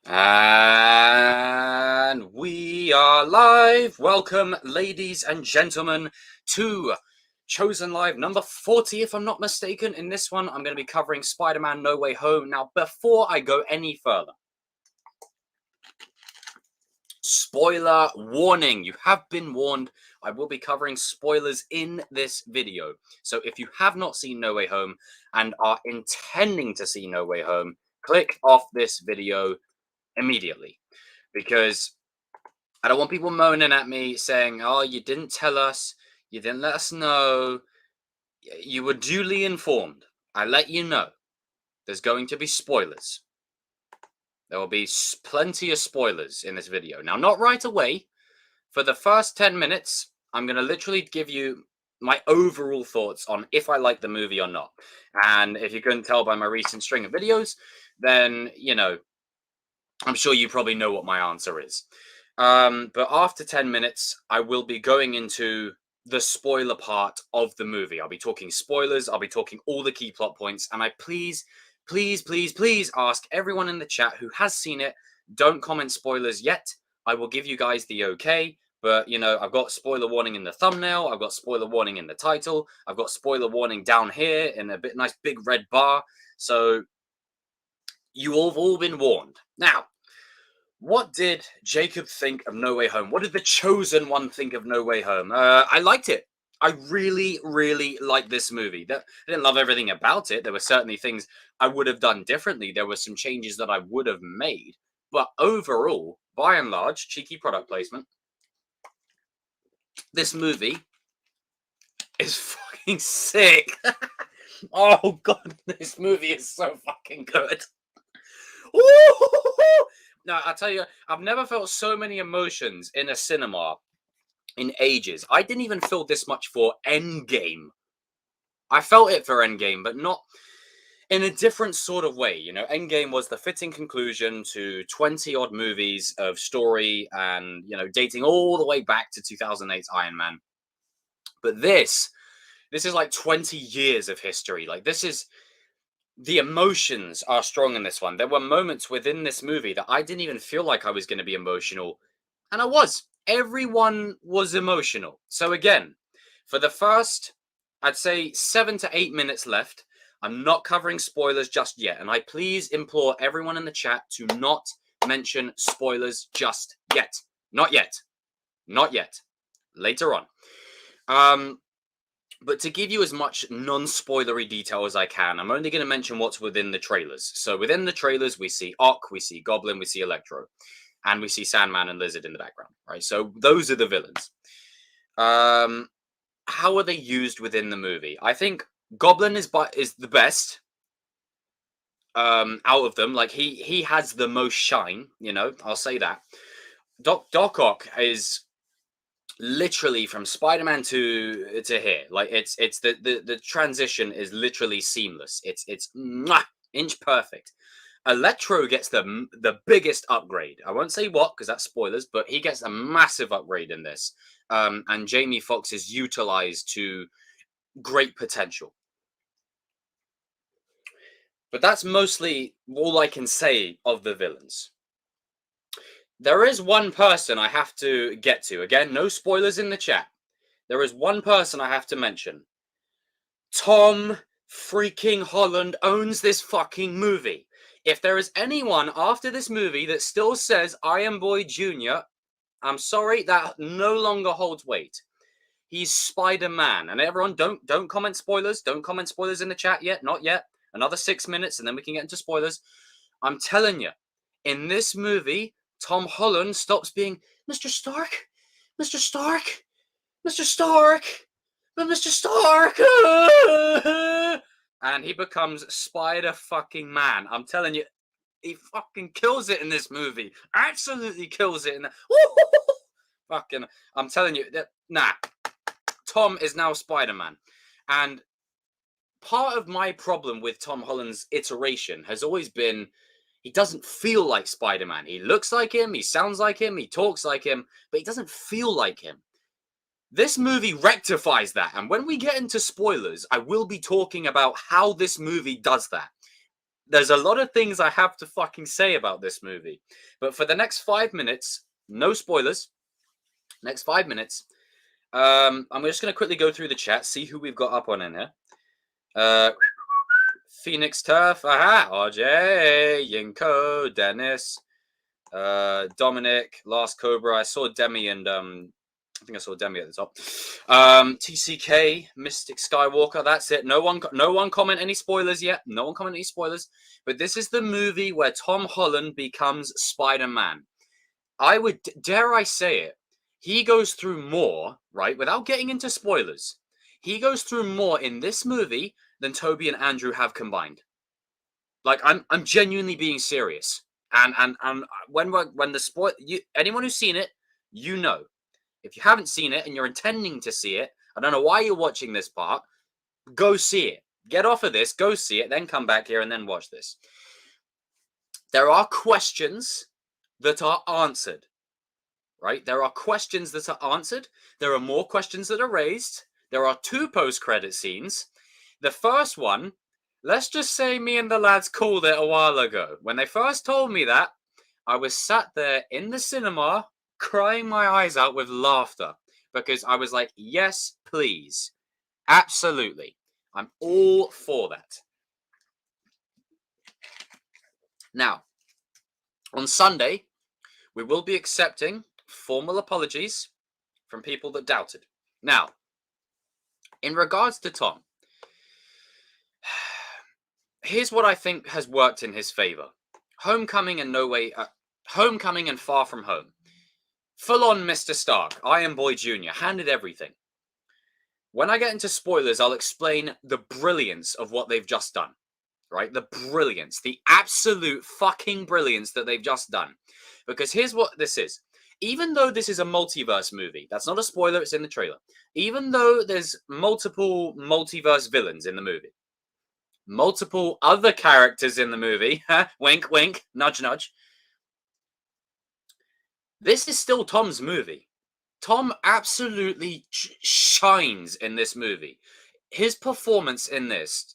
And we are live. Welcome, ladies and gentlemen, to Chosen Live number 40, if I'm not mistaken. In this one, I'm going to be covering Spider-Man No Way Home. Now, before I go any further, spoiler warning. You have been warned. I will be covering spoilers in this video. So if you have not seen No Way Home and are intending to see No Way Home, click off this video immediately, because I don't want people moaning at me saying, "Oh, you didn't tell us, you didn't let us know." You were duly informed. I let you know. There's going to be spoilers. There will be plenty of spoilers in this video. Now, not right away. For the first 10 minutes, I'm going to literally give you my overall thoughts on if I like the movie or not. And if you couldn't tell by my recent string of videos, then, I'm sure you probably know what my answer is. But after 10 minutes, I will be going into the spoiler part of the movie. I'll be talking spoilers. I'll be talking all the key plot points. And I please ask everyone in the chat who has seen it, don't comment spoilers yet. I will give you guys the okay. But, I've got spoiler warning in the thumbnail. I've got spoiler warning in the title. I've got spoiler warning down here in a nice big red bar. So you have all been warned. Now, what did Jacob think of No Way Home? What did the Chosen One think of No Way Home? I liked it. I really liked this movie. I didn't love everything about it. There were certainly things I would have done differently. There were some changes that I would have made. But overall, by and large, cheeky product placement, this movie is fucking sick. Oh, God, this movie is so fucking good. Now, I tell you, I've never felt so many emotions in a cinema in ages. I didn't even feel this much for Endgame. I felt it for Endgame, but not in a different sort of way. Endgame was the fitting conclusion to 20-odd movies of story and, dating all the way back to 2008's Iron Man. But this is like 20 years of history. Like, the emotions are strong in this one. There were moments within this movie that I didn't even feel like I was going to be emotional. And I was. Everyone was emotional. So again, for the first, I'd say 7 to 8 minutes left, I'm not covering spoilers just yet. And I please implore everyone in the chat to not mention spoilers just yet. Not yet. Not yet. Later on. But to give you as much non-spoilery detail as I can, I'm only going to mention what's within the trailers. So within the trailers, we see Ock, we see Goblin, we see Electro, and we see Sandman and Lizard in the background, right? So those are the villains. How are they used within the movie? I think Goblin is the best out of them. Like, he has the most shine, I'll say that. Doc Ock is literally from Spider-Man to here. Like, it's the transition is literally seamless. It's inch perfect. Electro gets the biggest upgrade. I won't say what, because that's spoilers, but he gets a massive upgrade in this. And Jamie Foxx is utilized to great potential. But that's mostly all I can say of the villains. There is one person I have to get to. Again, no spoilers in the chat. There is one person I have to mention. Tom freaking Holland owns this fucking movie. If there is anyone after this movie that still says Iron Boy Jr., I'm sorry, that no longer holds weight. He's Spider-Man. And everyone, don't comment spoilers. Don't comment spoilers in the chat yet. Not yet. Another 6 minutes and then we can get into spoilers. I'm telling you, in this movie, Tom Holland stops being Mr. Stark, Mr. Stark, Mr. Stark, but Mr. Stark, and he becomes Spider-fucking-Man. I'm telling you, he fucking kills it in this movie. Absolutely kills it in fucking. I'm telling you, Tom is now Spider-Man, and part of my problem with Tom Holland's iteration has always been, he doesn't feel like Spider-Man. He looks like him, he sounds like him, he talks like him, but he doesn't feel like him. This movie rectifies that, and when we get into spoilers, I will be talking about how this movie does that. there's a lot of things I have to fucking say about this movie. But for the next 5 minutes, no spoilers. Next 5 minutes, I'm just going to quickly go through the chat, see who we've got up on in here. Phoenix Turf, aha, RJ, Yinko, Dennis, Dominic, Last Cobra. I saw Demi and I think I saw Demi at the top. TCK, Mystic Skywalker. That's it. No one comment any spoilers yet. No one comment any spoilers. But this is the movie where Tom Holland becomes Spider-Man. Dare I say it, he goes through more, right? Without getting into spoilers, he goes through more in this movie than Toby and Andrew have combined. Like, I'm genuinely being serious. And when anyone who's seen it, you know. If you haven't seen it and you're intending to see it, I don't know why you're watching this part. Go see it. Get off of this, go see it, then come back here and then watch this. There are questions that are answered, right? There are questions that are answered. There are more questions that are raised. There are 2 post-credit scenes. The first one, let's just say me and the lads called it a while ago. When they first told me that, I was sat there in the cinema crying my eyes out with laughter because I was like, yes, please. Absolutely. I'm all for that. Now, on Sunday, we will be accepting formal apologies from people that doubted. Now, in regards to Tom, here's what I think has worked in his favor. Homecoming and Homecoming and Far From Home. Full on Mr. Stark, Iron Boy Jr., handed everything. When I get into spoilers, I'll explain the brilliance of what they've just done. Right? The brilliance. The absolute fucking brilliance that they've just done. Because here's what this is. Even though this is a multiverse movie, that's not a spoiler, it's in the trailer. Even though there's multiple multiverse villains in the movie, multiple other characters in the movie, wink, wink, nudge, nudge, this is still Tom's movie. Tom absolutely shines in this movie. His performance in this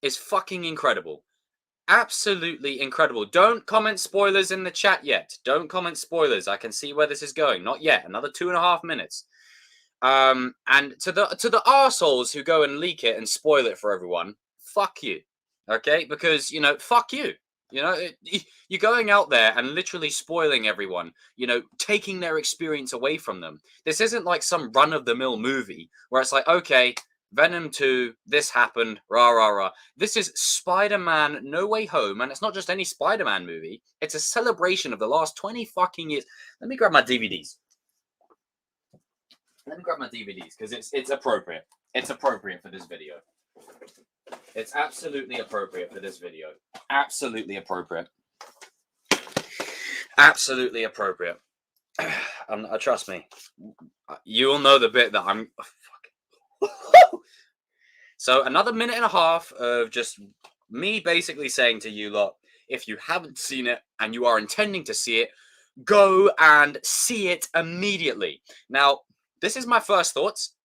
is fucking incredible. Absolutely incredible. Don't comment spoilers in the chat yet. Don't comment spoilers. I can see where this is going. Not yet. Another 2.5 minutes. And to the arseholes who go and leak it and spoil it for everyone, fuck you. Okay? Because, fuck you. You're going out there and literally spoiling everyone, taking their experience away from them. This isn't like some run-of-the-mill movie where it's like, okay, Venom 2, this happened, rah, rah, rah. This is Spider-Man No Way Home, and it's not just any Spider-Man movie. It's a celebration of the last 20 fucking years. Let me grab my DVDs. Because it's appropriate. It's appropriate for this video. It's absolutely appropriate for this video. Absolutely appropriate. Absolutely appropriate. Trust me. You will know the bit that I'm... Oh, fuck. So another 1.5 minutes of just me basically saying to you lot, if you haven't seen it and you are intending to see it, go and see it immediately. Now, this is my first thoughts.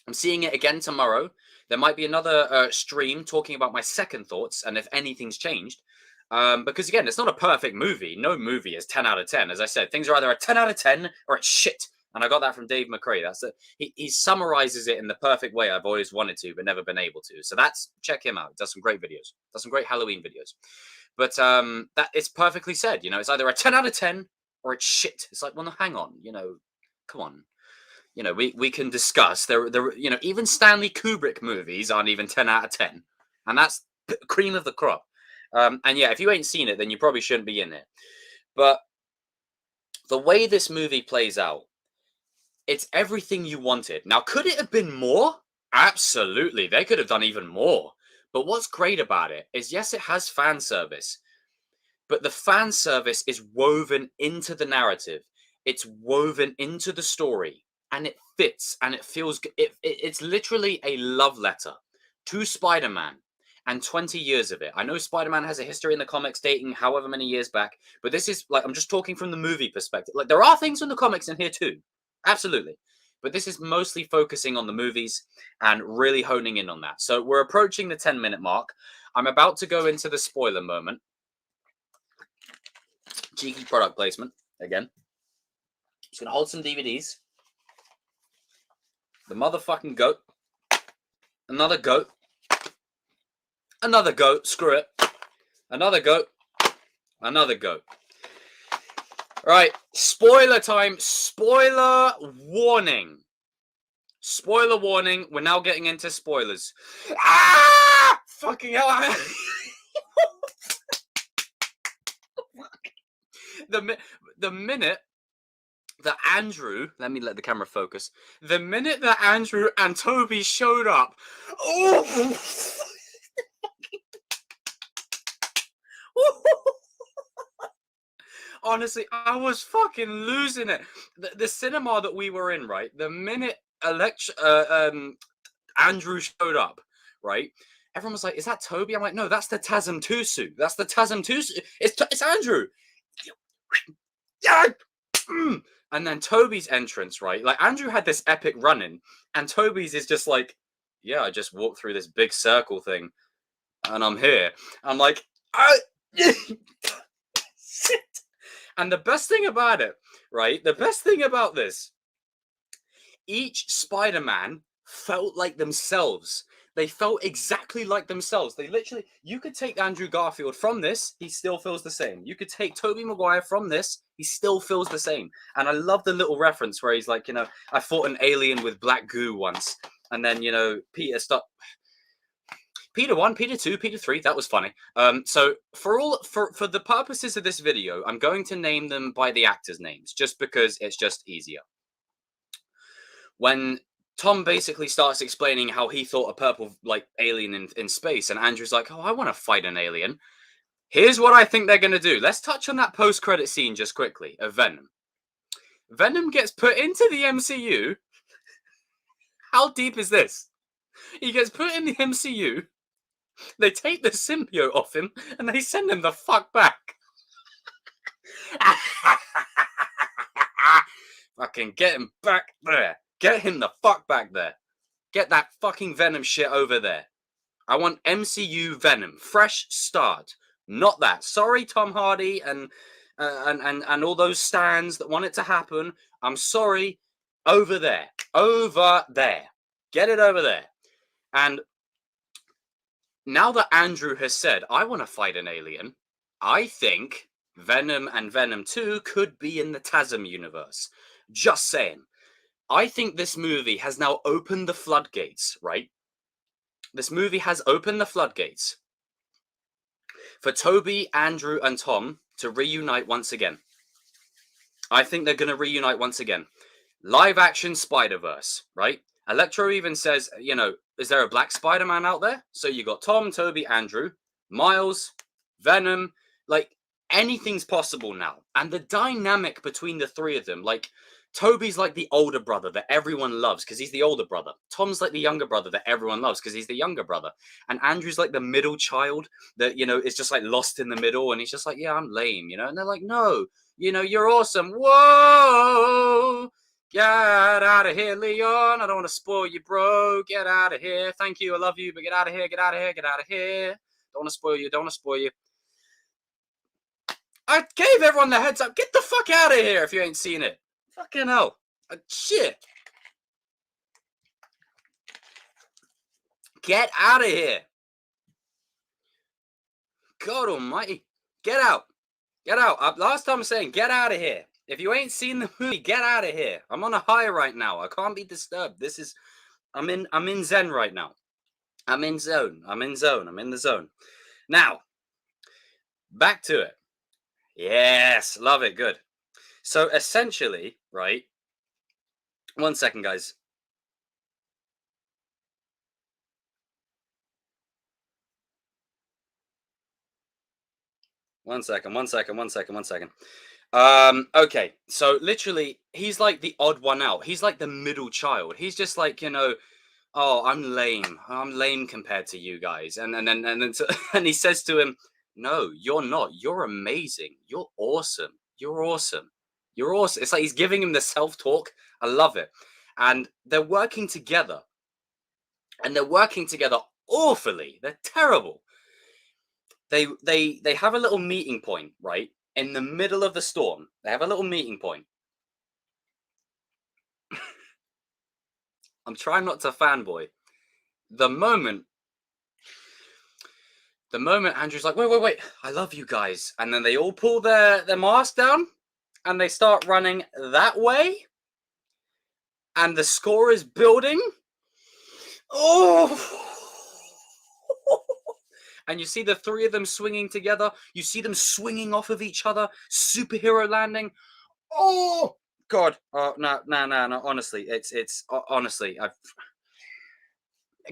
I'm seeing it again tomorrow. There might be another stream talking about my second thoughts and if anything's changed. Because again, it's not a perfect movie. No movie is 10 out of 10. As I said, things are either a 10 out of 10 or it's shit. And I got that from Dave McCrae. That's it. He summarizes it in the perfect way I've always wanted to, but never been able to. So check him out. He does some great videos. Does some great Halloween videos. But that it's perfectly said. It's either a 10 out of 10 or it's shit. It's like, well, no, hang on. Come on. We can discuss. There. Even Stanley Kubrick movies aren't even 10 out of 10, and that's cream of the crop. And yeah, if you ain't seen it, then you probably shouldn't be in it. But the way this movie plays out, it's everything you wanted. Now, could it have been more? Absolutely, they could have done even more. But what's great about it is, yes, it has fan service, but the fan service is woven into the narrative. It's woven into the story. And it fits, and it feels good. It's literally a love letter to Spider-Man and 20 years of it. I know Spider-Man has a history in the comics dating however many years back, but this is, like, I'm just talking from the movie perspective. Like, there are things from the comics in here too. Absolutely. but this is mostly focusing on the movies and really honing in on that. So we're approaching the 10-minute mark. I'm about to go into the spoiler moment. Cheeky product placement again. Just gonna hold some DVDs. The motherfucking goat. Another goat. Another goat. Screw it. Another goat. Another goat. Right. Spoiler time. Spoiler warning. Spoiler warning. We're now getting into spoilers. Ah! Fucking hell. The minute that Andrew, let me let the camera focus. The minute that Andrew and Toby showed up, oh, honestly, I was fucking losing it. The cinema that we were in, right? The minute Andrew showed up, right? Everyone was like, "Is that Toby?" I'm like, "No, that's the Tasm Tusu. That's the Tasm Tusu. It's Andrew." Yeah. And then Toby's entrance, right? Like Andrew had this epic run-in, and Toby's is just like, "Yeah, I just walked through this big circle thing, and I'm here." I'm like, shit. And the best thing about it, right? The best thing about this, each Spider-Man felt like themselves. They felt exactly like themselves. They literally, you could take Andrew Garfield from this, he still feels the same. You could take Tobey Maguire from this, he still feels the same. And I love the little reference where he's like, you know, I fought an alien with black goo once. And then, you know, Peter 1, Peter 2, Peter 3, that was funny. So for the purposes of this video, I'm going to name them by the actors' names, just because it's just easier. When Tom basically starts explaining how he thought a purple like alien in space, and Andrew's like, "Oh, I want to fight an alien." Here's what I think they're gonna do. Let's touch on that post-credit scene just quickly of Venom. Venom gets put into the MCU. How deep is this? He gets put in the MCU. They take the symbiote off him and they send him the fuck back. Fucking get him back there. Get him the fuck back there. Get that fucking Venom shit over there. I want MCU Venom. Fresh start. Not that. Sorry, Tom Hardy and all those stands that want it to happen. I'm sorry. Over there. Over there. Get it over there. And now that Andrew has said, I want to fight an alien, I think Venom and Venom 2 could be in the TASM universe. Just saying. I think this movie has now opened the floodgates, right? This movie has opened the floodgates for Toby, Andrew, and Tom to reunite once again. I think they're going to reunite once again. Live action Spider-Verse, right? Electro even says, you know, is there a black Spider-Man out there? So you got Tom, Toby, Andrew, Miles, Venom, like anything's possible now. And the dynamic between the three of them, like Toby's like the older brother that everyone loves because he's the older brother. Tom's like the younger brother that everyone loves because he's the younger brother. And Andrew's like the middle child that, you know, is just like lost in the middle. And he's just like, yeah, I'm lame, you know? And they're like, no, you know, you're awesome. Whoa, get out of here, Leon. I don't want to spoil you, bro. Get out of here. Thank you. I love you, but get out of here. Get out of here. Get out of here. Don't want to spoil you. Don't want to spoil you. I gave everyone the heads up. Get the fuck out of here if you ain't seen it. Fucking hell. Shit. Get out of here. God almighty. Get out. Get out. Last time I'm saying, get out of here. If you ain't seen the movie, get out of here. I'm on a high right now. I can't be disturbed. I'm in Zen right now. I'm in zone. I'm in the zone. Now, back to it. Yes. Love it. Good. So essentially, right? 1 second, guys. One second. Okay, so literally, he's like the odd one out. He's like the middle child. He's just like, you know, oh, I'm lame. I'm lame compared to you guys. And and he says to him, no, you're not. You're amazing. You're awesome. You're awesome. You're awesome. It's like he's giving him the self-talk. I love it. and they're working together. And they're working together awfully. They're terrible. They have a little meeting point, right? In the middle of the storm. They have a little meeting point. I'm trying not to fanboy. The moment Andrew's like, wait, I love you guys. And then they all pull their mask down and they start running that way. And the score is building. Oh! And you see the three of them swinging together. You see them swinging off of each other. Superhero landing. Oh! God. Oh, no. Honestly, it's honestly,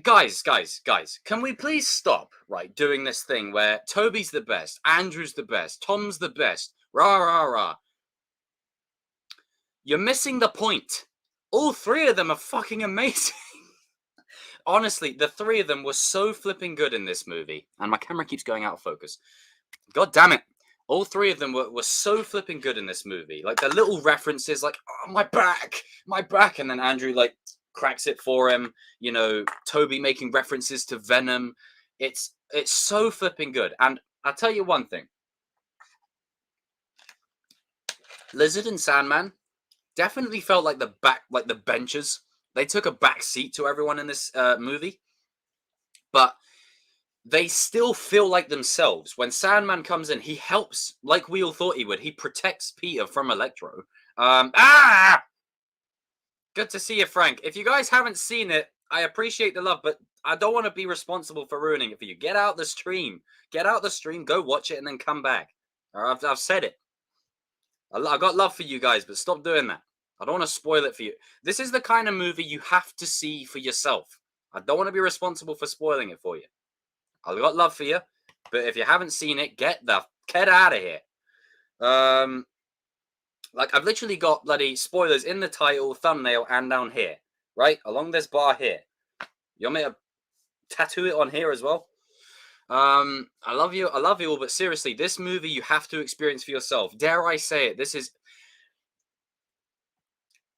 Guys, can we please stop, right, doing this thing where Toby's the best, Andrew's the best, Tom's the best, rah. You're missing the point. All three of them are fucking amazing. Honestly, the three of them were so flipping good in this movie. And my camera keeps going out of focus. God damn it. All three of them were so flipping good in this movie. Like, the little references, like, oh, my back. And then Andrew, like, cracks it for him. You know, Toby making references to Venom. It's so flipping good. And I'll tell you one thing. Lizard and Sandman definitely felt like the benches. They took a back seat to everyone in this movie. But they still feel like themselves. When Sandman comes in, he helps like we all thought he would. He protects Peter from Electro. Good to see you, Frank. If you guys haven't seen it, I appreciate the love, but I don't want to be responsible for ruining it for you. Get out the stream. Go watch it and then come back. I've said it. I got love for you guys, but stop doing that. I don't want to spoil it for you. This is the kind of movie you have to see for yourself. I don't want to be responsible for spoiling it for you. I've got love for you, but if you haven't seen it, get out of here. Like, I've literally got bloody spoilers in the title, thumbnail, and down here, right? Along this bar here. You want me to tattoo it on here as well? I love you all, but seriously, this movie you have to experience for yourself. Dare I say it, this is,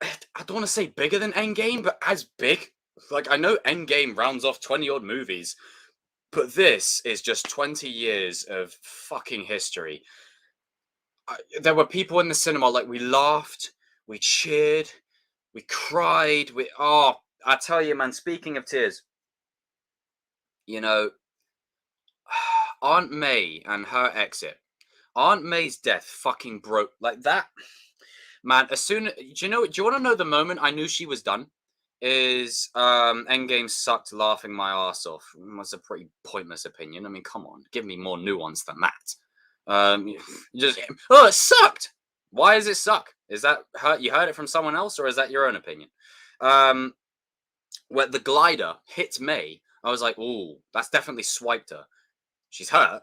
I don't want to say bigger than Endgame, but as big. Like, I know Endgame rounds off 20-odd movies, but this is just 20 years of fucking history. There were people in the cinema, like, we laughed, we cheered, we cried, I tell you, man, speaking of tears, you know, Aunt May and her exit. Aunt May's death fucking broke, like, that. Man, do you want to know the moment I knew she was done? Is Endgame sucked laughing my ass off. That's a pretty pointless opinion. I mean, come on, give me more nuance than that. It sucked. Why does it suck? Is that you heard it from someone else, or is that your own opinion? Where the glider hit May, I was like, "Ooh, that's definitely swiped her. She's hurt."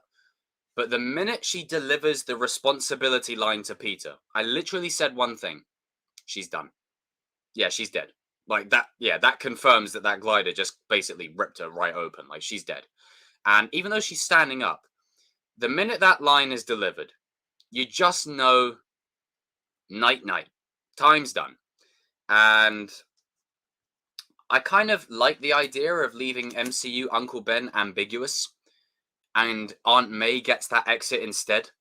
But the minute she delivers the responsibility line to Peter, I literally said one thing: she's done. Yeah, she's dead. Like that. Yeah, that confirms that glider just basically ripped her right open. Like, she's dead. And even though she's standing up, the minute that line is delivered, you just know, night, time's done. And I kind of like the idea of leaving MCU Uncle Ben ambiguous, and Aunt May gets that exit instead.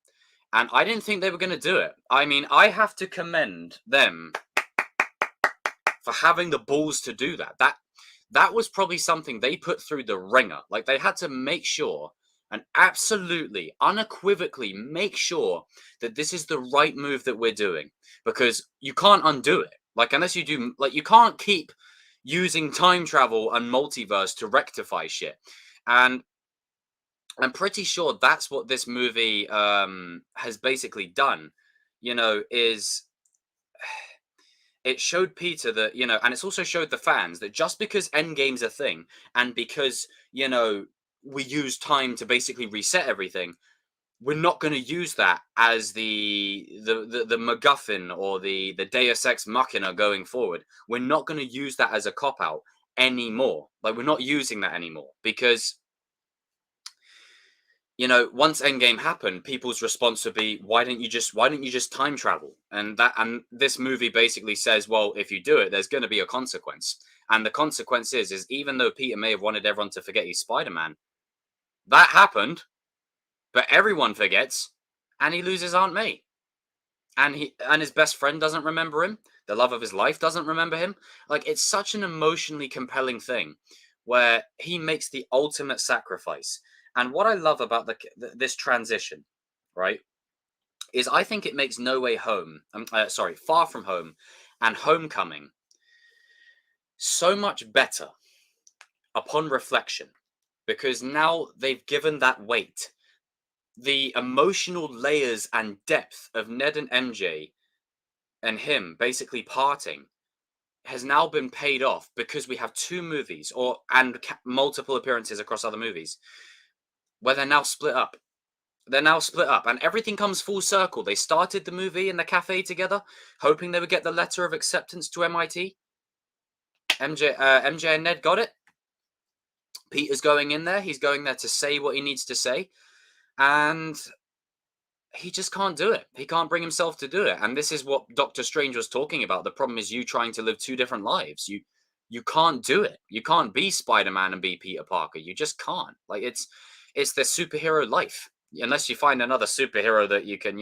And I didn't think they were going to do it. I mean, I have to commend them for having the balls to do that. That was probably something they put through the ringer. Like, they had to make sure, and absolutely, unequivocally make sure that this is the right move that we're doing, because you can't undo it. Like, unless you do, like, you can't keep using time travel and multiverse to rectify shit. And I'm pretty sure that's what this movie has basically done, is it showed Peter that, and it's also showed the fans that just because Endgame's a thing, and because, we use time to basically reset everything, we're not going to use that as the MacGuffin or the Deus Ex Machina going forward. We're not going to use that as a cop-out anymore. Like, we're not using that anymore, because you know, once Endgame happened, people's response would be, why don't you just time travel? And this movie basically says, well, if you do it, there's going to be a consequence. And the consequence is even though Peter may have wanted everyone to forget he's Spider-Man, that happened, but everyone forgets, and he loses Aunt May. And his best friend doesn't remember him. The love of his life doesn't remember him. Like, it's such an emotionally compelling thing where he makes the ultimate sacrifice. And what I love about this transition, right, is I think it makes No Way Home, Far From Home, and Homecoming so much better upon reflection, because now they've given that weight. The emotional layers and depth of Ned and MJ and him basically parting has now been paid off because we have two movies and multiple appearances across other movies where they're now split up. They're now split up, and everything comes full circle. They started the movie in the cafe together, hoping they would get the letter of acceptance to MIT. MJ and Ned got it. Peter's going in there. He's going there to say what he needs to say, and he just can't do it. He can't bring himself to do it. And this is what Doctor Strange was talking about. The problem is you trying to live two different lives. You can't do it. You can't be Spider-Man and be Peter Parker. You just can't. Like, it's the superhero life. Unless you find another superhero that you can,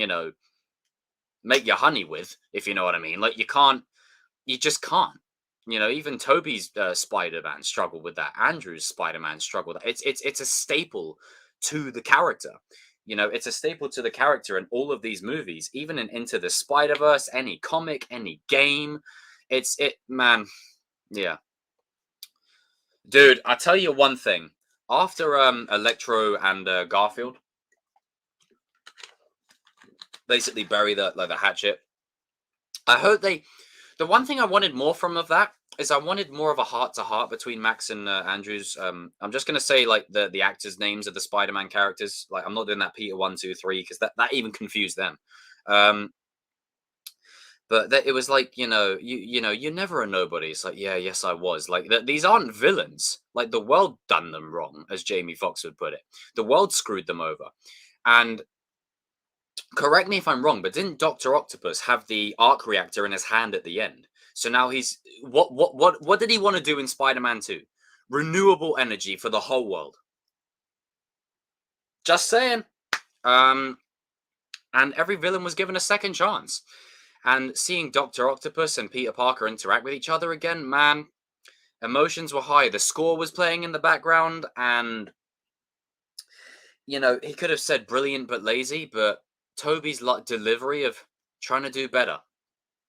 make your honey with, if you know what I mean. Like, you just can't. Even Toby's Spider-Man struggled with that. Andrew's Spider-Man struggled with that. It's a staple to the character. It's a staple to the character in all of these movies, even in Into the Spider-Verse, any comic, any game. Man. Yeah. Dude, I'll tell you one thing. After Electro and Garfield basically bury the hatchet, I hope the one thing I wanted more from of that is I wanted more of a heart-to-heart between Max and Andrews. I'm just gonna say like the actors' names of the Spider-Man characters. Like, I'm not doing that Peter 1, 2, 3 because that even confused them. But it was like, you're never a nobody. It's like, yeah, yes, I was. Like, these aren't villains. Like, the world done them wrong, as Jamie Foxx would put it. The world screwed them over. And correct me if I'm wrong, but didn't Dr. Octopus have the arc reactor in his hand at the end? So now he's what did he want to do in Spider-Man 2? Renewable energy for the whole world. Just saying. And every villain was given a second chance. And seeing Dr. Octopus and Peter Parker interact with each other again, man, emotions were high. The score was playing in the background, and he could have said brilliant but lazy, but Toby's delivery of trying to do better,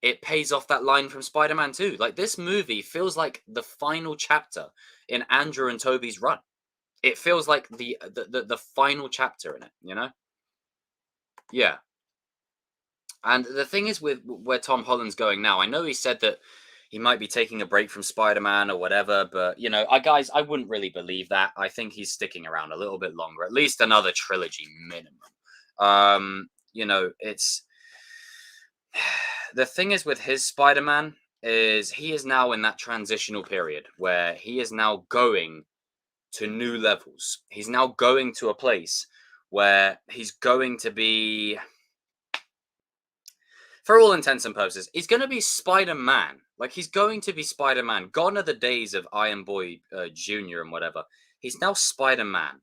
it pays off that line from Spider-Man 2. Like, this movie feels like the final chapter in Andrew and Toby's run. It feels like the final chapter in it, Yeah. And the thing is with where Tom Holland's going now, I know he said that he might be taking a break from Spider-Man or whatever, but, I wouldn't really believe that. I think he's sticking around a little bit longer, at least another trilogy minimum. It's the thing is with his Spider-Man is he is now in that transitional period where he is now going to new levels. He's now going to a place where he's going to be, for all intents and purposes, he's going to be Spider-Man. Like, he's going to be Spider-Man. Gone are the days of Iron Boy Jr. and whatever. He's now Spider-Man.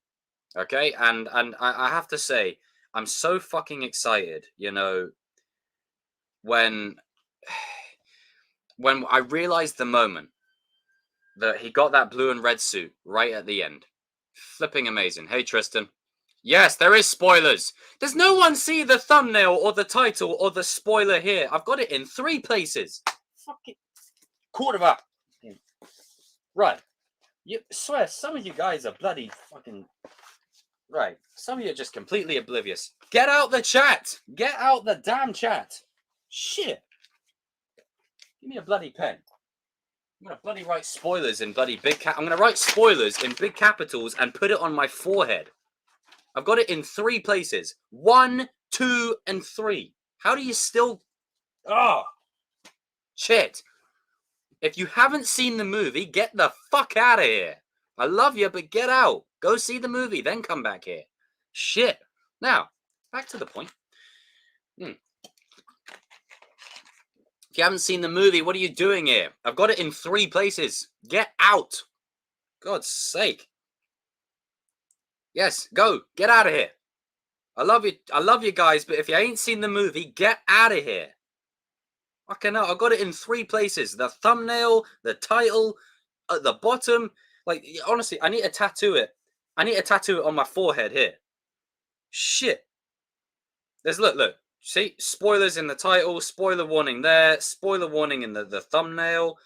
Okay? And I have to say, I'm so fucking excited, when I realized the moment that he got that blue and red suit right at the end. Flipping amazing. Hey, Tristan. Yes, there is spoilers. Does no one see the thumbnail or the title or the spoiler here? I've got it in 3 places. Fuck it. Quarter up. Right. You swear, some of you guys are bloody fucking... Right. Some of you are just completely oblivious. Get out the chat. Get out the damn chat. Shit. Give me a bloody pen. I'm gonna bloody write spoilers in bloody I'm gonna write spoilers in big capitals and put it on my forehead. I've got it in 3 places. 1, 2, and 3. How do you still... Oh! Shit. If you haven't seen the movie, get the fuck out of here. I love you, but get out. Go see the movie, then come back here. Shit. Now, back to the point. If you haven't seen the movie, what are you doing here? I've got it in 3 places. Get out. God's sake. Yes, go. Get out of here. I love you guys, but if you ain't seen the movie, get out of here. Fucking hell, I got it in 3 places. The thumbnail, the title, at the bottom. Like, honestly, I need to tattoo it. I need to tattoo it on my forehead here. Shit. Look. See? Spoilers in the title, spoiler warning there, spoiler warning in the thumbnail.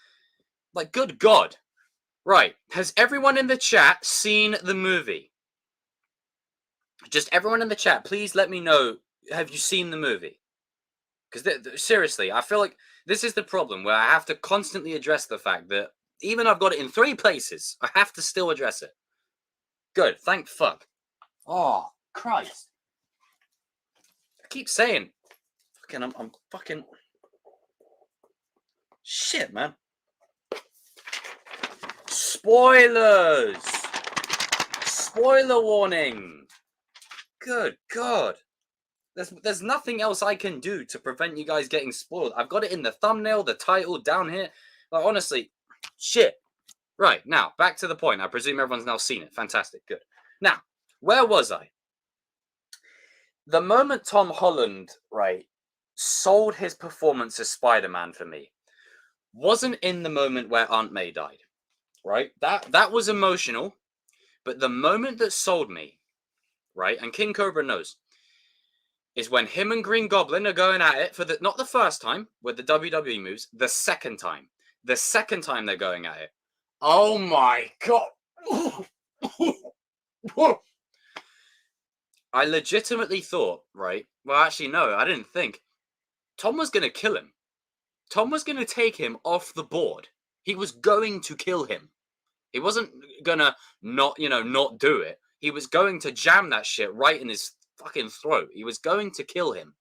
Like, good God. Right. Has everyone in the chat seen the movie? Just everyone in the chat, please let me know. Have you seen the movie? Because seriously, I feel like this is the problem where I have to constantly address the fact that even I've got it in 3 places, I have to still address it. Good, thank fuck. Oh, Christ. I keep saying, I'm fucking... Shit, man. Spoilers! Spoiler warning! Good God. There's nothing else I can do to prevent you guys getting spoiled. I've got it in the thumbnail, the title, down here. Like, honestly, shit. Right, now, back to the point. I presume everyone's now seen it. Fantastic, good. Now, where was I? The moment Tom Holland, right, sold his performance as Spider-Man for me wasn't in the moment where Aunt May died, right? That was emotional, but the moment that sold me, right, and King Cobra knows, is when him and Green Goblin are going at it for not the first time with the WWE moves, the second time. The second time they're going at it. Oh my God. I legitimately thought, right? Well, actually, no, I didn't think. Tom was going to kill him. Tom was going to take him off the board. He was going to kill him. He wasn't going to not do it. He was going to jam that shit right in his fucking throat. He was going to kill him.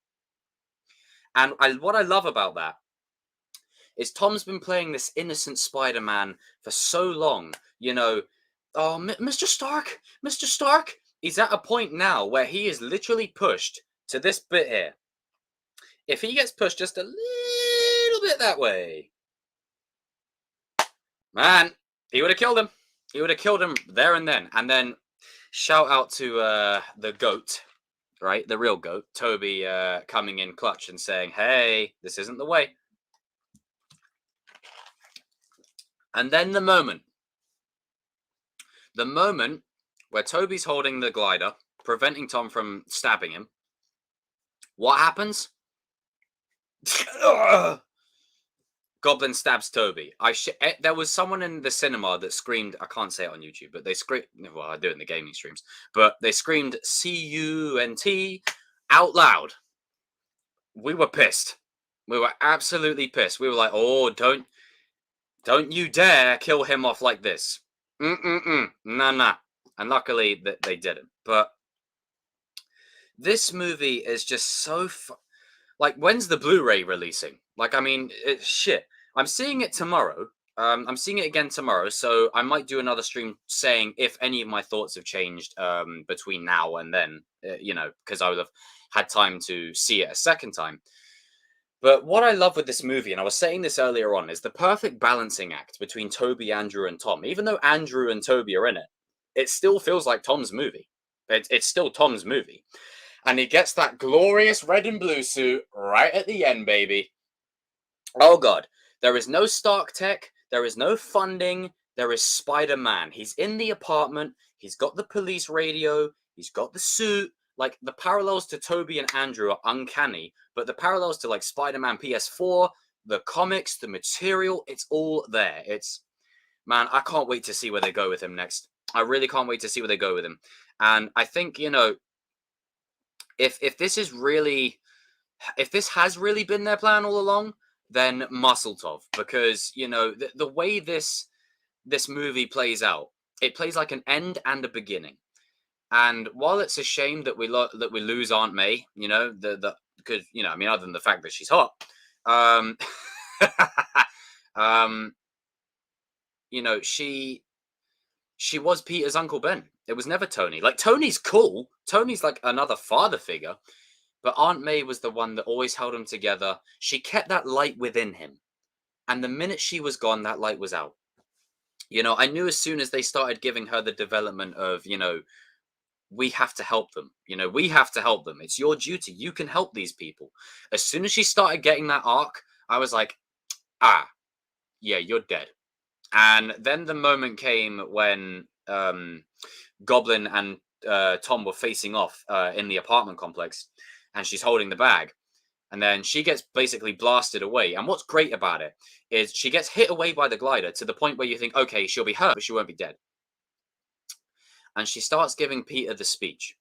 And what I love about that is Tom's been playing this innocent Spider-Man for so long. Oh, Mr. Stark, Mr. Stark. He's at a point now where he is literally pushed to this bit here. If he gets pushed just a little bit that way, man, he would have killed him. He would have killed him there and then. And then shout out to the GOAT, right? The real GOAT, Toby, coming in clutch and saying, hey, this isn't the way. And then the moment where Toby's holding the glider, preventing Tom from stabbing him, what happens? Goblin stabs Toby. There was someone in the cinema that screamed, I can't say it on YouTube, but they screamed, well, I do it in the gaming streams, but they screamed C-U-N-T out loud. We were pissed. We were absolutely pissed. We were like, oh, don't you dare kill him off like this. Nah. And luckily that they didn't. But this movie is just so like, when's the Blu-ray releasing? Like, I mean, shit. I'm seeing it tomorrow. I'm seeing it again tomorrow, so I might do another stream saying if any of my thoughts have changed between now and then, because I would have had time to see it a second time. But what I love with this movie, and I was saying this earlier on, is the perfect balancing act between Toby, Andrew, and Tom. Even though Andrew and Toby are in it, it still feels like Tom's movie. It's still Tom's movie. And he gets that glorious red and blue suit right at the end, baby. Oh, God. There is no Stark tech. There is no funding. There is Spider-Man. He's in the apartment. He's got the police radio. He's got the suit. Like, the parallels to Toby and Andrew are uncanny, but the parallels to, like, Spider-Man PS4, the comics, the material, it's all there. Man, I can't wait to see where they go with him next. I really can't wait to see where they go with him. And I think, if this has really been their plan all along, then Muscle Tov, because, the way this movie plays out, it plays like an end and a beginning. And while it's a shame that we lose Aunt May, because other than the fact that she's hot, she was Peter's Uncle Ben, It was never Tony. Like, Tony's cool. Tony's like another father figure. But Aunt May was the one that always held him together. She kept that light within him. And the minute she was gone, that light was out. I knew as soon as they started giving her the development of, we have to help them. We have to help them. It's your duty. You can help these people. As soon as she started getting that arc, I was like, yeah, you're dead. And then the moment came when Goblin and Tom were facing off in the apartment complex, and she's holding the bag. And then she gets basically blasted away. And what's great about it is she gets hit away by the glider to the point where you think, okay, she'll be hurt, but she won't be dead. And she starts giving Peter the speech.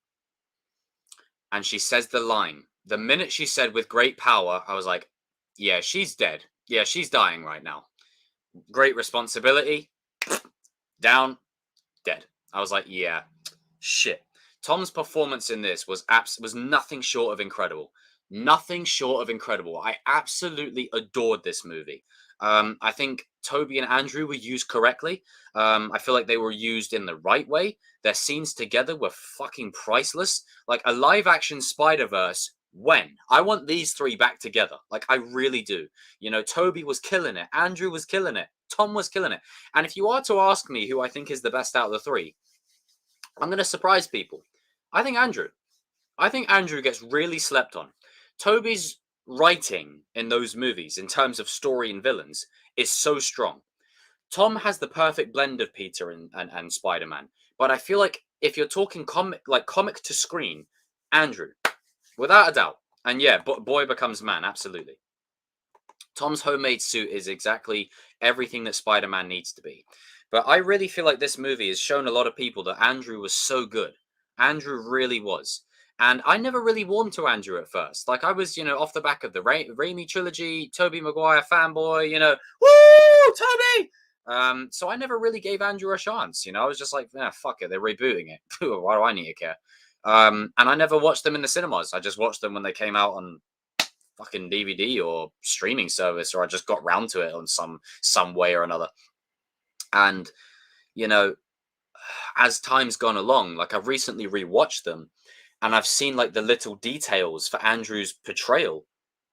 And she says the line. The minute she said, with great power, I was like, yeah, she's dead. Yeah, she's dying right now. Great responsibility. Down. Dead. I was like, yeah, shit. Tom's performance in this was nothing short of incredible. Nothing short of incredible. I absolutely adored this movie. I think Toby and Andrew were used correctly. I feel like they were used in the right way. Their scenes together were fucking priceless. Like a live action Spider-Verse. When? I want these three back together. Like, I really do. Toby was killing it. Andrew was killing it. Tom was killing it. And if you are to ask me who I think is the best out of the three, I'm going to surprise people. I think Andrew. I think Andrew gets really slept on. Toby's writing in those movies, in terms of story and villains, is so strong. Tom has the perfect blend of Peter and Spider-Man. But I feel like if you're talking comic to screen, Andrew, without a doubt. And yeah, boy becomes man, absolutely. Tom's homemade suit is exactly everything that Spider-Man needs to be. But I really feel like this movie has shown a lot of people that Andrew was so good. Andrew really was. And I never really warmed to Andrew at first. Like, I was, off the back of the Raimi trilogy, Tobey Maguire fanboy, woo, Tobey! So I never really gave Andrew a chance, I was just like, fuck it, they're rebooting it. Why do I need to care? And I never watched them in the cinemas. I just watched them when they came out on fucking DVD or streaming service, or I just got round to it on some way or another. And, as time's gone along, like, I've recently rewatched them, and I've seen like the little details for Andrew's portrayal.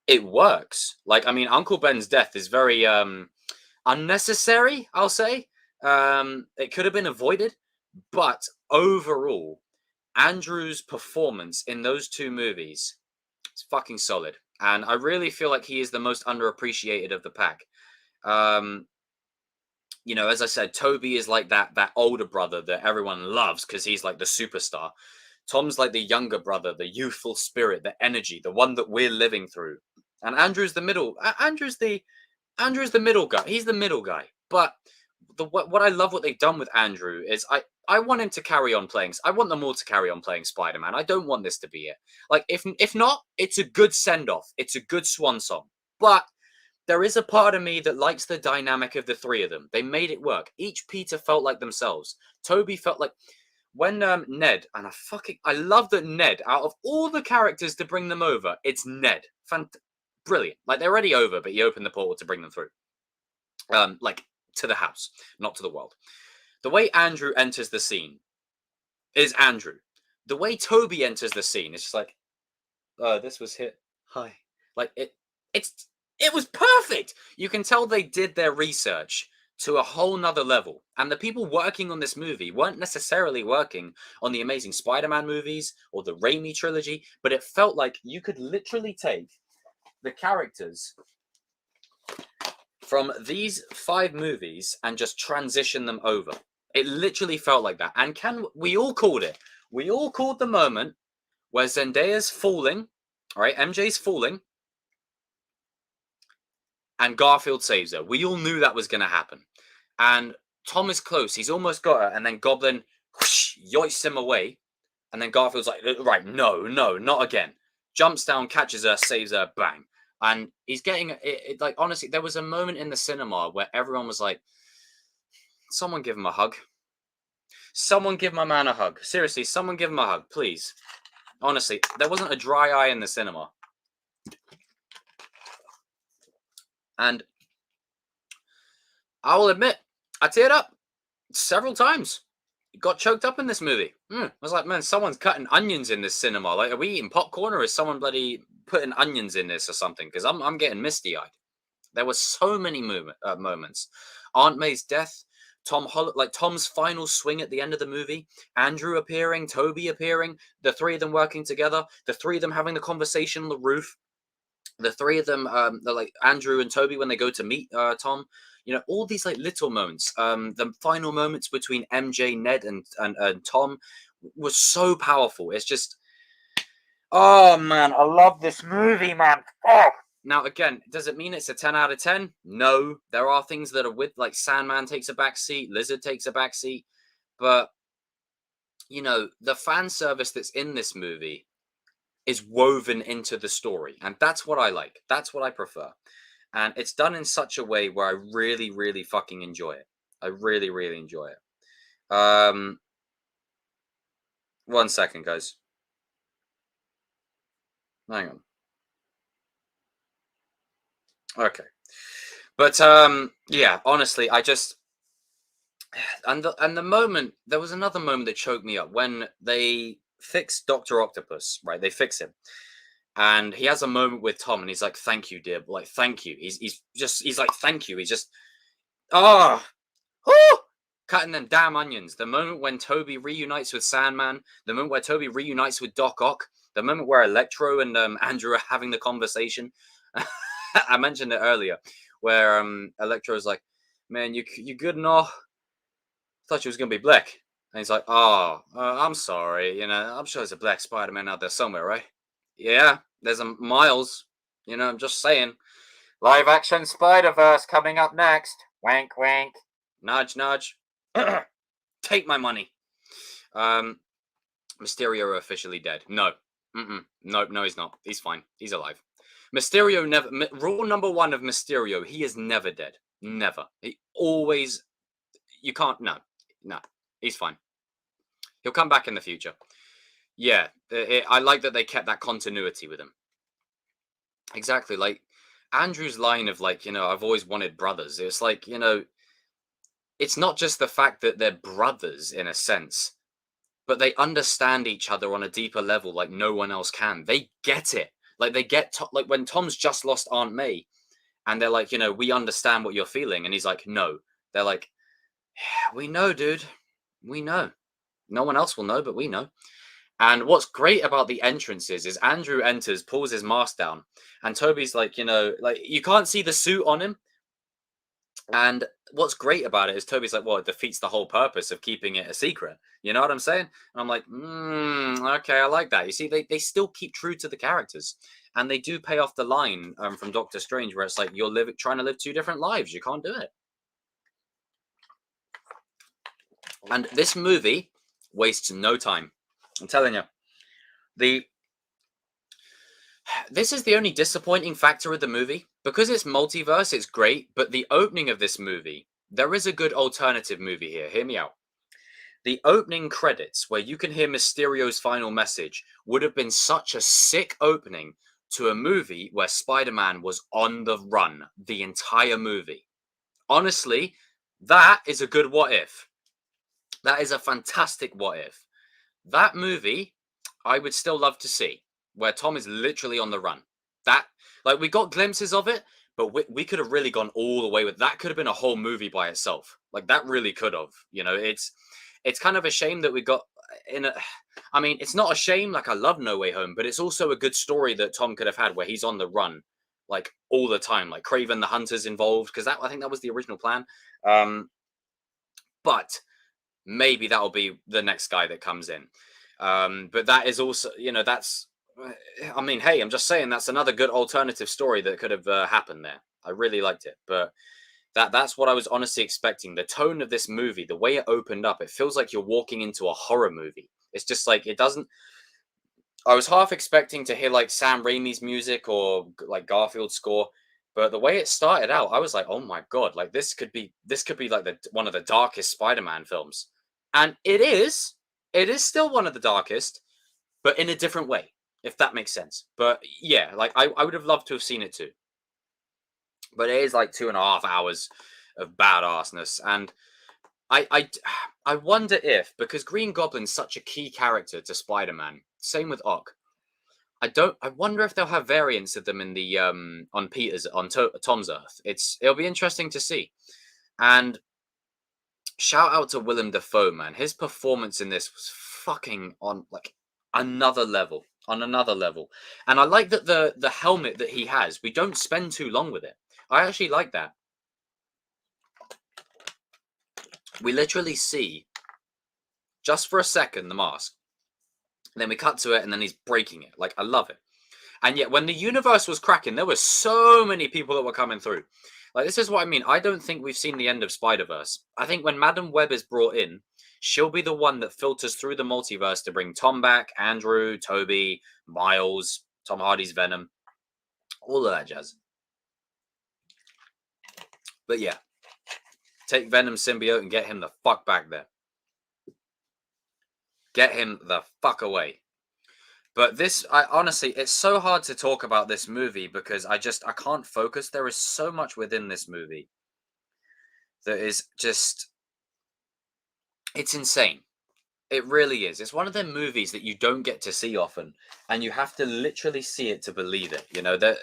It works. Like, I mean, Uncle Ben's death is very unnecessary, I'll say. It could have been avoided, but overall, Andrew's performance in those two movies is fucking solid. And I really feel like he is the most underappreciated of the pack. As I said, Toby is like that older brother that everyone loves because he's like the superstar. Tom's like the younger brother, the youthful spirit, the energy, the one that we're living through. And Andrew's the middle. Andrew's the middle guy. He's the middle guy. But what I love what they've done with Andrew is I want him to carry on playing. I want them all to carry on playing Spider-Man. I don't want this to be it. Like, if not, it's a good send-off. It's a good swan song. But there is a part of me that likes the dynamic of the three of them. They made it work. Each Peter felt like themselves. Toby felt like when Ned, and I love that Ned, out of all the characters to bring them over, it's Ned. Brilliant. Like, they're already over, but he opened the portal to bring them through. Like, to the house, not to the world. The way Andrew enters the scene is Andrew. The way Toby enters the scene is just like, this was hit. Hi. Like, it was perfect. You can tell they did their research to a whole nother level. And the people working on this movie weren't necessarily working on the Amazing Spider-Man movies or the Raimi trilogy, but it felt like you could literally take the characters from these 5 movies and just transition them over. It literally felt like that. And we all called it. We all called the moment where Zendaya's falling, all right, MJ's falling, and Garfield saves her. We all knew that was going to happen. And Tom is close. He's almost got her. And then Goblin whoosh, yoiks him away. And then Garfield's like, right, no, not again. Jumps down, catches her, saves her, bang. And he's getting it. Like, honestly, there was a moment in the cinema where everyone was like, someone give him a hug. Someone give my man a hug. Seriously, someone give him a hug, please. Honestly, there wasn't a dry eye in the cinema. And I will admit, I teared up several times. got choked up in this movie. I was like, man, someone's cutting onions in this cinema. Like, are we eating popcorn or is someone bloody putting onions in this or something? Because I'm getting misty eyed. There were so many moments. Aunt May's death, Tom's final swing at the end of the movie, Andrew appearing, Toby appearing, the three of them working together, the three of them having the conversation on the roof, the three of them, they're like Andrew and Toby when they go to meet Tom. You know, all these like little moments. The final moments between MJ, Ned, and Tom was so powerful. It's just, oh man, I love this movie, man. Oh. Now, again, does it mean it's a 10 out of 10? No. There are things that are with, like Sandman takes a back seat, Lizard takes a back seat. But, you know, the fan service that's in this movie is woven into the story. And that's what I like. That's what I prefer. And it's done in such a way where I really, really fucking enjoy it. I really, really enjoy it. 1 second, guys. Hang on. Okay. But yeah, honestly, I just and the moment there was another moment that choked me up when they fixed Dr. Octopus, right? They fix him. And he has a moment with Tom and he's like, "Thank you, dear." Like, "Thank you." He's like, "Thank you." He's just oh, cutting them damn onions. The moment when Toby reunites with Sandman, the moment where Toby reunites with Doc Ock, the moment where Electro and Andrew are having the conversation. I mentioned it earlier, where Electro's like, "Man, you good enough? Thought you was gonna be black." And he's like, "Oh, I'm sorry. You know, I'm sure there's a black Spider-Man out there somewhere, right?" "Yeah, there's a Miles. You know, I'm just saying." Live action Spider-Verse coming up next. Wink, wink. Nudge, nudge. Take my money. Mysterio officially dead. No. Nope, no, he's not. He's fine. He's alive. Mysterio never. Rule number one of Mysterio: he is never dead. Never. He always. You can't. No, no. He's fine. He'll come back in the future. Yeah, I like that they kept that continuity with him. Exactly, like Andrew's line of like, you know, I've always wanted brothers. It's like, you know, it's not just the fact that they're brothers in a sense, but they understand each other on a deeper level like no one else can. They get it. Like they get like when Tom's just lost Aunt May and they're like, you know, we understand what you're feeling and he's like, "No." They're like, "Yeah, we know, dude. We know. No one else will know, but we know." And what's great about the entrances is Andrew enters, pulls his mask down, and Toby's like, you know, like you can't see the suit on him. And what's great about it is Toby's like, well, it defeats the whole purpose of keeping it a secret. You know what I'm saying? And I'm like, okay, I like that. You see, they still keep true to the characters. And they do pay off the line from Doctor Strange where it's like, you're trying to live two different lives. You can't do it. And this movie wastes no time. I'm telling you. This is the only disappointing factor of the movie. Because it's multiverse, it's great, but the opening of this movie, there is a good alternative movie here. Hear me out. The opening credits, where you can hear Mysterio's final message, would have been such a sick opening to a movie where Spider-Man was on the run the entire movie. Honestly, that is a good what if. That is a fantastic what if. That movie, I would still love to see, where Tom is literally on the run. That, like, we got glimpses of it, but we could have really gone all the way with that. Could have been a whole movie by itself. Like that really could have. You know, it's kind of a shame that we got in a. I mean, it's not a shame. Like I love No Way Home, but it's also a good story that Tom could have had where he's on the run, like all the time. Like Kraven the Hunter's involved because I think that was the original plan. But maybe that'll be the next guy that comes in. But that is also, you know, that's, I mean, hey, I'm just saying that's another good alternative story that could have happened there. I really liked it, but that's what I was honestly expecting. The tone of this movie, the way it opened up, it feels like you're walking into a horror movie. It's just like, it doesn't, I was half expecting to hear like Sam Raimi's music or like Garfield's score, but the way it started out, I was like, oh my God, like this could be like one of the darkest Spider-Man films. And it is still one of the darkest, but in a different way, if that makes sense. But yeah, like I would have loved to have seen it too. But it is like 2.5 hours of badassness. And I I wonder if, because Green Goblin's such a key character to Spider-Man, same with Ock. I wonder if they'll have variants of them in the on Tom's Earth. It'll be interesting to see. And shout out to Willem Dafoe, man. His performance in this was fucking on like another level, on another level. And I like that the helmet that he has, we don't spend too long with it. I actually like that. We literally see just for a second the mask. Then we cut to it and then he's breaking it. Like, I love it. And yet when the universe was cracking, there were so many people that were coming through. Like, this is what I mean. I don't think we've seen the end of Spider-Verse. I think when Madam Web is brought in, she'll be the one that filters through the multiverse to bring Tom back, Andrew, Toby, Miles, Tom Hardy's Venom, all of that jazz. But yeah, take Venom symbiote and get him the fuck back there. Get him the fuck away. But this, honestly, it's so hard to talk about this movie because I can't focus. There is so much within this movie that is just, it's insane. It really is. It's one of them movies that you don't get to see often, and you have to literally see it to believe it. You know, that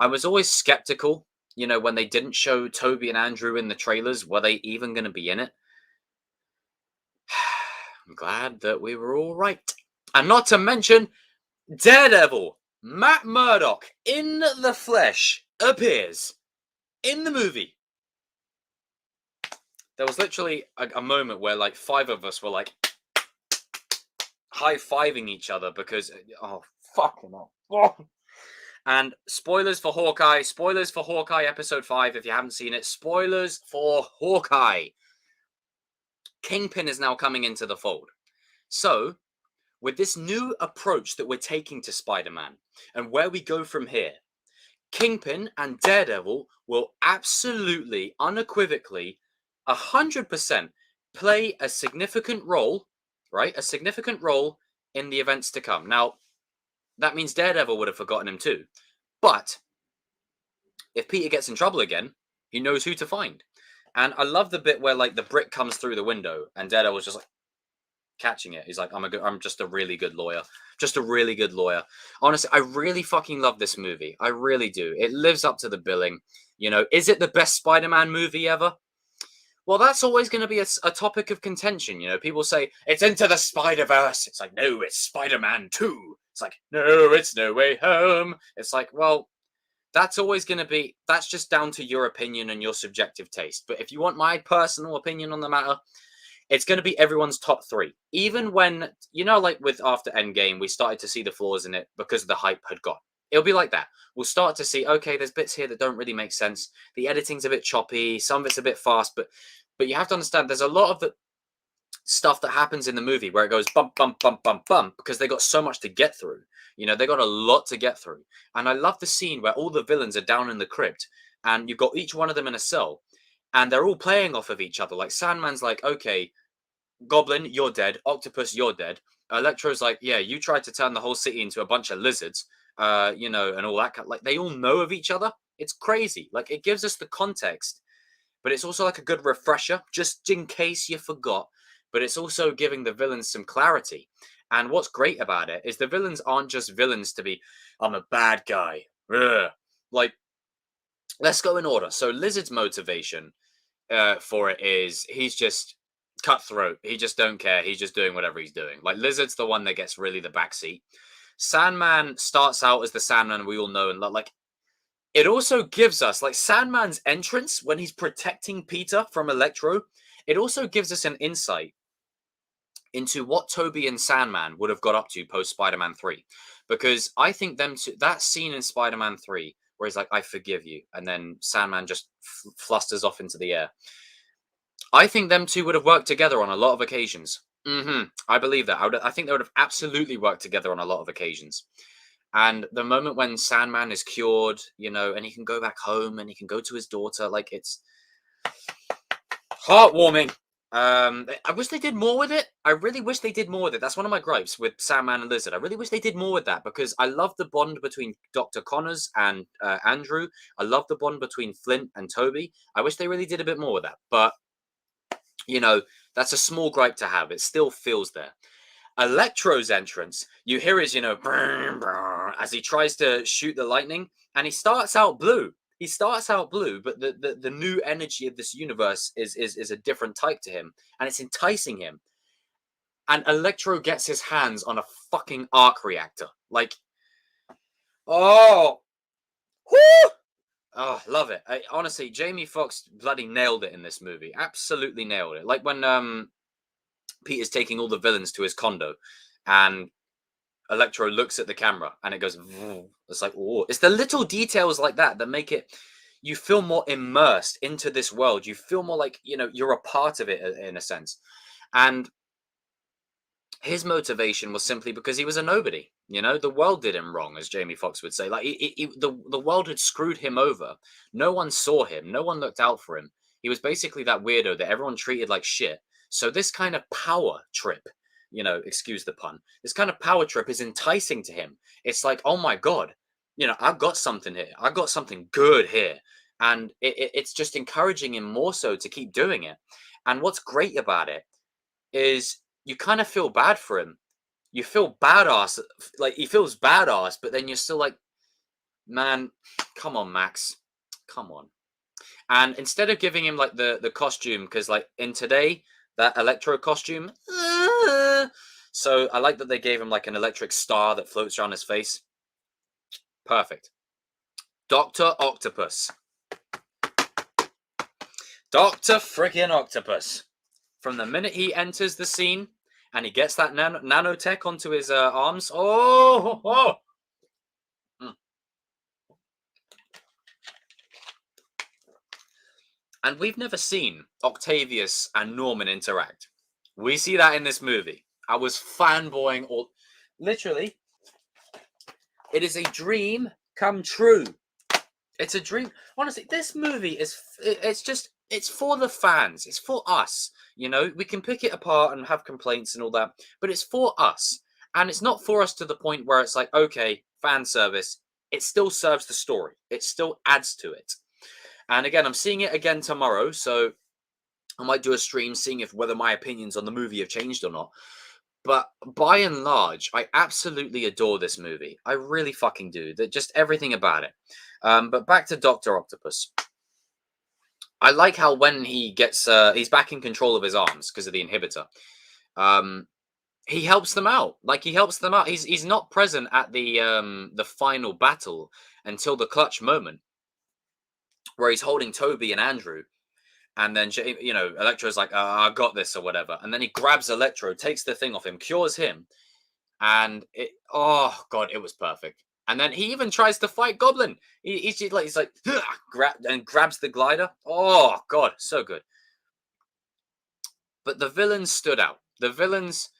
I was always skeptical, you know, when they didn't show Toby and Andrew in the trailers. Were they even going to be in it? I'm glad that we were all right. And not to mention, Daredevil, Matt Murdock, in the flesh, appears in the movie. There was literally a moment where like 5 of us were like high-fiving each other because, oh, fucking hell. Oh. And spoilers for Hawkeye episode 5 if you haven't seen it. Spoilers for Hawkeye. Kingpin is now coming into the fold. So, with this new approach that we're taking to Spider-Man and where we go from here, Kingpin and Daredevil will absolutely, unequivocally, 100% play a significant role, right? A significant role in the events to come. Now, that means Daredevil would have forgotten him too. But if Peter gets in trouble again, he knows who to find. And I love the bit where like the brick comes through the window and Daredevil's just like catching it. He's like, I'm just a really good lawyer. Just a really good lawyer. Honestly, I really fucking love this movie. I really do. It lives up to the billing. You know, is it the best Spider-Man movie ever? Well, that's always going to be a topic of contention. You know, people say, it's Into the Spider-Verse. It's like, no, it's Spider-Man 2. It's like, no, it's No Way Home. It's like, well, that's always going to be, that's just down to your opinion and your subjective taste. But if you want my personal opinion on the matter, it's going to be everyone's top 3. Even when, you know, like with after Endgame, we started to see the flaws in it because the hype had gone. It'll be like that. We'll start to see, okay, there's bits here that don't really make sense. The editing's a bit choppy. Some of it's a bit fast. But you have to understand there's a lot of the stuff that happens in the movie where it goes bump, bump, bump, bump, bump, because they got so much to get through. You know, they got a lot to get through. And I love the scene where all the villains are down in the crypt and you've got each one of them in a cell and they're all playing off of each other. Like Sandman's like, okay, Goblin, you're dead. Octopus, you're dead. Electro's like, yeah, you tried to turn the whole city into a bunch of lizards, you know, and all that. Like, they all know of each other. It's crazy. Like, it gives us the context, but it's also like a good refresher, just in case you forgot. But it's also giving the villains some clarity. And what's great about it is the villains aren't just villains to be, I'm a bad guy. Ugh. Like, let's go in order. So Lizard's motivation for it is he's just cutthroat. He just don't care. He's just doing whatever he's doing. Like Lizard's the one that gets really the backseat. Sandman starts out as the Sandman we all know and like. It also gives us like Sandman's entrance when he's protecting Peter from Electro. It also gives us an insight into what Toby and Sandman would have got up to post Spider-Man 3. Because I think that scene in Spider-Man 3 where he's like, I forgive you. And then Sandman just flusters off into the air. I think them two would have worked together on a lot of occasions. I believe that. I think they would have absolutely worked together on a lot of occasions. And the moment when Sandman is cured, you know, and he can go back home and he can go to his daughter, like it's heartwarming. I wish they did more with it. I really wish they did more with it. That's one of my gripes with Sandman and Lizard. I really wish they did more with that because I love the bond between Dr. Connors and Andrew. I love the bond between Flint and Toby. I wish they really did a bit more with that. But You know, that's a small gripe to have. It still feels there. Electro's entrance, you hear his, brr, brr, as he tries to shoot the lightning, and he starts out blue. He starts out blue, but the new energy of this universe is a different type to him, and it's enticing him. And Electro gets his hands on a fucking arc reactor. Like, oh, whoo! Oh, love it. Honestly, Jamie Foxx bloody nailed it in this movie. Absolutely nailed it. Like when Peter's taking all the villains to his condo, and Electro looks at the camera, and it goes. It's like, oh, it's the little details like that that make it. You feel more immersed into this world. You feel more like you're a part of it in a sense, and his motivation was simply because he was a nobody. The world did him wrong, as Jamie Foxx would say. Like the world had screwed him over. No one saw him. No one looked out for him. He was basically that weirdo that everyone treated like shit. So this kind of power trip, excuse the pun, this kind of power trip is enticing to him. It's like, oh my God, I've got something here. I've got something good here. And it's just encouraging him more so to keep doing it. And what's great about it is you kind of feel bad for him. You feel badass, like he feels badass, but then you're still like, man, come on, Max, come on. And instead of giving him like the costume, because like in today that Electro costume, so I like that they gave him like an electric star that floats around his face. Perfect. Dr. Octopus. Dr. Friggin' Octopus. From the minute he enters the scene and he gets that nanotech onto his arms, oh. Mm. And we've never seen Octavius and Norman interact. We see that in this movie. I was fanboying all. Literally, it is a dream come true. It's a dream. Honestly, this movie it's for the fans. It's for us. We can pick it apart and have complaints and all that, but it's for us. And it's not for us to the point where it's like, okay, fan service. It still serves the story. It still adds to it. And again, I'm seeing it again tomorrow, so I might do a stream seeing whether my opinions on the movie have changed or not. But by and large, I absolutely adore this movie. I really fucking do. Just everything about it. But back to Dr. Octopus. I like how when he gets, he's back in control of his arms because of the inhibitor. He helps them out. Like he helps them out. He's not present at the final battle until the clutch moment, where he's holding Toby and Andrew. And then, Electro's like, I got this or whatever. And then he grabs Electro, takes the thing off him, cures him. And oh God, it was perfect. And then he even tries to fight Goblin. He's like, grabs the glider. Oh God, so good. But the villains stood out. The villains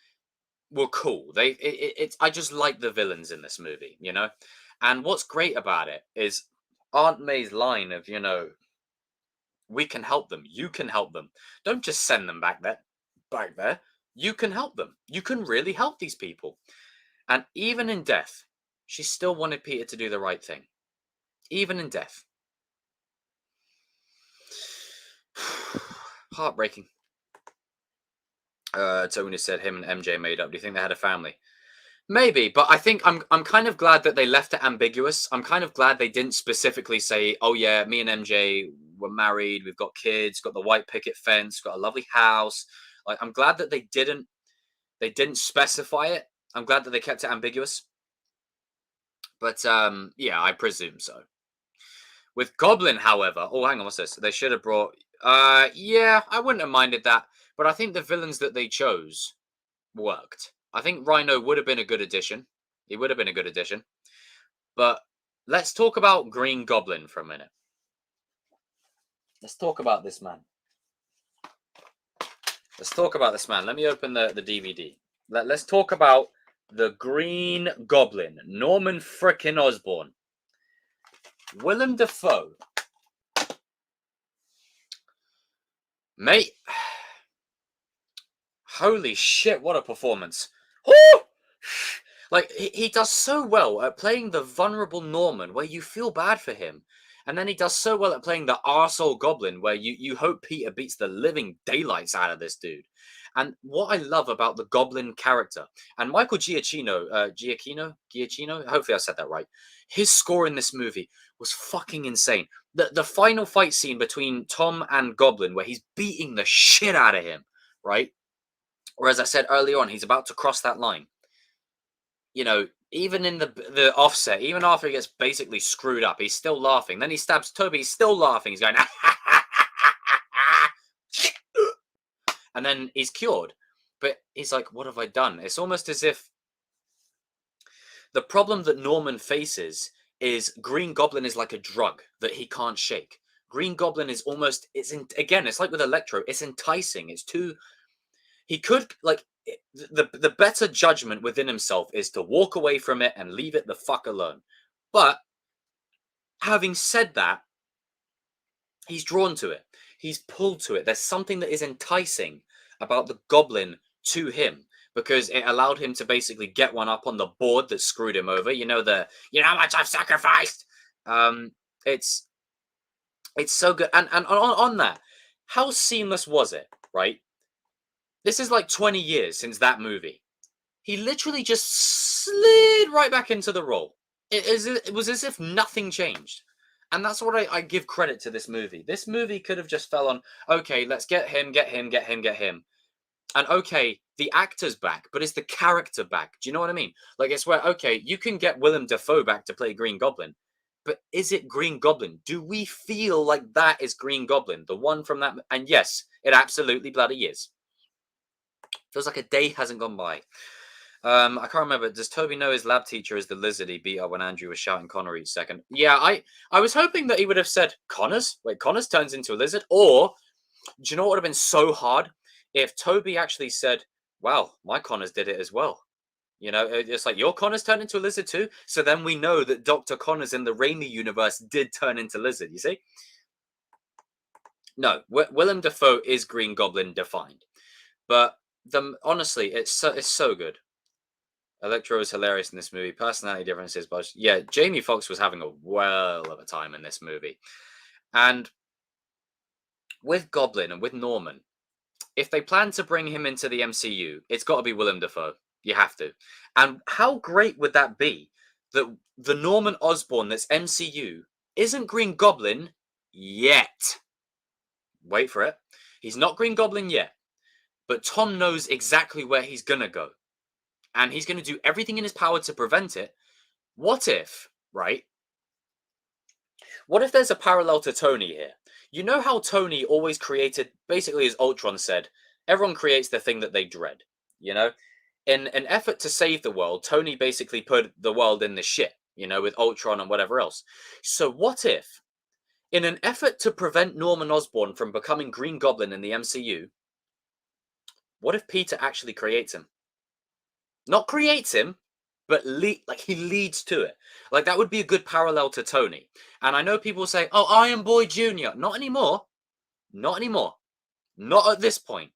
were cool. I just like the villains in this movie, And what's great about it is Aunt May's line of, we can help them. You can help them. Don't just send them back there. You can help them. You can really help these people. And even in death, she still wanted Peter to do the right thing. Even in death. Heartbreaking. Tony said him and MJ made up. Do you think they had a family? Maybe, but I think I'm kind of glad that they left it ambiguous. I'm kind of glad they didn't specifically say, oh yeah, me and MJ were married, we've got kids, got the white picket fence, got a lovely house. Like I'm glad that they didn't specify it. I'm glad that they kept it ambiguous. But yeah, I presume so. With Goblin, however, oh hang on, what's this? They should have brought yeah, I wouldn't have minded that, but I think the villains that they chose worked. I think Rhino would have been a good addition. He would have been a good addition. But let's talk about Green Goblin for a minute. Let's talk about this man. Let me open the DVD. Let's talk about the Green Goblin. Norman frickin' Osborn. Willem Dafoe. Mate. Holy shit, what a performance. Woo! Like he does so well at playing the vulnerable Norman, where you feel bad for him, and then he does so well at playing the arsehole Goblin, where you hope Peter beats the living daylights out of this dude. And what I love about the Goblin character, and Michael Giacchino, hopefully I said that right. His score in this movie was fucking insane. The final fight scene between Tom and Goblin, where he's beating the shit out of him, right? Or as I said earlier on, he's about to cross that line. You know, even in the offset, even after he gets basically screwed up, he's still laughing. Then he stabs Toby, he's still laughing. He's going, and then he's cured. But he's like, what have I done? It's almost as if the problem that Norman faces is Green Goblin is like a drug that he can't shake. Green Goblin is almost, again, it's like with Electro, it's enticing. It's too, he could, like, the better judgment within himself is to walk away from it and leave it the fuck alone. But having said that, he's drawn to it. He's pulled to it. There's something that is enticing about the Goblin to him because it allowed him to basically get one up on the board that screwed him over. You know how much I've sacrificed. It's so good. And on that, how seamless was it? Right. This is like 20 years since that movie. He literally just slid right back into the role. It was as if nothing changed. And that's what I give credit to this movie. This movie could have just fell on, okay, let's get him. And okay, the actor's back, but it's the character back. Do you know what I mean? Like, it's where, okay, you can get Willem Dafoe back to play Green Goblin, but is it Green Goblin? Do we feel like that is Green Goblin? The one from that? And yes, it absolutely bloody is. Feels like a day hasn't gone by. I can't remember. Does Toby know his lab teacher is the lizard he beat up when Andrew was shouting Connor each second? Yeah, I was hoping that he would have said Connors. Wait, Connors turns into a lizard? Or, do you know what would have been so hard? If Toby actually said, wow, my Connors did it as well. You know, it's like, your Connors turned into a lizard too? So then we know that Dr. Connors in the Raimi universe did turn into lizard, you see? No, Willem Dafoe is Green Goblin defined. But honestly, it's so good. Electro is hilarious in this movie. Personality differences, but yeah, Jamie Foxx was having a well of a time in this movie. And with Goblin and with Norman, if they plan to bring him into the MCU, it's got to be Willem Dafoe. You have to. And how great would that be that the Norman Osborn that's MCU isn't Green Goblin yet? Wait for it. He's not Green Goblin yet. But Tom knows exactly where he's going to go. And he's going to do everything in his power to prevent it. What if, right? What if there's a parallel to Tony here? You know how Tony always created, basically as Ultron said, everyone creates the thing that they dread, you know? In an effort to save the world, Tony basically put the world in the shit, you know, with Ultron and whatever else. So what if, in an effort to prevent Norman Osborn from becoming Green Goblin in the MCU, what if Peter actually creates him? Not creates him, but like he leads to it. Like that would be a good parallel to Tony. And I know people say, "Oh, Iron Boy Jr." Not anymore. Not anymore. Not at this point.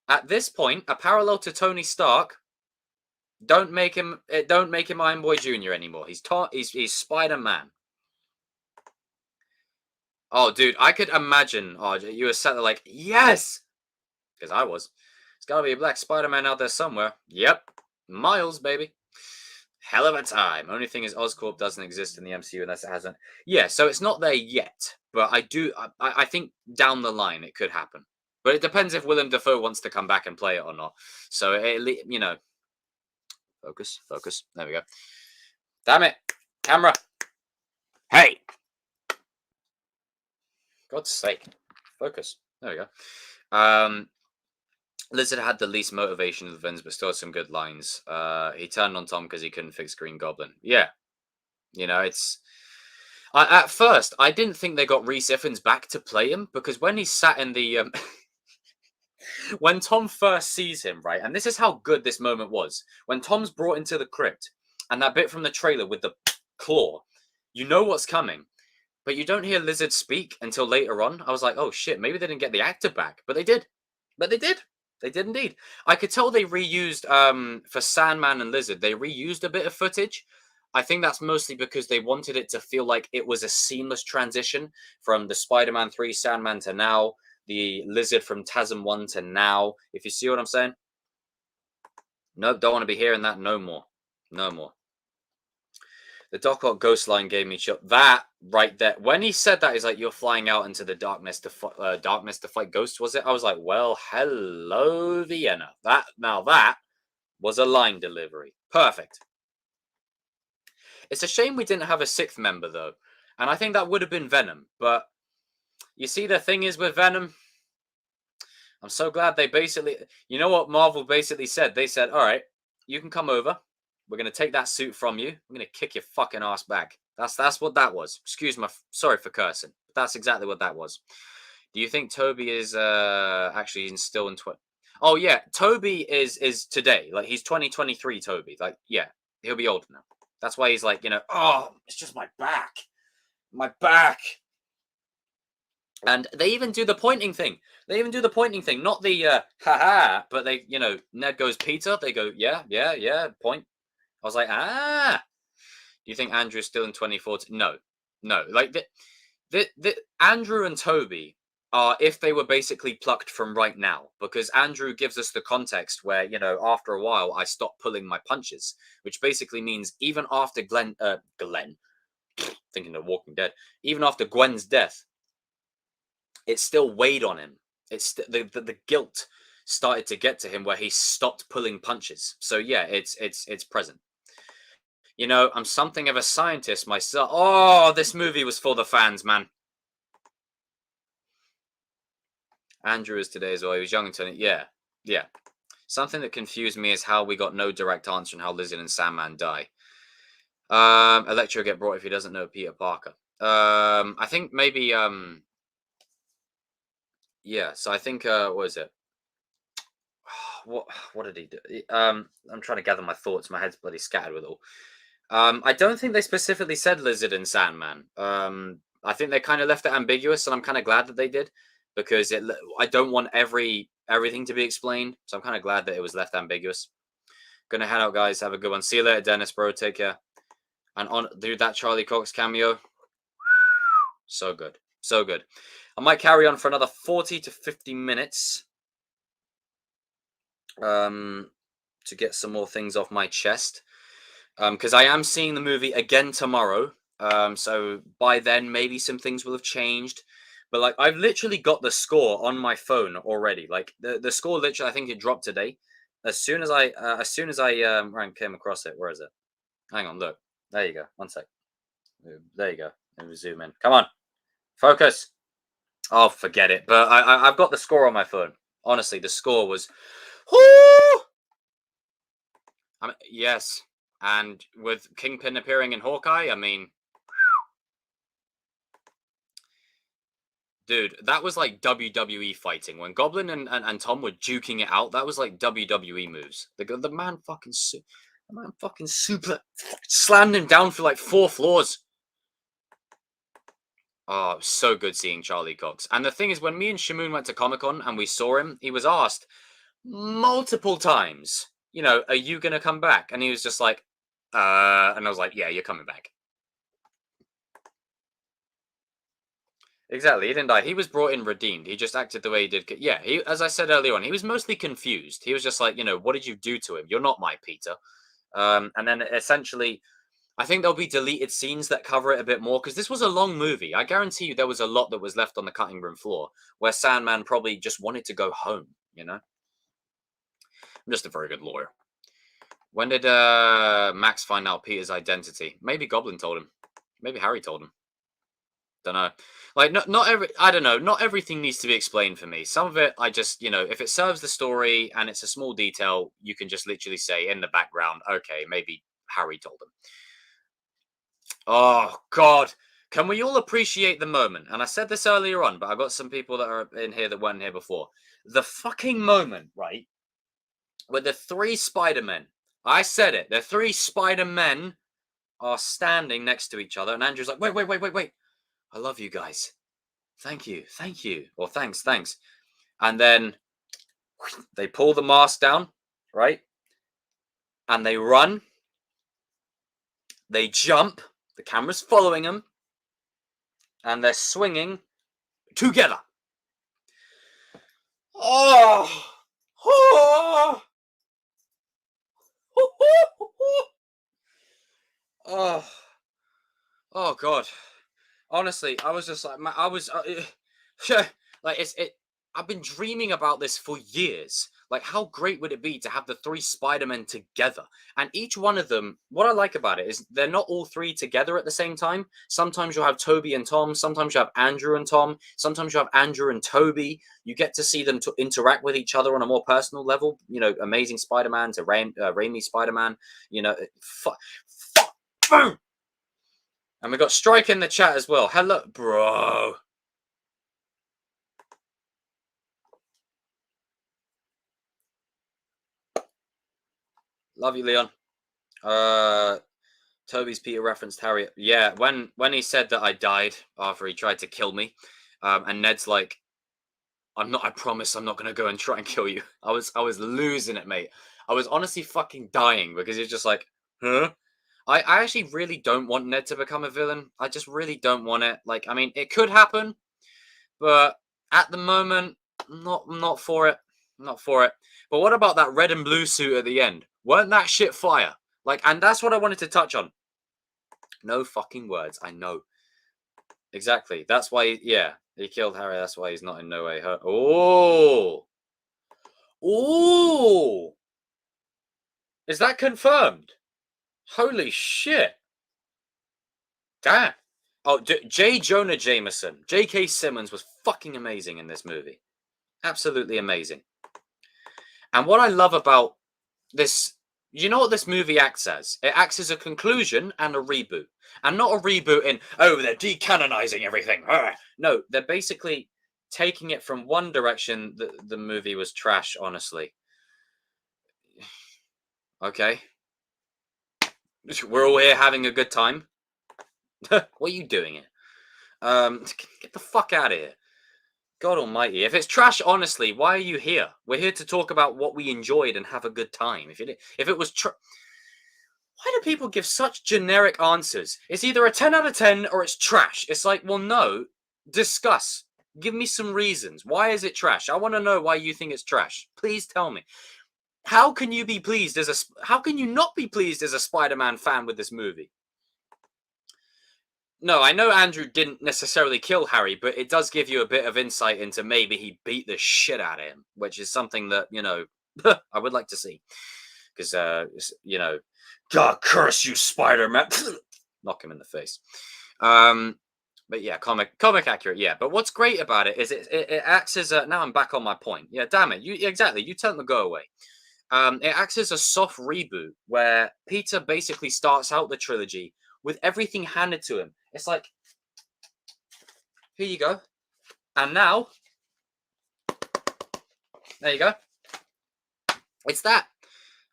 At this point, a parallel to Tony Stark. Don't make him Iron Boy Jr. anymore. He's Spider-Man. Oh, dude, I could imagine. Oh, you were sat there like, yes, because I was. There's got to be a black Spider-Man out there somewhere. Yep, Miles, baby. Hell of a time. Only thing is, Oscorp doesn't exist in the MCU unless it hasn't. Yeah, so it's not there yet, but I think down the line it could happen. But it depends if Willem Dafoe wants to come back and play it or not. So you know, focus. There we go. Damn it, camera. Hey, God's sake, focus. There we go. Lizard had the least motivation of the villains, but still had some good lines. He turned on Tom because he couldn't fix Green Goblin. Yeah, you know, at first, I didn't think they got Rhys Ifans back to play him because when he sat in the when Tom first sees him, right, and this is how good this moment was. When Tom's brought into the crypt, and that bit from the trailer with the claw, you know what's coming, but you don't hear Lizard speak until later on. I was like, oh shit, maybe they didn't get the actor back, but they did. They did indeed. I could tell they reused for Sandman and Lizard. They reused a bit of footage. I think that's mostly because they wanted it to feel like it was a seamless transition from the Spider-Man 3 Sandman to now, the Lizard from TASM 1 to now. If you see what I'm saying? Nope, don't want to be hearing that no more. No more. The Doc Ock ghost line gave me chill. That right there, when he said that, he's like, "You're flying out into the darkness to fight ghosts." Was it? I was like, "Well, hello, Vienna." That was a line delivery. Perfect. It's a shame we didn't have a sixth member though, and I think that would have been Venom. But you see, the thing is with Venom, I'm so glad they basically, you know what Marvel basically said? They said, "All right, you can come over. We're gonna take that suit from you. I'm gonna kick your fucking ass back." That's what that was. Excuse my, sorry for cursing. But that's exactly what that was. Do you think Toby is actually still in Oh yeah, Toby is today. Like he's 2023 Toby. Like yeah, he'll be older now. That's why he's like, oh, it's just my back. My back. And they even do the pointing thing. Not the haha, but they, Ned goes Peter. They go, yeah, yeah, yeah, point. I was like, ah. Do you think Andrew's still in 2014? No, no. Like the Andrew and Toby are if they were basically plucked from right now, because Andrew gives us the context where after a while I stopped pulling my punches, which basically means even after Glenn, thinking of Walking Dead, even after Gwen's death, it still weighed on him. It's the guilt started to get to him where he stopped pulling punches. So yeah, it's present. I'm something of a scientist myself. Oh, this movie was for the fans, man. Andrew is today as well. He was young and yeah, yeah. Something that confused me is how we got no direct answer on how Lizard and Sandman die. Electro get brought if he doesn't know Peter Parker. I think maybe yeah. So I think what is it? What did he do? I'm trying to gather my thoughts. My head's bloody scattered with it all. I don't think they specifically said Lizard and Sandman. I think they kind of left it ambiguous, and I'm kind of glad that they did because I don't want everything to be explained. So I'm kind of glad that it was left ambiguous. Gonna head out, guys. Have a good one. See you later, Dennis, bro. Take care. And dude, that Charlie Cox cameo, so good, so good. I might carry on for another 40 to 50 minutes. To get some more things off my chest. Because I am seeing the movie again tomorrow. So by then, maybe some things will have changed. But like, I've literally got the score on my phone already. Like the score, literally, I think it dropped today. As soon as I came across it. Where is it? Hang on, look. There you go. One sec. There you go. Let me zoom in. Come on, focus. Oh, forget it. But I've got the score on my phone. Honestly, the score was. Whoo! Yes. And with Kingpin appearing in Hawkeye, I mean, dude, that was like WWE fighting. When Goblin and Tom were duking it out, that was like WWE moves. The man fucking super slammed him down for like 4 floors. Oh, so good seeing Charlie Cox. And the thing is, when me and Shamoon went to Comic-Con and we saw him, he was asked multiple times, are you going to come back? And he was just like, and I was like, yeah, you're coming back. Exactly, he didn't die. He was brought in redeemed. He just acted the way he did. Yeah, as I said earlier on, he was mostly confused. He was just like, what did you do to him? You're not my Peter. And then essentially, I think there'll be deleted scenes that cover it a bit more because this was a long movie. I guarantee you there was a lot that was left on the cutting room floor where Sandman probably just wanted to go home, I'm just a very good lawyer. When did Max find out Peter's identity? Maybe Goblin told him. Maybe Harry told him. Don't know. Like, I don't know. Not everything needs to be explained for me. Some of it, I just, if it serves the story and it's a small detail, you can just literally say in the background, okay, maybe Harry told him. Oh, God. Can we all appreciate the moment? And I said this earlier on, but I got some people that are in here that weren't here before. The fucking moment, right? With the 3 Spider-Men. I said it. The 3 Spider-Men are standing next to each other. And Andrew's like, wait. I love you guys. Thank you. Or thanks. And then They pull the mask down, right? And they run. They jump. The camera's following them. And they're swinging together. Oh! Oh! Oh! Oh God! Honestly, I was just like, I was, like, I've been dreaming about this for years. Like, how great would it be to have the three Spider-Men together? And each one of them, what I like about it is they're not all three together at the same time. Sometimes you'll have Toby and Tom. Sometimes you have Andrew and Tom. Sometimes you have Andrew and Toby. You get to see them to interact with each other on a more personal level. You know, Amazing Spider-Man to Raimi Spider-Man. You know, boom. And we got Strike in the chat as well. Hello, bro. Love you, Leon. Toby's Peter referenced Harriet. Yeah, when he said that I died after he tried to kill me, and Ned's like, I promise I'm not gonna go and try and kill you. I was losing it, mate. I was honestly fucking dying because he's just like, huh? I actually really don't want Ned to become a villain. I just really don't want it. Like, I mean, it could happen, but at the moment, not for it. Not for it. But what about that red and blue suit at the end? Weren't that shit fire? Like, and that's what I wanted to touch on. No fucking words. I know. Exactly. That's why, yeah, he killed Harry. That's why he's not in No Way Home. Oh. Oh. Is that confirmed? Holy shit. Damn. Oh, J. Jonah Jameson. J.K. Simmons was fucking amazing in this movie. Absolutely amazing. And what I love about this, you know what this movie acts as? It acts as a conclusion and a reboot. And not a reboot in, oh, they're decanonizing everything. No, they're basically taking it from one direction. The movie was trash, honestly. Okay. We're all here having a good time. What are you doing here? Get the fuck out of here. God almighty. If it's trash, honestly, why are you here? We're here to talk about what we enjoyed and have a good time. If it was why do people give such generic answers? It's either a 10 out of 10 or it's trash. It's like, well, no, discuss. Give me some reasons. Why is it trash? I want to know why you think it's trash. Please tell me. How can you be pleased how can you not be pleased as a Spider-Man fan with this movie? No, I know Andrew didn't necessarily kill Harry, but it does give you a bit of insight into maybe he beat the shit out of him, which is something that, you know, I would like to see. Because, you know, God curse you, Spider-Man. Knock him in the face. But yeah, comic accurate, yeah. But what's great about it is it acts as a, now I'm back on my point. Yeah, damn it. Exactly. You tell them to go away. It acts as a soft reboot where Peter basically starts out the trilogy with everything handed to him. It's like, here you go. And now, there you go. It's that.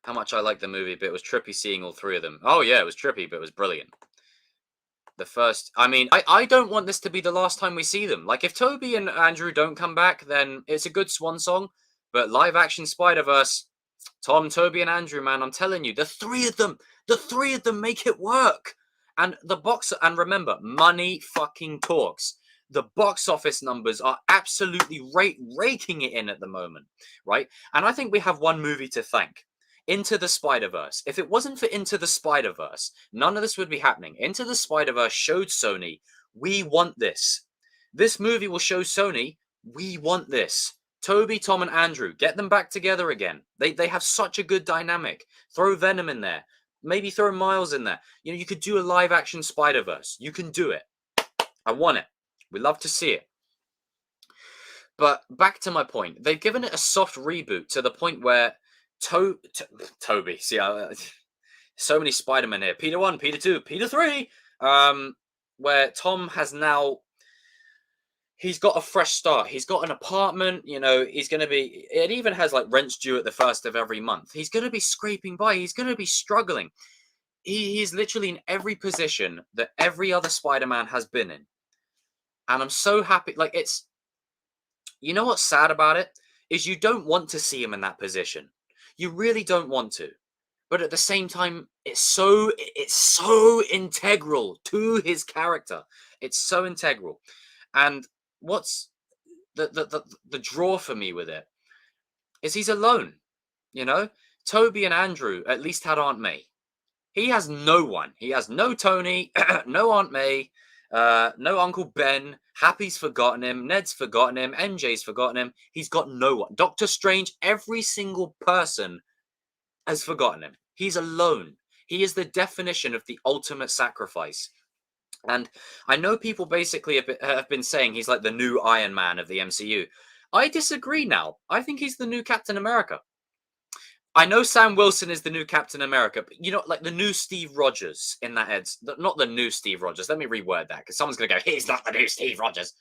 How much I like the movie, but it was trippy seeing all three of them. Oh yeah, it was trippy, but it was brilliant. The first, I mean, I don't want this to be the last time we see them. Like, if Toby and Andrew don't come back, then it's a good swan song. But live action Spider-Verse, Tom, Toby, and Andrew, man, I'm telling you, the three of them make it work. And and remember, money fucking talks. The box office numbers are absolutely raking it in at the moment, right? And I think we have one movie to thank. Into the Spider-Verse. If it wasn't for Into the Spider-Verse, none of this would be happening. Into the Spider-Verse showed Sony, we want this. This movie will show Sony, we want this. Toby, Tom, and Andrew, get them back together again. They have such a good dynamic. Throw Venom in there. Maybe throw Miles in there. You know, you could do a live-action Spider-Verse. You can do it. I want it. We love to see it. But back to my point. They've given it a soft reboot to the point where Toby, see, so many Spider-Men here. Peter 1, Peter 2, Peter 3. Where Tom has now, he's got a fresh start. He's got an apartment, you know, he's going to be, it even has like rents due at the first of every month. He's going to be scraping by. He's going to be struggling. He's literally in every position that every other Spider-Man has been in. And I'm so happy. Like, it's, you know what's sad about it? is you don't want to see him in that position. You really don't want to. But at the same time, it's so integral to his character. It's so integral. And what's the draw for me with it is he's alone, you know? Toby and Andrew at least had Aunt May. He has no one. He has no Tony, no Aunt May, no Uncle Ben. Happy's forgotten him. Ned's forgotten him. MJ's forgotten him. He's got no one. Doctor Strange, every single person has forgotten him. He's alone. He is the definition of the ultimate sacrifice. And I know people basically have been saying he's like the new Iron Man of the MCU. I disagree now. I think he's the new Captain America. I know Sam Wilson is the new Captain America, but you know, like the new Steve Rogers in that head. Not the new Steve Rogers. Let me reword that because someone's going to go, he's not the new Steve Rogers.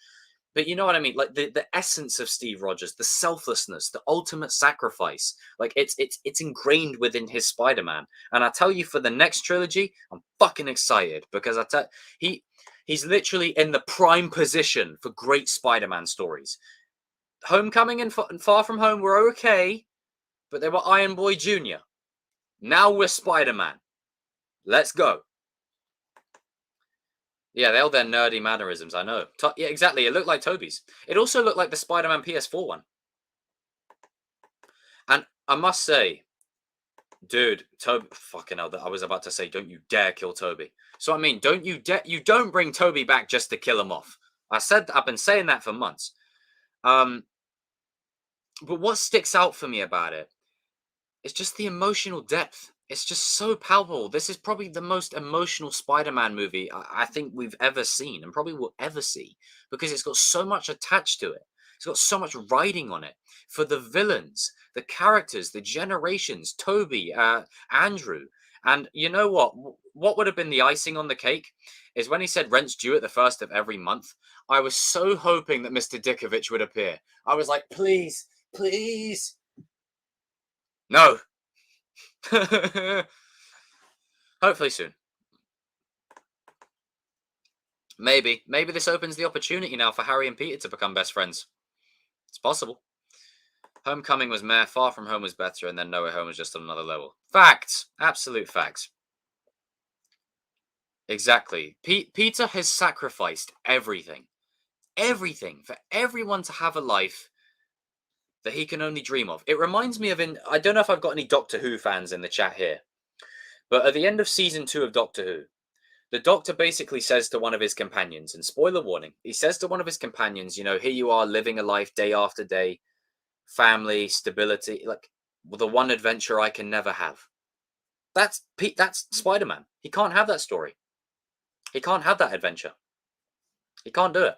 But you know what I mean? Like the essence of Steve Rogers, the selflessness, the ultimate sacrifice. Like it's ingrained within his Spider-Man. And I tell you, for the next trilogy, I'm fucking excited because he's literally in the prime position for great Spider-Man stories. Homecoming and Far From Home were okay, but they were Iron Boy Jr. Now we're Spider-Man. Let's go. Yeah, they all their nerdy mannerisms, I know. Yeah, exactly. It looked like Toby's. It also looked like the Spider-Man PS4 one. And I must say, dude, Toby, fucking hell, I was about to say, don't you dare kill Toby. So, I mean, you don't bring Toby back just to kill him off. I've been saying that for months. But what sticks out for me about it is just the emotional depth. It's just so palpable. This is probably the most emotional Spider-Man movie I think we've ever seen and probably will ever see because it's got so much attached to it. It's got so much riding on it for the villains, the characters, the generations, Toby, Andrew. And you know what? What would have been the icing on the cake is when he said rent's due at the first of every month. I was so hoping that Mr. Dickovich would appear. I was like, please, please. No. Hopefully soon. Maybe this opens the opportunity now for Harry and Peter to become best friends. It's possible. Homecoming was meh, Far From Home was better, and then No Way Home was just on another level. Facts. Absolute facts. Exactly. Peter has sacrificed everything. Everything for everyone to have a life that he can only dream of. It reminds me of I don't know if I've got any Doctor Who fans in the chat here, but at the end of season 2 of Doctor Who, the Doctor basically says to one of his companions, and spoiler warning, he says to one of his companions, you know, here you are living a life day after day, family, stability, like the one adventure I can never have. That's Spider-Man. He can't have that story. He can't have that adventure. He can't do it.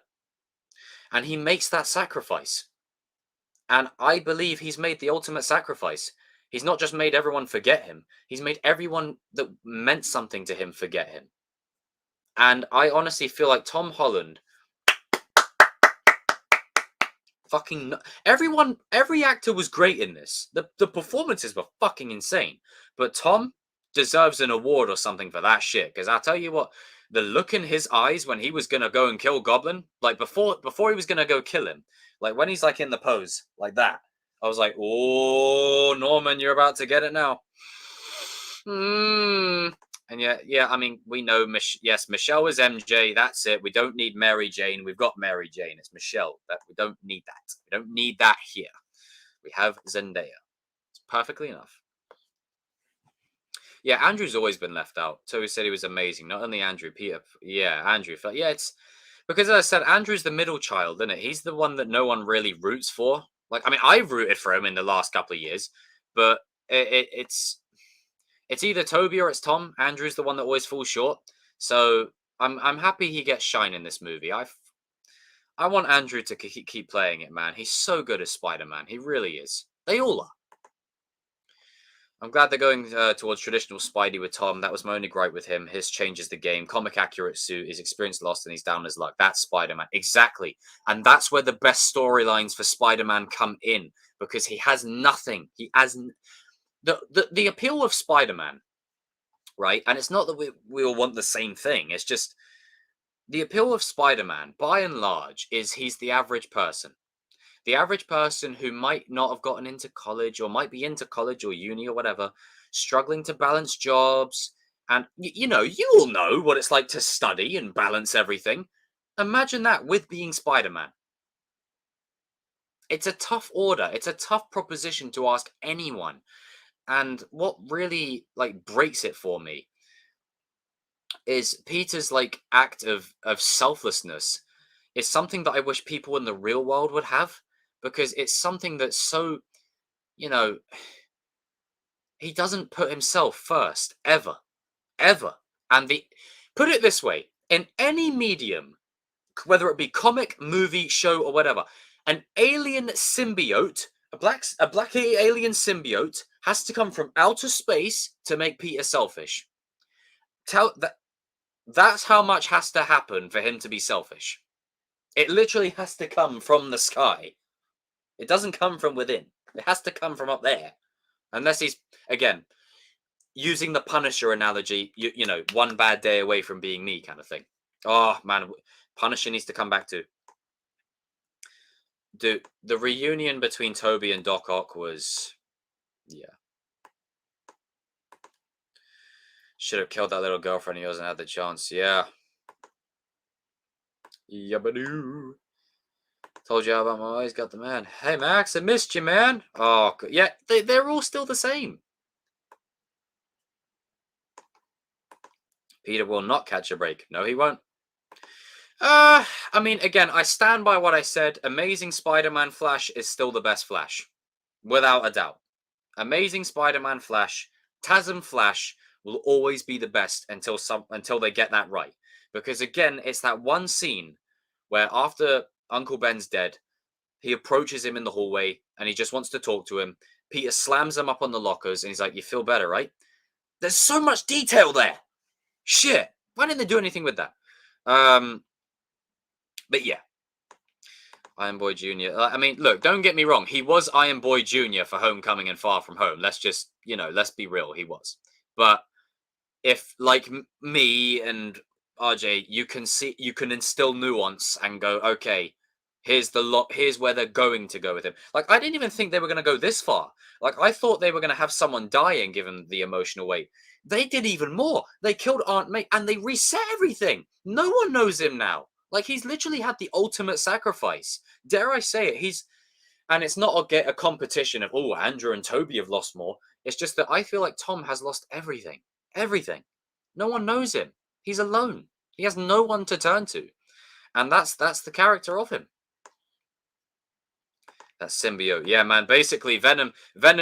And he makes that sacrifice. And I believe he's made the ultimate sacrifice. He's not just made everyone forget him. He's made everyone that meant something to him forget him. And I honestly feel like Tom Holland, every actor was great in this. The performances were fucking insane. But Tom deserves an award or something for that shit. Because I'll tell you what, the look in his eyes when he was going to go and kill Goblin, like before he was going to go kill him, like when he's like in the pose, like that, I was like, oh, Norman, you're about to get it now. And yeah, I mean, we know, yes, Michelle is MJ. That's it. We don't need Mary Jane. We've got Mary Jane. It's Michelle. We don't need that. We don't need that here. We have Zendaya. It's perfectly enough. Yeah, Andrew's always been left out. So he said he was amazing. Not only Andrew, Peter. Yeah, Andrew. Yeah, it's because, as I said, Andrew's the middle child, isn't it? He's the one that no one really roots for. Like, I mean, I've rooted for him in the last couple of years, but it's either Toby or it's Tom. Andrew's the one that always falls short. So I'm happy he gets shine in this movie. I want Andrew to keep playing it, man. He's so good as Spider-Man. He really is. They all are. I'm glad they're going towards traditional Spidey with Tom. That was my only gripe with him. His changes the game. Comic accurate suit. His experience lost and he's down his luck. That's Spider-Man. Exactly. And that's where the best storylines for Spider-Man come in. Because he has nothing. He has... The appeal of Spider-Man, right? And it's not that we all want the same thing. It's just... The appeal of Spider-Man, by and large, is he's the average person. the average person who might not have gotten into college or might be into college or uni or whatever, struggling to balance jobs. And you know, you all know what it's like to study and balance everything. Imagine that with being Spider-Man. It's a tough order. It's a tough proposition to ask anyone. And what really like breaks it for me is Peter's like act of selflessness is something that I wish people in the real world would have, because it's something that's so, you know, he doesn't put himself first ever, ever. And the put it this way, in any medium, whether it be comic, movie, show, or whatever, an alien symbiote, a black alien symbiote, has to come from outer space to make Peter selfish. That's how much has to happen for him to be selfish. It literally has to come from the sky. It doesn't come from within. It has to come from up there. Unless he's, again, using the Punisher analogy, you know, one bad day away from being me kind of thing. Oh, man, Punisher needs to come back to. Dude, the reunion between Toby and Doc Ock was, yeah. Should have killed that little girlfriend. He hasn't had the chance. Yeah. Yabadoo. Told you how about my eyes got the man. Hey, Max, I missed you, man. Oh, yeah, they're all still the same. Peter will not catch a break. No, he won't. I mean, again, I stand by what I said. Amazing Spider-Man Flash is still the best Flash. Without a doubt. Amazing Spider-Man Flash, TASM Flash will always be the best until they get that right. Because again, it's that one scene where after Uncle Ben's dead, he approaches him in the hallway and he just wants to talk to him. Peter slams him up on the lockers and he's like, "You feel better, right?" There's so much detail there. Shit. Why didn't they do anything with that? But yeah. Iron Boy Jr. I mean, look, don't get me wrong. He was Iron Boy Jr. for Homecoming and Far From Home. Let's just, let's be real. He was. But if, like me and RJ, you can instill nuance and go, okay, here's where they're going to go with him. Like, I didn't even think they were going to go this far. Like, I thought they were going to have someone die and give him the emotional weight. They did even more. They killed Aunt May and they reset everything. No one knows him now. Like, he's literally had the ultimate sacrifice. Dare I say it? And it's not a competition of, oh, Andrew and Toby have lost more. It's just that I feel like Tom has lost everything. Everything. No one knows him. He's alone. He has no one to turn to. And that's the character of him. That symbiote. Yeah, man. Basically, Venom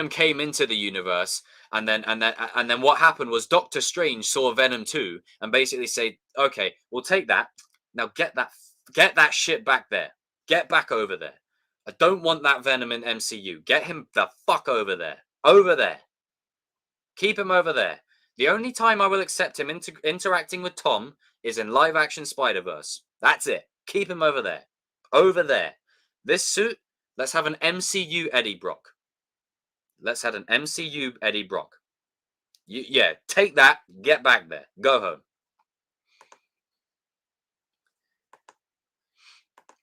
came into the universe, and then what happened was Doctor Strange saw Venom too, and basically said, okay, we'll take that. Now get that shit back there. Get back over there. I don't want that Venom in MCU. Get him the fuck over there. Over there. Keep him over there. The only time I will accept him interacting with Tom is in live-action Spider-Verse. That's it. Keep him over there. Over there. This suit, let's have an MCU Eddie Brock. Let's have an MCU Eddie Brock. Yeah, take that. Get back there. Go home.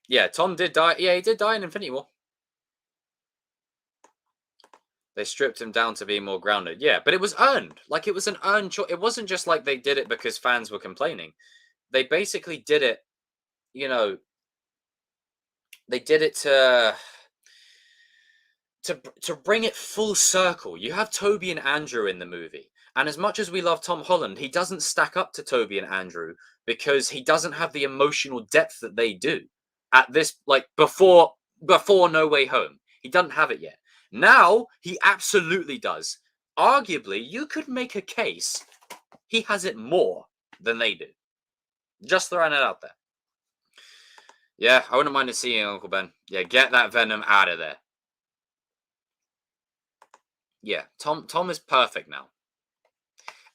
Yeah, Tom did die. Yeah, he did die in Infinity War. They stripped him down to be more grounded. Yeah, but it was earned. Like, it was an earned choice. It wasn't just like they did it because fans were complaining. They basically did it, they did it to bring it full circle. You have Toby and Andrew in the movie. And as much as we love Tom Holland, he doesn't stack up to Toby and Andrew because he doesn't have the emotional depth that they do at this, like, before No Way Home. He doesn't have it yet. Now, he absolutely does. Arguably, you could make a case he has it more than they do. Just throwing it out there. Yeah, I wouldn't mind seeing Uncle Ben. Yeah, get that Venom out of there. Yeah, Tom is perfect now.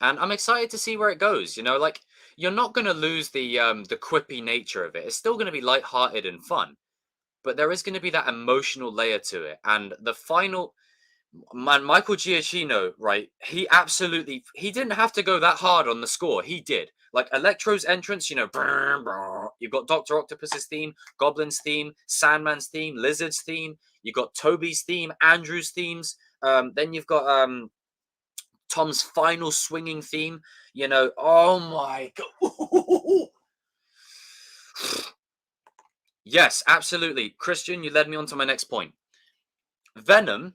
And I'm excited to see where it goes. Like, you're not going to lose the quippy nature of it. It's still going to be lighthearted and fun. But there is going to be that emotional layer to it. And the final... Man, Michael Giacchino, right? He didn't have to go that hard on the score. He did. Like Electro's entrance, brr, brr. You've got Doctor Octopus's theme, Goblin's theme, Sandman's theme, Lizard's theme. You got Toby's theme, Andrew's themes. Then you've got Tom's final swinging theme. Oh my god. Yes, absolutely. Christian, you led me on to my next point. Venom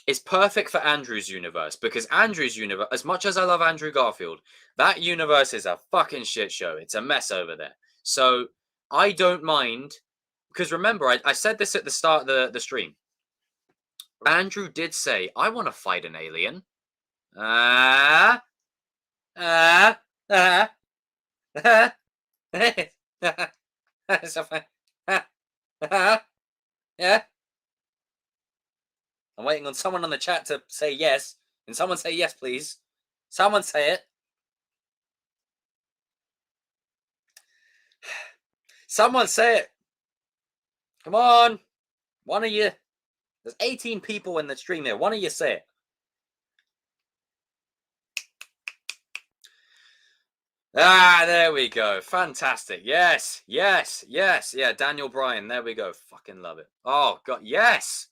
is perfect for Andrew's universe because Andrew's universe, as much as I love Andrew Garfield, that universe is a fucking shit show. It's a mess over there. So I don't mind, because remember, I said this at the start of the stream. Andrew did say, I want to fight an alien. Ah, ah, ah, ah, yeah. I'm waiting on someone on the chat to say yes. And someone say yes, please. Someone say it. Someone say it. Come on. One of you. There's 18 people in the stream there. One of you say it. Ah, there we go. Fantastic. Yes. Yes. Yes. Yeah, Daniel Bryan. There we go. Fucking love it. Oh, God. Yes.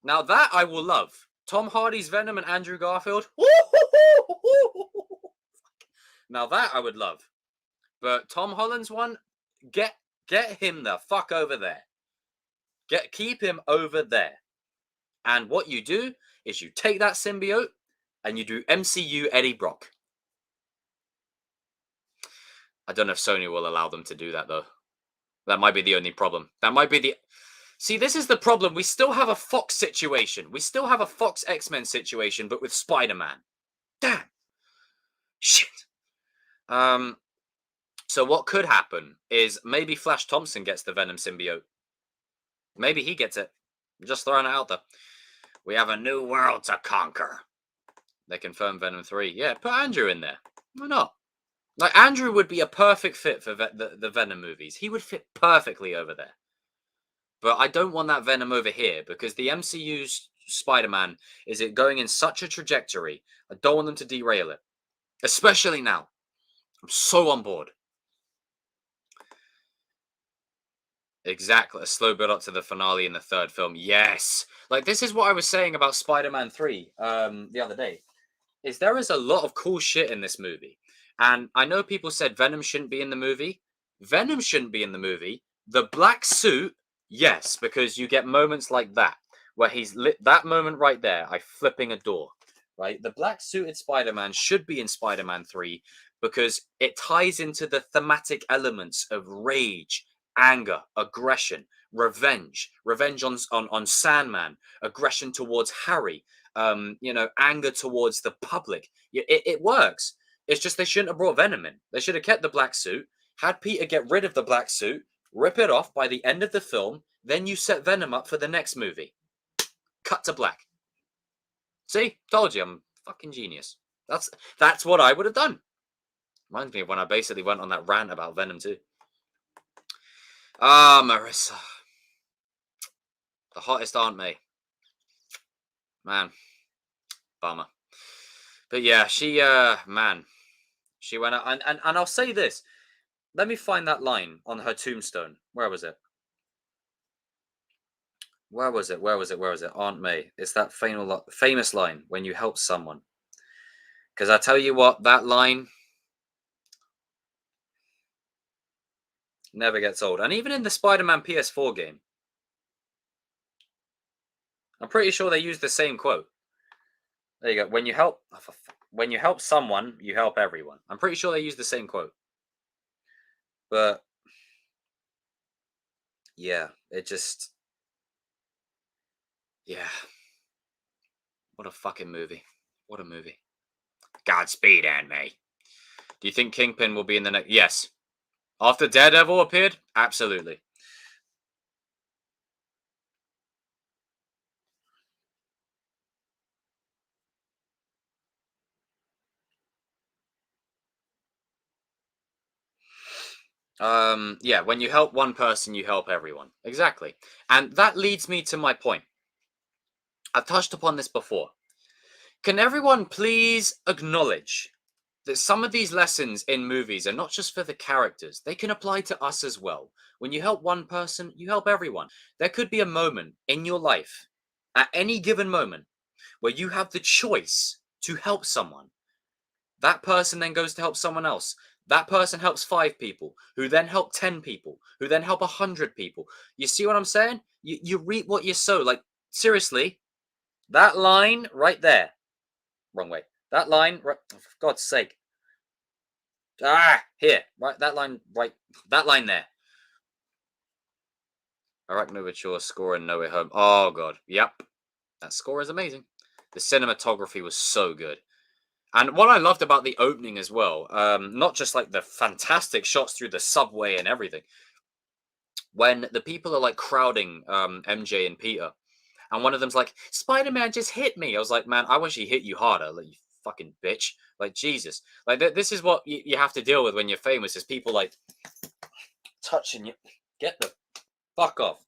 Now that I will love. Tom Hardy's Venom and Andrew Garfield. Now that I would love. But Tom Holland's one, get him the fuck over there. Keep him over there. And what you do is you take that symbiote and you do MCU Eddie Brock. I don't know if Sony will allow them to do that, though. That might be the only problem. That might be the... See, this is the problem. We still have a Fox situation. We still have a Fox X-Men situation, but with Spider-Man. Damn. Shit. So what could happen is maybe Flash Thompson gets the Venom symbiote. Maybe he gets it. I'm just throwing it out there. We have a new world to conquer. They confirmed Venom 3. Yeah, put Andrew in there. Why not? Like, Andrew would be a perfect fit for the Venom movies. He would fit perfectly over there. But I don't want that Venom over here because the MCU's Spider-Man is it going in such a trajectory. I don't want them to derail it. Especially now. I'm so on board. Exactly. A slow build up to the finale in the third film. Yes. Like, this is what I was saying about Spider-Man 3 the other day. Is there is a lot of cool shit in this movie. And I know people said Venom shouldn't be in the movie. Venom shouldn't be in the movie. The black suit, yes, because you get moments like that where he's lit. That moment right there, I flipping a door, right? The black suited Spider-Man should be in Spider-Man 3 because it ties into the thematic elements of rage, anger, aggression, revenge on Sandman, aggression towards Harry, anger towards the public. It works. It's just they shouldn't have brought Venom in. They should have kept the black suit, had Peter get rid of the black suit, rip it off by the end of the film, then you set Venom up for the next movie. Cut to black. See? Told you, I'm fucking genius. That's what I would have done. Reminds me of when I basically went on that rant about Venom too. Ah, Marissa. The hottest Aunt May. Man. Bummer. But yeah, she went out and I'll say this. Let me find that line on her tombstone. Where was it? Where was it? Aunt May. It's that famous line, when you help someone. Because I tell you what, that line never gets old. And even in the Spider-Man PS4 game, I'm pretty sure they use the same quote. There you go. When you help someone, you help everyone. I'm pretty sure they use the same quote. But yeah, it just... Yeah. What a fucking movie. What a movie. Godspeed, Aunt May. Do you think Kingpin will be in the next... Yes. After Daredevil appeared? Absolutely. Yeah, when you help one person, you help everyone. Exactly. And that leads me to my point. I've touched upon this before. Can everyone please acknowledge that some of these lessons in movies are not just for the characters, they can apply to us as well. When you help one person, you help everyone. There could be a moment in your life, at any given moment, where you have the choice to help someone. That person then goes to help someone else. That person helps 5 people, who then help 10 people, who then help 100 people. You see what I'm saying? You reap what you sow. Like, seriously, that line right there. Wrong way. That line, right, oh, for God's sake. Here. Right, that line, right. That line there. Arachnovature score in No Way Home. Oh, God. Yep. That score is amazing. The cinematography was so good. And what I loved about the opening as well, not just like the fantastic shots through the subway and everything, when the people are like crowding MJ and Peter, and one of them's like, Spider-Man just hit me. I was like, man, I wish he hit you harder, like, you fucking bitch. Like, Jesus. Like, this is what you have to deal with when you're famous, is people like touching you. Get the fuck off.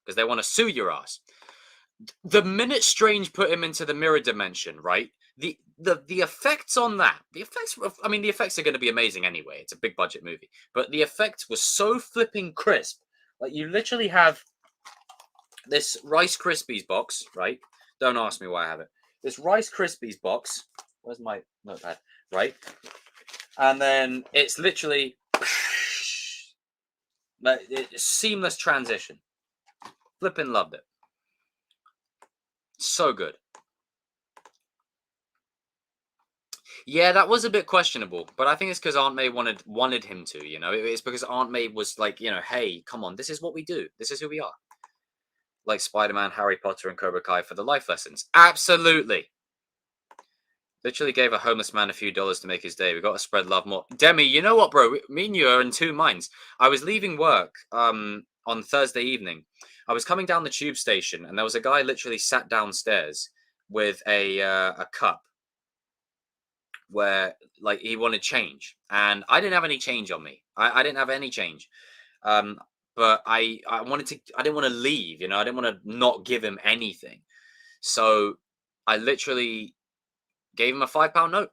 Because they want to sue your ass. The minute Strange put him into the mirror dimension, right? The effects on that, the effects are going to be amazing anyway. It's a big budget movie, but the effect was so flipping crisp. Like, you literally have this Rice Krispies box, right? Don't ask me why I have it. This Rice Krispies box. Where's my notepad? Right, and then it's literally like seamless transition. Flipping loved it. So good. Yeah, that was a bit questionable, but I think it's because Aunt May wanted him to, you know. It's because Aunt May was like, you know, hey, come on, this is what we do. This is who we are. Like Spider-Man, Harry Potter, and Cobra Kai for the life lessons. Absolutely. Literally gave a homeless man a few dollars to make his day. We got to spread love more. Demi, you know what, bro? Me and you are in two minds. I was leaving work on Thursday evening. I was coming down the tube station, and there was a guy literally sat downstairs with a cup where, like, he wanted change, and I didn't have any change on me. I didn't have any change. But I didn't want to leave, you know. I didn't want to not give him anything. So I literally gave him a £5 note.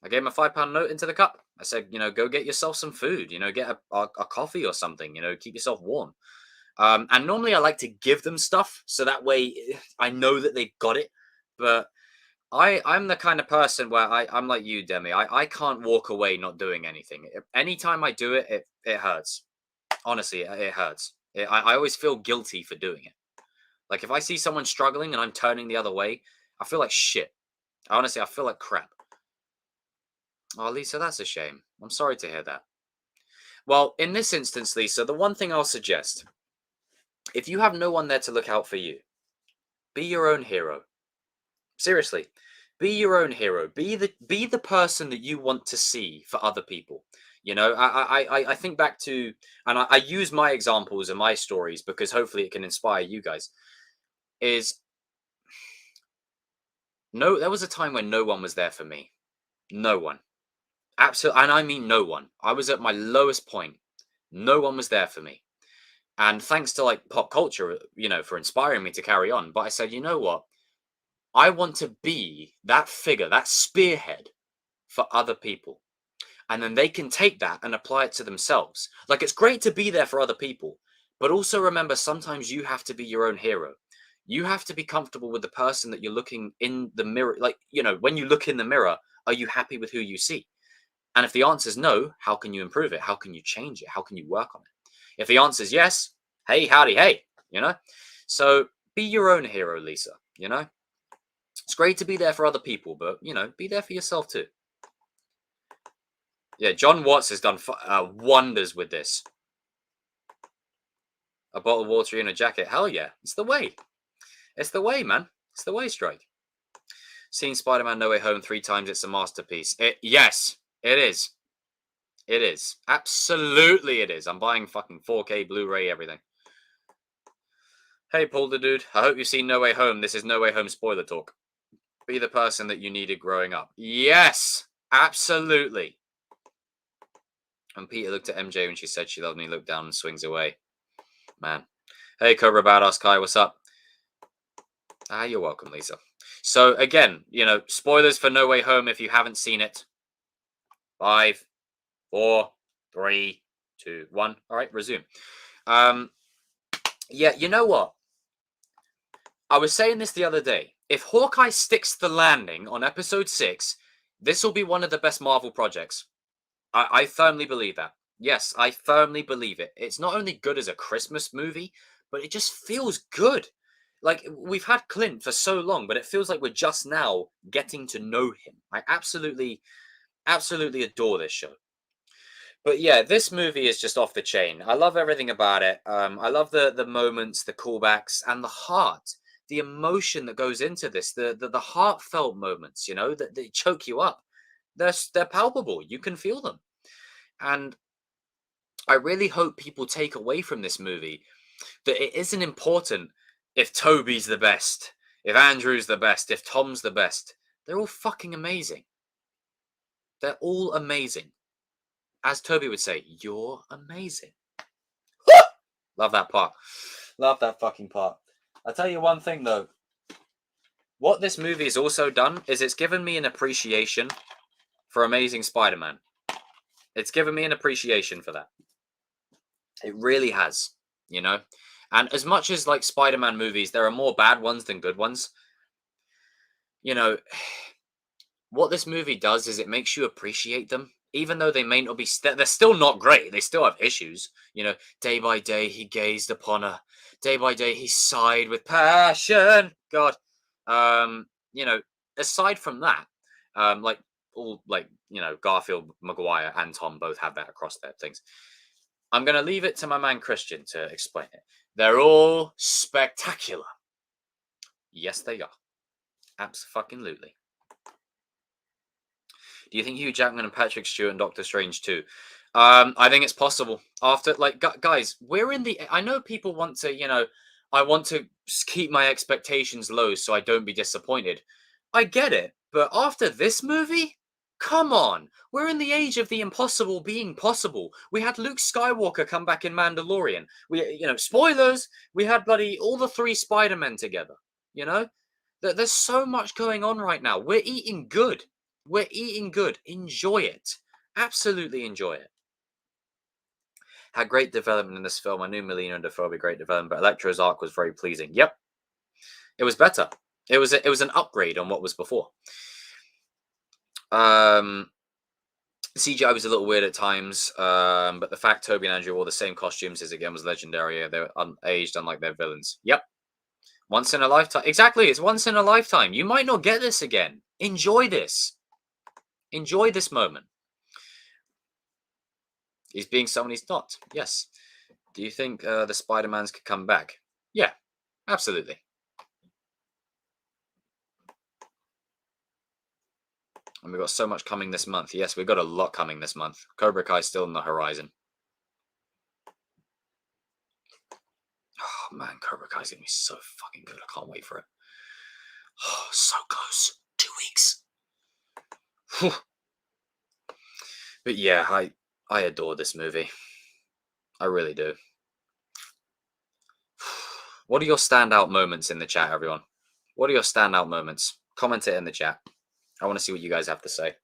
I gave him a £5 note into the cup. I said, you know, go get yourself some food, you know, get a coffee or something, you know, keep yourself warm. And normally I like to give them stuff, so that way I know that they've got it. But I'm the kind of person where I'm like you, Demi. I can't walk away not doing anything. Anytime I do it, it hurts. Honestly, it hurts. I always feel guilty for doing it. Like, if I see someone struggling and I'm turning the other way, I feel like shit. Honestly, I feel like crap. Oh, Lisa, that's a shame. I'm sorry to hear that. Well, in this instance, Lisa, the one thing I'll suggest, if you have no one there to look out for you, be your own hero. Seriously, be your own hero. Be the person that you want to see for other people. You know, I think back to, and I use my examples and my stories because hopefully it can inspire you guys. There was a time when no one was there for me. No one. Absolutely, and I mean no one. I was at my lowest point. No one was there for me. And thanks to, like, pop culture, you know, for inspiring me to carry on. But I said, you know what? I want to be that figure, that spearhead for other people. And then they can take that and apply it to themselves. Like, it's great to be there for other people, but also remember, sometimes you have to be your own hero. You have to be comfortable with the person that you're looking in the mirror. Like, you know, when you look in the mirror, are you happy with who you see? And if the answer is no, how can you improve it? How can you change it? How can you work on it? If the answer is yes, hey, howdy, hey, you know? So be your own hero, Lisa, you know? It's great to be there for other people, but, you know, be there for yourself too. Yeah, John Watts has done wonders with this. A bottle of water in a jacket. Hell yeah. It's the way. It's the way, man. It's the way, Strike. Seen Spider-Man No Way Home 3 times. It's a masterpiece. Yes, it is. It is. Absolutely it is. I'm buying fucking 4K Blu-ray everything. Hey, Paul the Dude. I hope you've seen No Way Home. This is No Way Home spoiler talk. Be the person that you needed growing up. Yes, absolutely. And Peter looked at MJ when she said she loved me, looked down and swings away. Man. Hey, Cobra Badass Kai, what's up? Ah, you're welcome, Lisa. So again, spoilers for No Way Home if you haven't seen it. 5, 4, 3, 2, 1. All right, resume. Um, yeah, you know what? I was saying this the other day. If Hawkeye sticks the landing on episode 6, this will be one of the best Marvel projects. I firmly believe that. Yes, I firmly believe it. It's not only good as a Christmas movie, but it just feels good. Like, we've had Clint for so long, but it feels like we're just now getting to know him. I absolutely, absolutely adore this show. But yeah, this movie is just off the chain. I love everything about it. I love the moments, the callbacks, and the heart, the emotion that goes into this, the heartfelt moments. That they choke you up. They're palpable. You can feel them, and I really hope people take away from this movie that it isn't important if Toby's the best, if Andrew's the best, if Tom's the best. They're all fucking amazing. They're all amazing. As Toby would say, you're amazing. Love that part. Love that fucking part. I'll tell you one thing though. What this movie has also done is it's given me an appreciation for Amazing Spider-Man. It's given me an appreciation for that. It really has, And as much as like Spider-Man movies, there are more bad ones than good ones. What this movie does is it makes you appreciate them, even though they may not be. They're still not great. They still have issues. Day by day he gazed upon her. Day by day he sighed with passion. God, um, you know. Aside from that, like all like Garfield, Maguire, and Tom both have that across their things. I'm gonna leave it to my man Christian to explain it. They're all spectacular. Yes, they are. Absolutely. Do you think Hugh Jackman and Patrick Stewart and Doctor Strange too? I think it's possible. After guys, we're in the. I know people want to, I want to keep my expectations low so I don't be disappointed. I get it, but after this movie, come on, we're in the age of the impossible being possible. We had Luke Skywalker come back in Mandalorian. Spoilers. We had bloody all the 3 Spider-Men together. There's so much going on right now. We're eating good. We're eating good. Enjoy it. Absolutely enjoy it. Had great development in this film. I knew Melina and Dafoe great development, but Electro's arc was very pleasing. Yep, it was better. It was an upgrade on what was before. CGI was a little weird at times, but the fact Toby and Andrew wore the same costumes is again was legendary. They were unaged, unlike their villains. Yep, once in a lifetime. Exactly, it's once in a lifetime. You might not get this again. Enjoy this. Enjoy this moment. He's being someone he's not. Yes. Do you think the Spider-Mans could come back? Yeah, absolutely. And we've got so much coming this month. Yes, we've got a lot coming this month. Cobra Kai still on the horizon. Oh man, Cobra Kai's gonna be so fucking good. I can't wait for it. Oh, so close. 2 weeks. Whew. But yeah, I adore this movie. I really do. What are your standout moments in the chat, everyone? What are your standout moments? Comment it in the chat. I want to see what you guys have to say.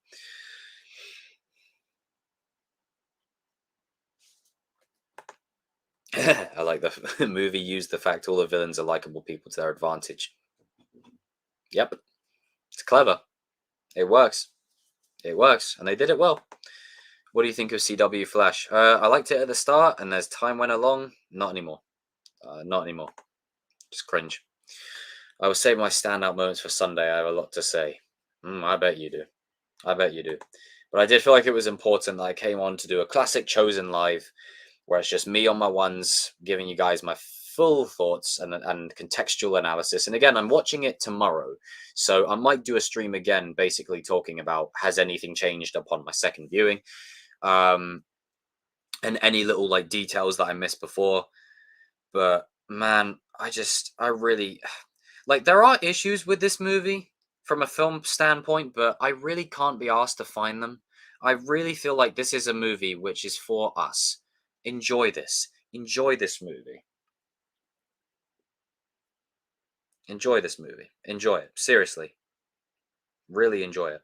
I like the movie used the fact all the villains are likable people to their advantage. Yep. It's clever. It works. It works. And they did it well. What do you think of CW Flash? I liked it at the start, and as time went along, not anymore. Not anymore. Just cringe. I would save my standout moments for Sunday. I have a lot to say. I bet you do. I bet you do. But I did feel like it was important that I came on to do a classic Chosen live, where it's just me on my ones, giving you guys my full thoughts and contextual analysis. And again, I'm watching it tomorrow, so I might do a stream again, basically talking about has anything changed upon my second viewing, and any little like details that I missed before. But man, I really like. There are issues with this movie from a film standpoint, but I really can't be asked to find them. I really feel like this is a movie which is for us. Enjoy this. Enjoy this movie. Enjoy this movie. Enjoy it. Seriously. Really enjoy it.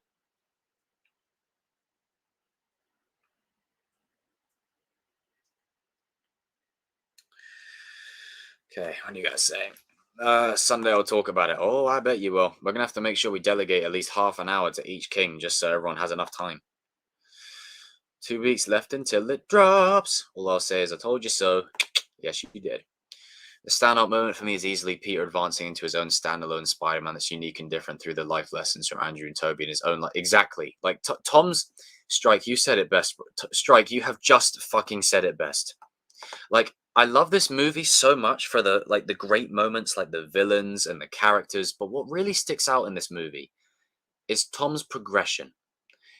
Okay, what do you guys say? Sunday I'll talk about it. Oh, I bet you will. We're gonna have to make sure we delegate at least half an hour to each king just so everyone has enough time. 2 weeks left until it drops. All I'll say is I told you so. Yes, you did. The standout moment for me is easily Peter advancing into his own standalone Spider-Man that's unique and different through the life lessons from Andrew and Toby in his own life. Exactly. Like Tom's Strike, you said it best. Strike, you have just fucking said it best. Like I love this movie so much for the great moments, like the villains and the characters. But what really sticks out in this movie is Tom's progression.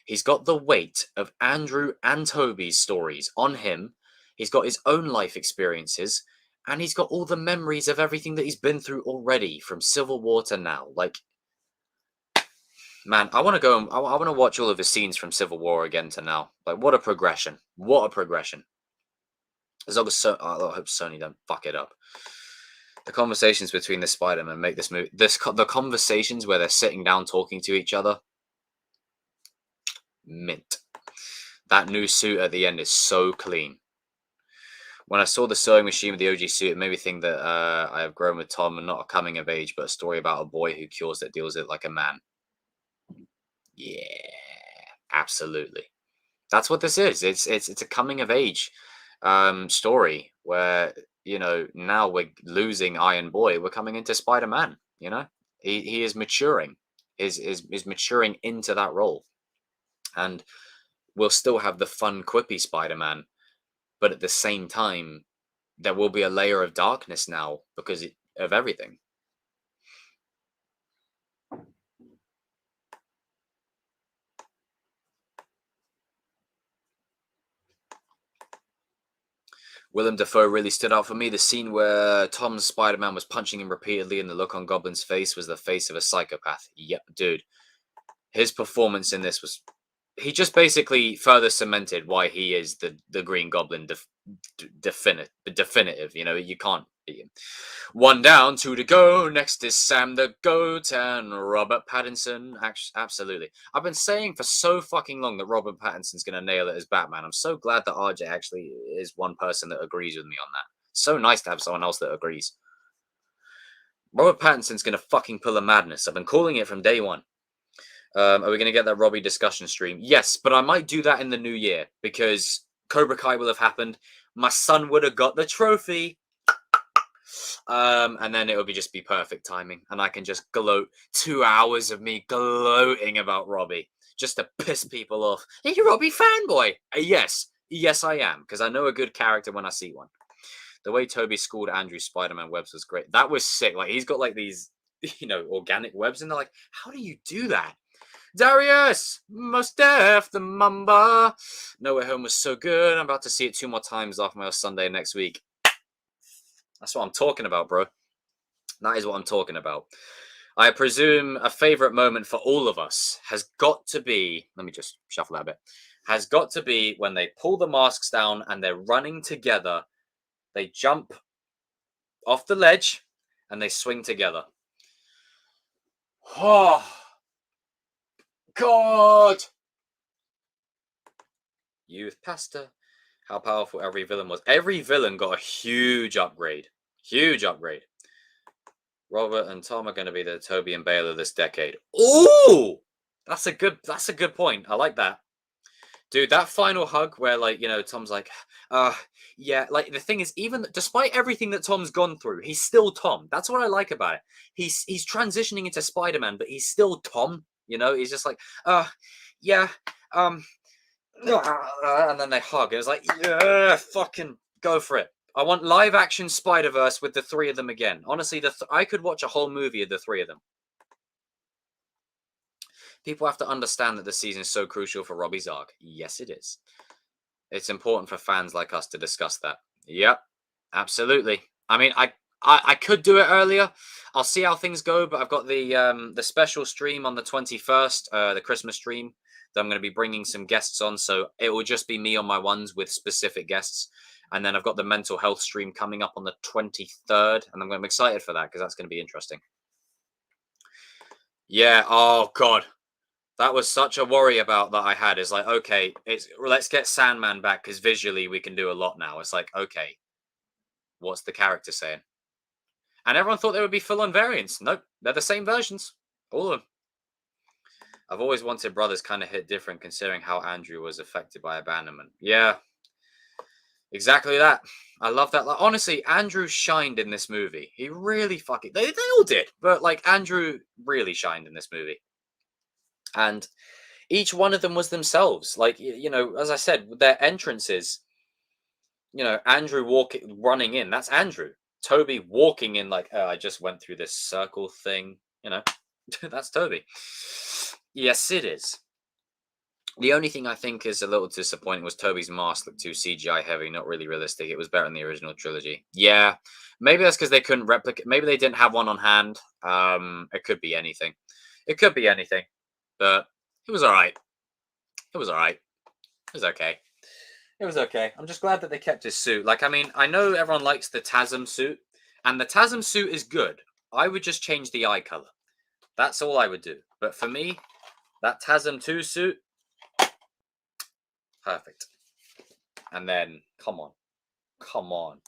He's got the weight of Andrew and Toby's stories on him. He's got his own life experiences, and he's got all the memories of everything that he's been through already, from Civil War to now. Like, man, I want to go. I want to watch all of the scenes from Civil War again to now. Like, what a progression! What a progression! As long as I hope Sony don't fuck it up. The conversations between the Spider-Man make this movie. The conversations where they're sitting down talking to each other. Mint. That new suit at the end is so clean. When I saw the sewing machine with the OG suit, it made me think that I have grown with Tom, and not a coming of age, but a story about a boy who cures that deals it like a man. Yeah, absolutely. That's what this is. It's a coming of age story where now we're losing Iron Boy. We're coming into Spider-Man. He is maturing. Is maturing into that role, and we'll still have the fun, quippy Spider-Man, but at the same time, there will be a layer of darkness now because of everything. Willem Dafoe really stood out for me. The scene where Tom's Spider-Man was punching him repeatedly and the look on Goblin's face was the face of a psychopath. Yep, dude. His performance in this was... He just basically further cemented why he is the Green Goblin definitive. You can't beat him. One down, two to go. Next is Sam the Goat and Robert Pattinson. Absolutely. I've been saying for so fucking long that Robert Pattinson's going to nail it as Batman. I'm so glad that RJ actually is one person that agrees with me on that. So nice to have someone else that agrees. Robert Pattinson's going to fucking pull a madness. I've been calling it from day one. Are we going to get that Robbie discussion stream? Yes, but I might do that in the new year because Cobra Kai will have happened. My son would have got the trophy. And then it would just be perfect timing. And I can just gloat 2 hours of me gloating about Robbie just to piss people off. Are you Robbie fanboy? Yes. Yes, I am. Because I know a good character when I see one. The way Toby schooled Andrew's Spider-Man webs was great. That was sick. Like, he's got like these, organic webs. And they're like, how do you do that? Darius, most deaf, the Mamba. No Way Home was so good. I'm about to see it 2 more times off my Sunday next week. That's what I'm talking about, bro. That is what I'm talking about. I presume a favorite moment for all of us has got to be, let me just shuffle that a bit, has got to be when they pull the masks down and they're running together. They jump off the ledge and they swing together. Oh, God. Youth pastor. How powerful every villain was. Every villain got a huge upgrade. Huge upgrade. Robert and Tom are going to be the Toby and Bale of this decade. Ooh! That's a good point. I like that. Dude, that final hug where, Tom's like, yeah, like, the thing is, even despite everything that Tom's gone through, he's still Tom. That's what I like about it. He's transitioning into Spider-Man, but he's still Tom. He's just like, yeah, and then they hug. It was like, yeah, fucking go for it. I want live action Spider-Verse with the 3 of them again. Honestly, I could watch a whole movie of the 3 of them. People have to understand that the season is so crucial for Robbie's arc. Yes, it is. It's important for fans like us to discuss that. Yep, absolutely. I mean, I could do it earlier. I'll see how things go, but I've got the special stream on the 21st, the Christmas stream, that I'm going to be bringing some guests on. So it will just be me on my ones with specific guests. And then I've got the mental health stream coming up on the 23rd. And I'm excited for that because that's going to be interesting. Yeah. Oh God, that was such a worry about that I had. Is like, okay, let's get Sandman back because visually we can do a lot now. It's like, okay, what's the character saying? And everyone thought they would be full-on variants. Nope, they're the same versions, all of them. I've always wanted brothers kind of hit different, considering how Andrew was affected by abandonment. Yeah, exactly that. I love that. Like, honestly, Andrew shined in this movie. He really fucking. They all did, but like Andrew really shined in this movie, and each one of them was themselves. Like you know, as I said, with their entrances. You know, Andrew walking, running in. That's Andrew. Toby walking in, like, oh, I just went through this circle thing. You know, that's Toby. Yes, it is. The only thing I think is a little disappointing was Toby's mask looked too CGI heavy, not really realistic. It was better in the original trilogy. Yeah, maybe that's because they couldn't replicate. Maybe they didn't have one on hand. It could be anything. It could be anything, but it was all right. It was all right. It was okay. It was okay. I'm just glad that they kept his suit. Like, I mean, I know everyone likes the TASM suit, and the TASM suit is good. I would just change the eye color. That's all I would do. But for me, that TASM 2 suit, perfect. And then, come on. Come on.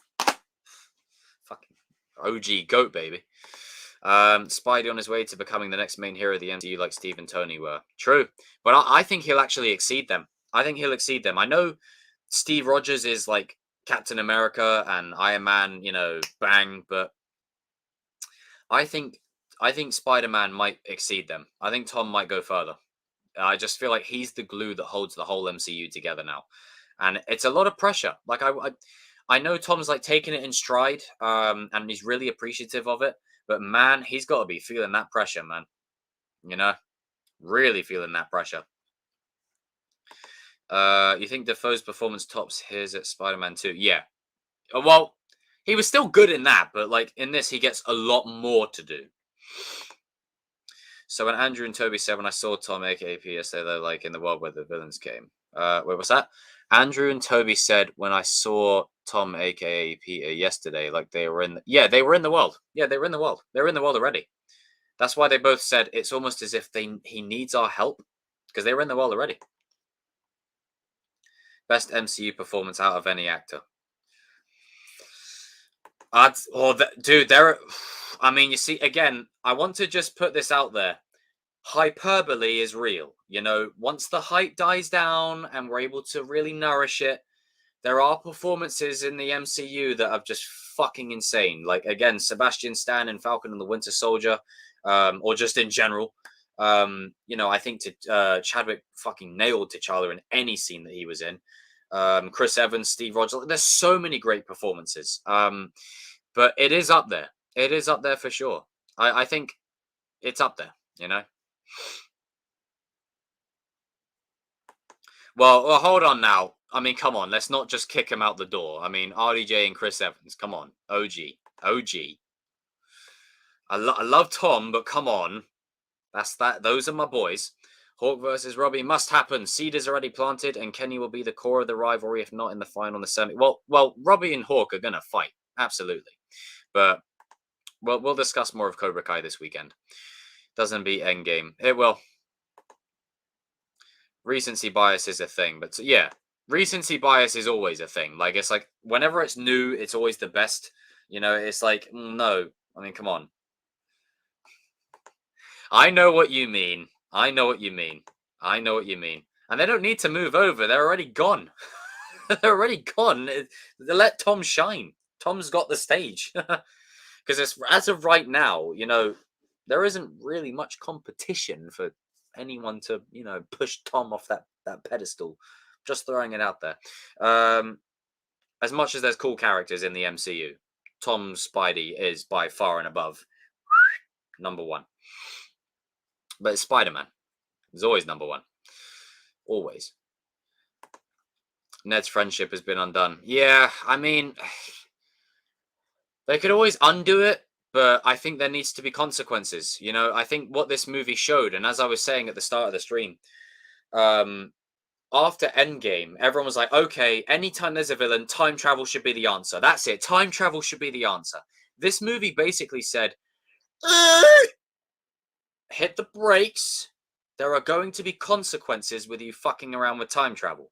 Fucking OG GOAT, baby. Spidey on his way to becoming the next main hero of the MCU like Steve and Tony were. True. But I think he'll actually exceed them. I think he'll exceed them. I know Steve Rogers is like Captain America and Iron Man, you know, bang, but I think Spider-Man might exceed them. I think Tom might go further. I just feel like he's the glue that holds the whole MCU together now, and it's a lot of pressure. Like I know Tom's like taking it in stride, and he's really appreciative of it. But man, he's got to be feeling that pressure, man. You know, really feeling that pressure. You think Defoe's performance tops his at Spider-Man 2? Yeah. Well, he was still good in that, but like in this, he gets a lot more to do. So when Andrew and Toby said, when I saw Tom, aka yesterday, they're like in the world where the villains came. Wait, what's that? Andrew and Toby said when I saw Tom, aka Peter, yesterday, like they were in. Yeah, they were in the world. Yeah, they were in the world. They were in the world already. That's why they both said it's almost as if he needs our help because they were in the world already. Best MCU performance out of any actor. Dude, there. I mean, you see, again, I want to just put this out there. Hyperbole is real. You know, once the hype dies down and we're able to really nourish it, there are performances in the MCU that are just fucking insane. Like again, Sebastian Stan in Falcon and the Winter Soldier, or just in general. You know, I think Chadwick fucking nailed T'Challa in any scene that he was in. Chris Evans, Steve Rogers. There's so many great performances. But it is up there. It is up there for sure. I think it's up there. You know. Well, hold on now. I mean, come on. Let's not just kick him out the door. I mean, RDJ and Chris Evans. Come on, OG, OG. I love Tom, but come on. That's that. Those are my boys. Hawk versus Robbie must happen. Seed is already planted, and Kenny will be the core of the rivalry, if not in the final, the semi. Well, Robbie and Hawk are gonna fight, absolutely. But we'll discuss more of Cobra Kai this weekend. Doesn't beat Endgame. It will. Recency bias is a thing, but yeah, recency bias is always a thing. Like it's like whenever it's new, it's always the best. You know, it's like no. I mean, come on. I know what you mean. I know what you mean. I know what you mean. And they don't need to move over. They're already gone. They're already gone. Let Tom shine. Tom's got the stage. Because as of right now, you know, there isn't really much competition for anyone to, you know, push Tom off that pedestal. Just throwing it out there. As much as there's cool characters in the MCU, Tom Spidey is by far and above number one. But it's Spider-Man. He's always number one. Always. Ned's friendship has been undone. Yeah, I mean, they could always undo it, but I think there needs to be consequences. You know, I think what this movie showed, and as I was saying at the start of the stream, after Endgame, everyone was like, okay, anytime there's a villain, time travel should be the answer. That's it. Time travel should be the answer. This movie basically said, hit the brakes. There are going to be consequences with you fucking around with time travel.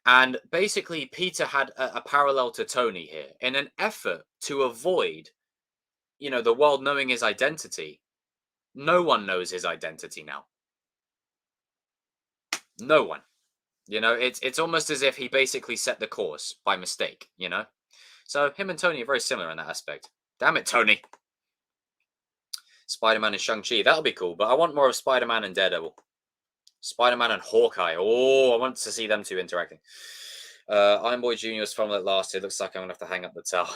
And basically, Peter had a parallel to Tony here in an effort to avoid, the world knowing his identity. No one knows his identity now. No one. It's almost as if he basically set the course by mistake, So him and Tony are very similar in that aspect. Damn it, Tony. Spider-Man and Shang-Chi. That'll be cool, but I want more of Spider-Man and Daredevil. Spider-Man and Hawkeye. Oh, I want to see them two interacting. Iron Boy Jr.'s formula lasted. Looks like I'm going to have to hang up the towel.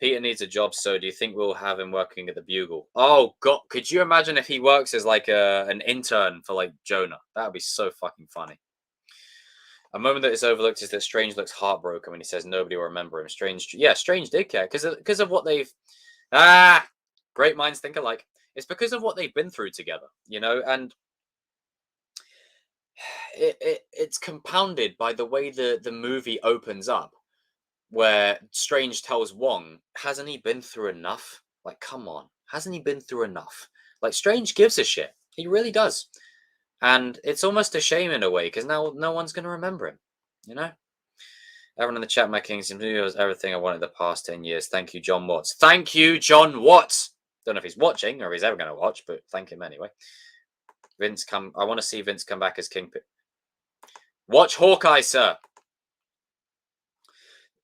Peter needs a job, so do you think we'll have him working at the Bugle? Oh, God. Could you imagine if he works as like an intern for like Jonah? That would be so fucking funny. A moment that is overlooked is that Strange looks heartbroken when he says nobody will remember him. Strange did care because of what they've... Great minds think alike. It's because of what they've been through together, and it's compounded by the way the movie opens up, where Strange tells Wong, hasn't he been through enough? Like, come on. Hasn't he been through enough? Like, Strange gives a shit. He really does. And it's almost a shame in a way, because now no one's going to remember him, Everyone in the chat, my kings and videos, everything I wanted the past 10 years. Thank you, John Watts. Thank you, John Watts. Don't know if he's watching or if he's ever going to watch, but thank him anyway. I want to see Vince come back as Kingpin. Watch Hawkeye, sir.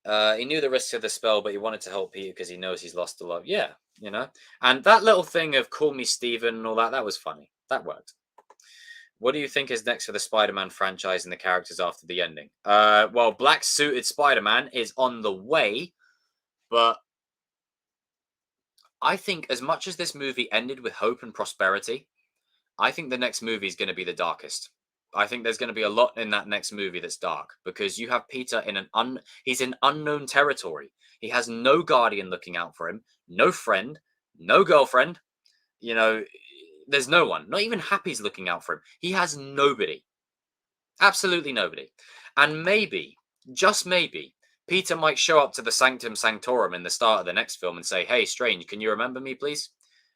He knew the risks of the spell, but he wanted to help Peter because he knows he's lost a lot. Yeah, And that little thing of call me Steven and all that was funny. That worked. What do you think is next for the Spider-Man franchise and the characters after the ending? Well, black suited Spider-Man is on the way, but I think as much as this movie ended with hope and prosperity, I think the next movie is going to be the darkest. I think there's going to be a lot in that next movie that's dark because you have Peter in he's in unknown territory. He has no guardian looking out for him, no friend, no girlfriend. There's no one. Not even Happy's looking out for him. He has nobody. Absolutely nobody. And maybe, just maybe, Peter might show up to the Sanctum Sanctorum in the start of the next film and say, hey, Strange, can you remember me, please?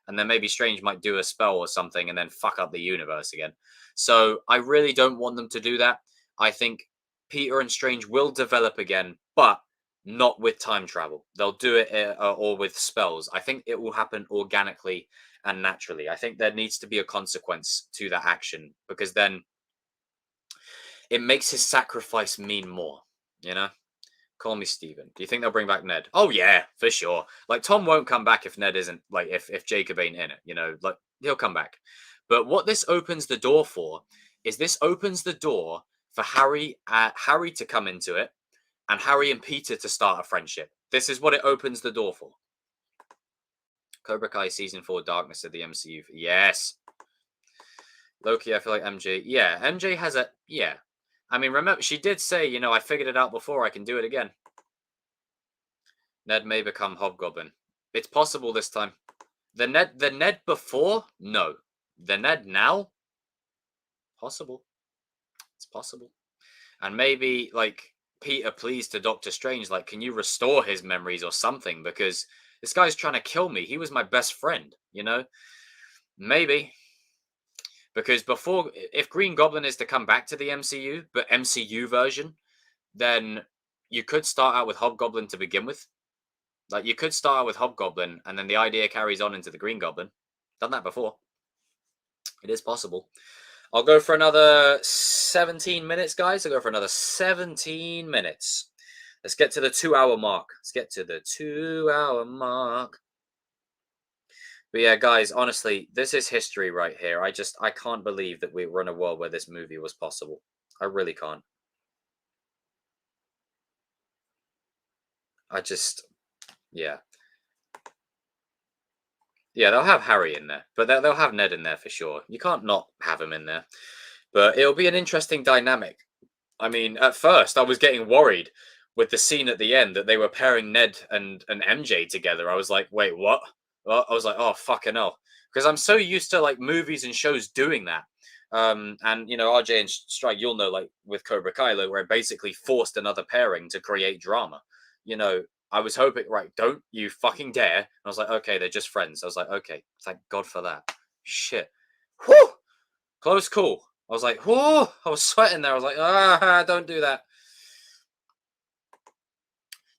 And then maybe Strange might do a spell or something and then fuck up the universe again. So I really don't want them to do that. I think Peter and Strange will develop again, but not with time travel. They'll do it or with spells. I think it will happen organically and naturally. I think there needs to be a consequence to that action because then it makes his sacrifice mean more, Call me Steven. Do you think they'll bring back Ned? Oh, yeah, for sure. Like, Tom won't come back if Ned isn't, like, if Jacob ain't in it, like, he'll come back. But what this opens the door for is this opens the door for Harry to come into it and Harry and Peter to start a friendship. This is what it opens the door for. Cobra Kai Season 4 Darkness of the MCU. Yes. Loki, I feel like MJ. Yeah, MJ has a... Yeah. I mean, remember, she did say, I figured it out before. I can do it again. Ned may become Hobgoblin. It's possible this time. The Ned before? No. The Ned now? Possible. It's possible. And maybe, like, Peter pleads to Doctor Strange, like, can you restore his memories or something? Because this guy's trying to kill me. He was my best friend, Maybe. Because if Green Goblin is to come back to the MCU, but MCU version, then you could start out with Hobgoblin to begin with. Like, you could start out with Hobgoblin, and then the idea carries on into the Green Goblin. Done that before. It is possible. I'll go for another 17 minutes, guys. I'll go for another 17 minutes. Let's get to the 2-hour mark. Let's get to the 2-hour mark. But yeah, guys, honestly, this is history right here. I can't believe that we were in a world where this movie was possible. I really can't. Yeah. Yeah, they'll have Harry in there, but they'll have Ned in there for sure. You can't not have him in there. But it'll be an interesting dynamic. I mean, at first, I was getting worried with the scene at the end that they were pairing Ned and MJ together. I was like, wait, what? Well, I was like, oh, fucking hell. Because I'm so used to, like, movies and shows doing that. And, RJ and Strike, you'll know, like, with Cobra Kai, where it basically forced another pairing to create drama. I was hoping, right, don't you fucking dare. And I was like, okay, they're just friends. I was like, okay, thank God for that. Shit. Whew! Close call. I was like, whoa, I was sweating there. I was like, don't do that.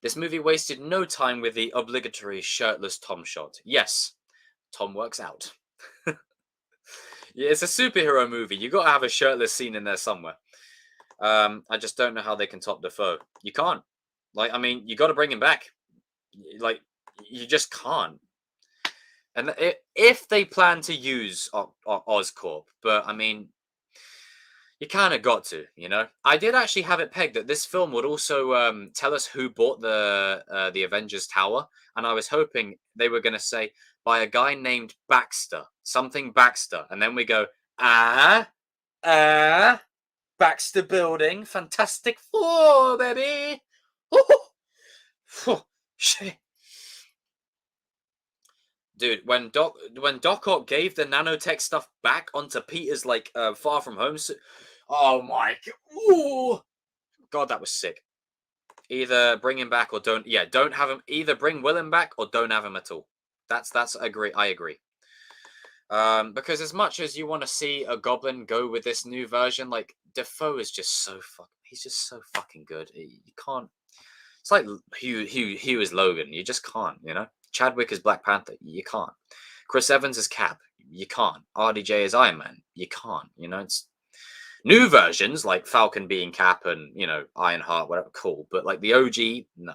This movie wasted no time with the obligatory shirtless Tom shot. Yes, Tom works out. Yeah, it's a superhero movie. You got to have a shirtless scene in there somewhere. I just don't know how they can top Dafoe. You can't. Like, I mean, you got to bring him back. Like, you just can't. And if they plan to use Oscorp, but I mean, you kind of got to, you know. I did actually have it pegged that this film would also tell us who bought the Avengers Tower, and I was hoping they were going to say by a guy named Baxter, something Baxter, and then we go Baxter Building, Fantastic Four, baby. Shit. Dude, when Doc Ock gave the nanotech stuff back onto Peter's like Far From Home, oh my God, that was sick. Either bring him back or don't. Yeah, don't have him. Either bring Willem back or don't have him at all. That's agree. I agree. Because as much as you want to see a Goblin go with this new version, like Defoe is just so he's just so fucking good. You can't. It's like Hugh is Logan. You just can't. You know. Chadwick is Black Panther. You can't. Chris Evans is Cap. You can't. RDJ is Iron Man. You can't. You know, it's new versions like Falcon being Cap and, you know, Ironheart, whatever, cool. But like the OG, no.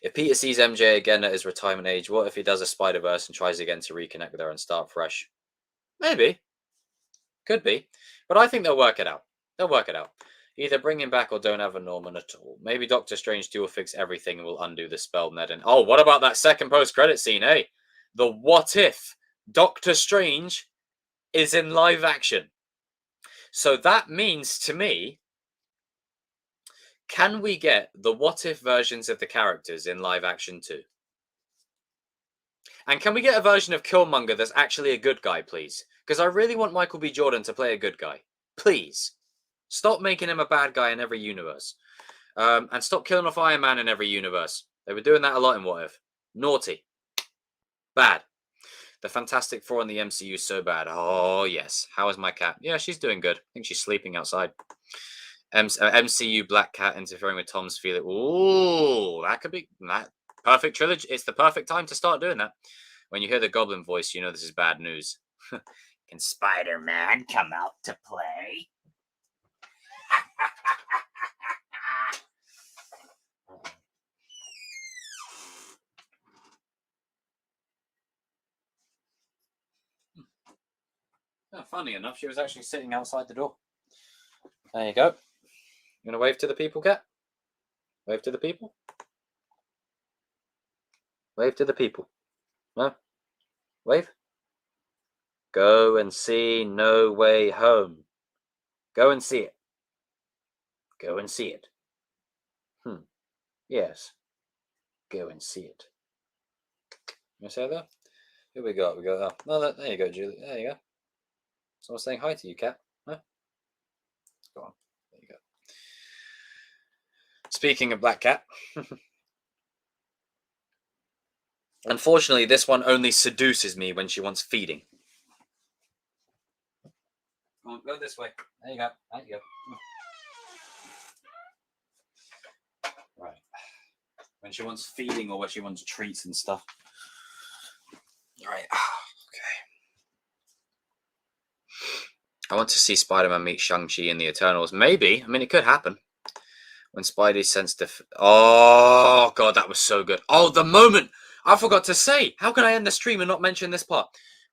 If Peter sees MJ again at his retirement age, what if he does a Spider-Verse and tries again to reconnect with her and start fresh? Maybe. Could be. But I think they'll work it out. They'll work it out. Either bring him back or don't have a Norman at all. Maybe Doctor Strange 2 will fix everything and will undo the spell Ned. And oh, what about that second post-credit scene, eh? The what if Doctor Strange is in live action. So that means to me, can we get the what if versions of the characters in live action too? And can we get a version of Killmonger that's actually a good guy, please? Because I really want Michael B. Jordan to play a good guy. Please. Stop making him a bad guy in every universe. And stop killing off Iron Man in every universe. They were doing that a lot in What If. Naughty. Bad. The Fantastic Four in the MCU so bad. Oh, yes. How is my cat? Yeah, she's doing good. I think she's sleeping outside. MCU Black Cat interfering with Tom's feeling. Ooh, that could be that perfect trilogy. It's the perfect time to start doing that. When you hear the Goblin voice, you know this is bad news. Can Spider-Man come out to play? Oh, funny enough, she was actually sitting outside the door. There you go. You gonna wave to the people, Cat? Wave to the people? Wave to the people. No? Wave? Go and see No Way Home. Go and see it. Go and see it. Yes. Go and see it. You say that? Here we go. We go. Oh, no, there you go, Julie. There you go. Someone's saying hi to you, Cat. No? Go on. There you go. Speaking of Black Cat. Unfortunately, this one only seduces me when she wants feeding. Come on, go this way. There you go. There you go. Right. When she wants feeding or when she wants treats and stuff. Right. Okay. I want to see Spider-Man meet Shang-Chi in the Eternals. Maybe. I mean, it could happen. When Spidey sensed oh, God, that was so good. Oh, the moment. I forgot to say. How can I end the stream and not mention this part?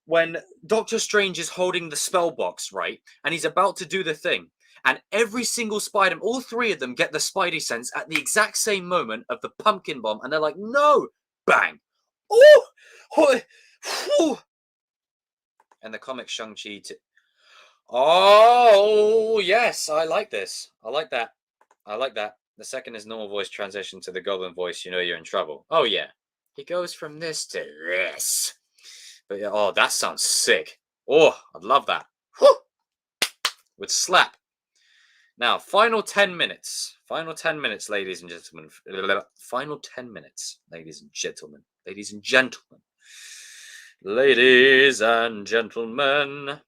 When Doctor Strange is holding the spell box, right? And he's about to do the thing. And every single Spider-Man, all three of them get the Spidey sense at the exact same moment of the pumpkin bomb. And they're like, no. Bang. Oh. Oh. And the comic Shang-Chi. Oh, yes. I like this. I like that. I like that. The second his normal voice transition to the Goblin voice, you know you're in trouble. Oh, yeah. He goes from this to this. But yeah, oh, that sounds sick. Oh, I'd love that. Whew. Would slap. Now, final 10 minutes. Final 10 minutes, ladies and gentlemen. Final 10 minutes, ladies and gentlemen. Ladies and gentlemen. Ladies and gentlemen.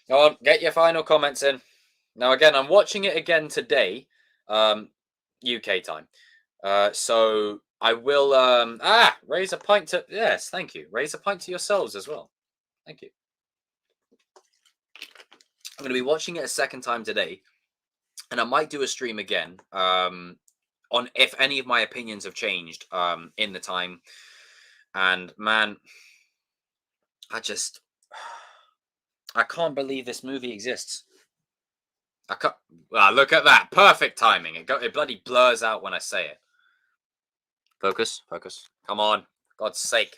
Go on, get your final comments in. Now, again, I'm watching it again today, UK time. So I will raise a pint to, yes, thank you. Raise a pint to yourselves as well. Thank you. I'm going to be watching it a second time today, and I might do a stream again on if any of my opinions have changed in the time. And man, I can't believe this movie exists. I can't. Look at that. Perfect timing. It bloody blurs out when I say it. Focus. Come on. God's sake.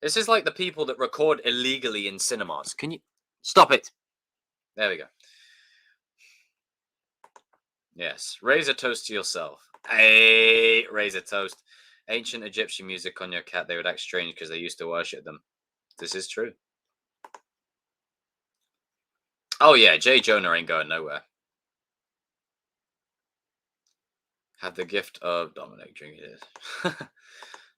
This is like the people that record illegally in cinemas. Can you stop it? There we go. Yes. Raise a toast to yourself. Hey, raise a toast. Ancient Egyptian music on your cat. They would act strange because they used to worship them. This is true. Oh yeah, J. Jonah ain't going nowhere. Have the gift of Dominic drinking it.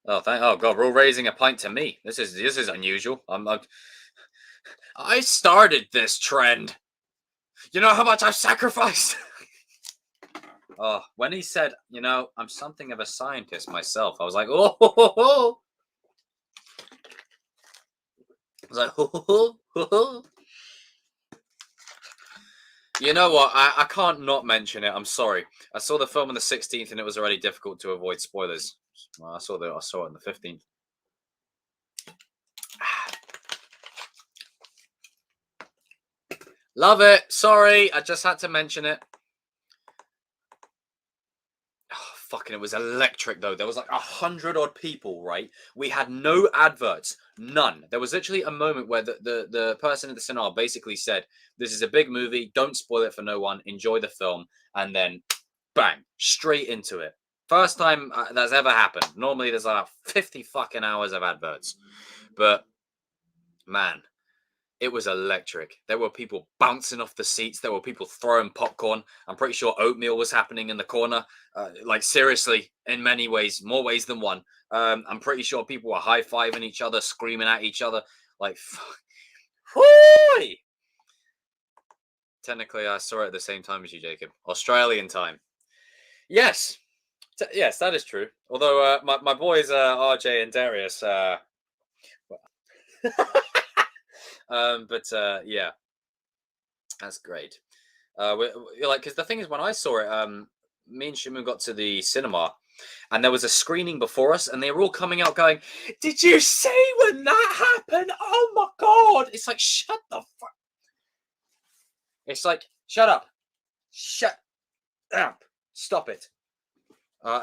Oh God, we're all raising a pint to me. This is unusual. I started this trend. You know how much I've sacrificed? Oh, when he said, I'm something of a scientist myself, I was like, oh, ho, ho, ho. I was like, ho, ho, ho, ho. You know what? I can't not mention it. I'm sorry. I saw the film on the 16th, and it was already difficult to avoid spoilers. Well, I saw it on the 15th. Love it. Sorry, I just had to mention it. Oh, fucking, it was electric though. There was like 100 odd people, right? We had no adverts, none. There was literally a moment where the person in the cinema basically said, "This is a big movie. Don't spoil it for no one. Enjoy the film." And then, bang, straight into it. First time that's ever happened. Normally, there's like 50 fucking hours of adverts, but man. It was electric. There were people bouncing off the seats. There were people throwing popcorn. I'm pretty sure oatmeal was happening in the corner. Like seriously, in many ways, more ways than one. I'm pretty sure people were high-fiving each other, screaming at each other. Like, technically, I saw it at the same time as you, Jacob. Australian time. Yes. Yes, that is true. Although my boys, RJ and Darius... yeah, that's great. Because the thing is, when I saw it, me and Shimu got to the cinema, and there was a screening before us, and they were all coming out going, "Did you see when that happened? Oh my God!" It's like, shut the fuck. It's like, shut up, stop it.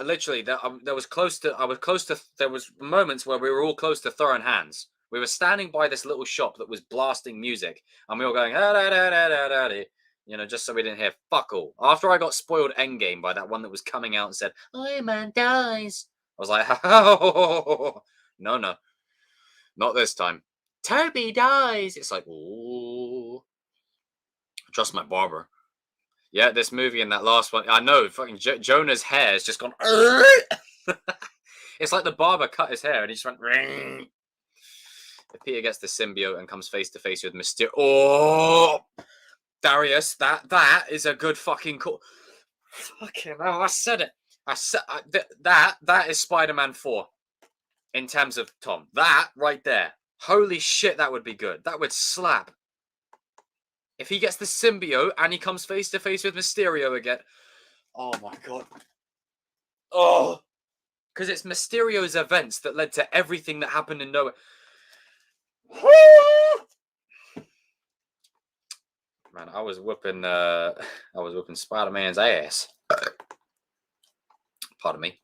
Literally, there was close to. I was close to. There was moments where we were all close to throwing hands. We were standing by this little shop that was blasting music, and we were going, just so we didn't hear fuck all. After I got spoiled endgame by that one that was coming out and said, "Iron Man dies," I was like, oh, no, not this time. Toby dies. It's like, oh, trust my barber. Yeah, this movie and that last one, I know, fucking Jonah's hair has just gone. It's like the barber cut his hair and he just went. If Peter gets the symbiote and comes face to face with Mysterio, oh, Darius, that is a good fucking call. Fucking hell, I said it. I said that is Spider-Man 4 in terms of Tom. That right there. Holy shit, that would be good. That would slap. If he gets the symbiote and he comes face to face with Mysterio again. Oh my God. Oh, because it's Mysterio's events that led to everything that happened in Nowhere. Man, I was whooping Spider-Man's ass. Pardon me.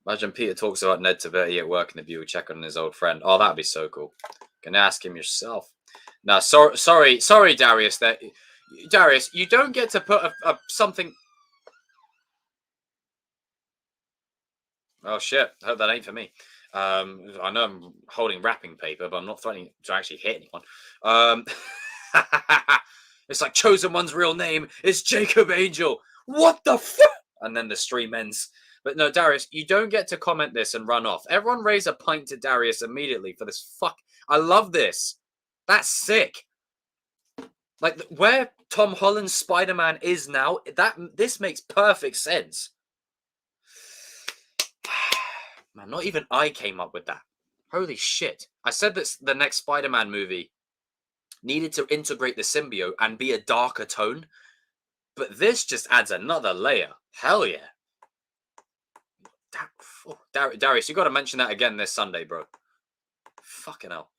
Imagine Peter talks about Ned Taverty at work and the viewer check on his old friend. Oh, that'd be so cool. Can ask him yourself. No, sorry, Darius. Darius, you don't get to put a something. Oh shit! I hope that ain't for me. I know I'm holding wrapping paper, but I'm not threatening to actually hit anyone. Um, it's like Chosen One's real name is Jacob Angel. What the fuck? And then the stream ends. But no, Darius, you don't get to comment this and run off. Everyone raise a pint to Darius immediately for this fuck. I love this. That's sick. Like where Tom Holland's Spider-Man is now, this makes perfect sense. Man, not even I came up with that. Holy shit. I said that the next Spider-Man movie needed to integrate the symbiote and be a darker tone, but this just adds another layer. Hell yeah. Darius, you got to mention that again this Sunday, bro. Fucking hell.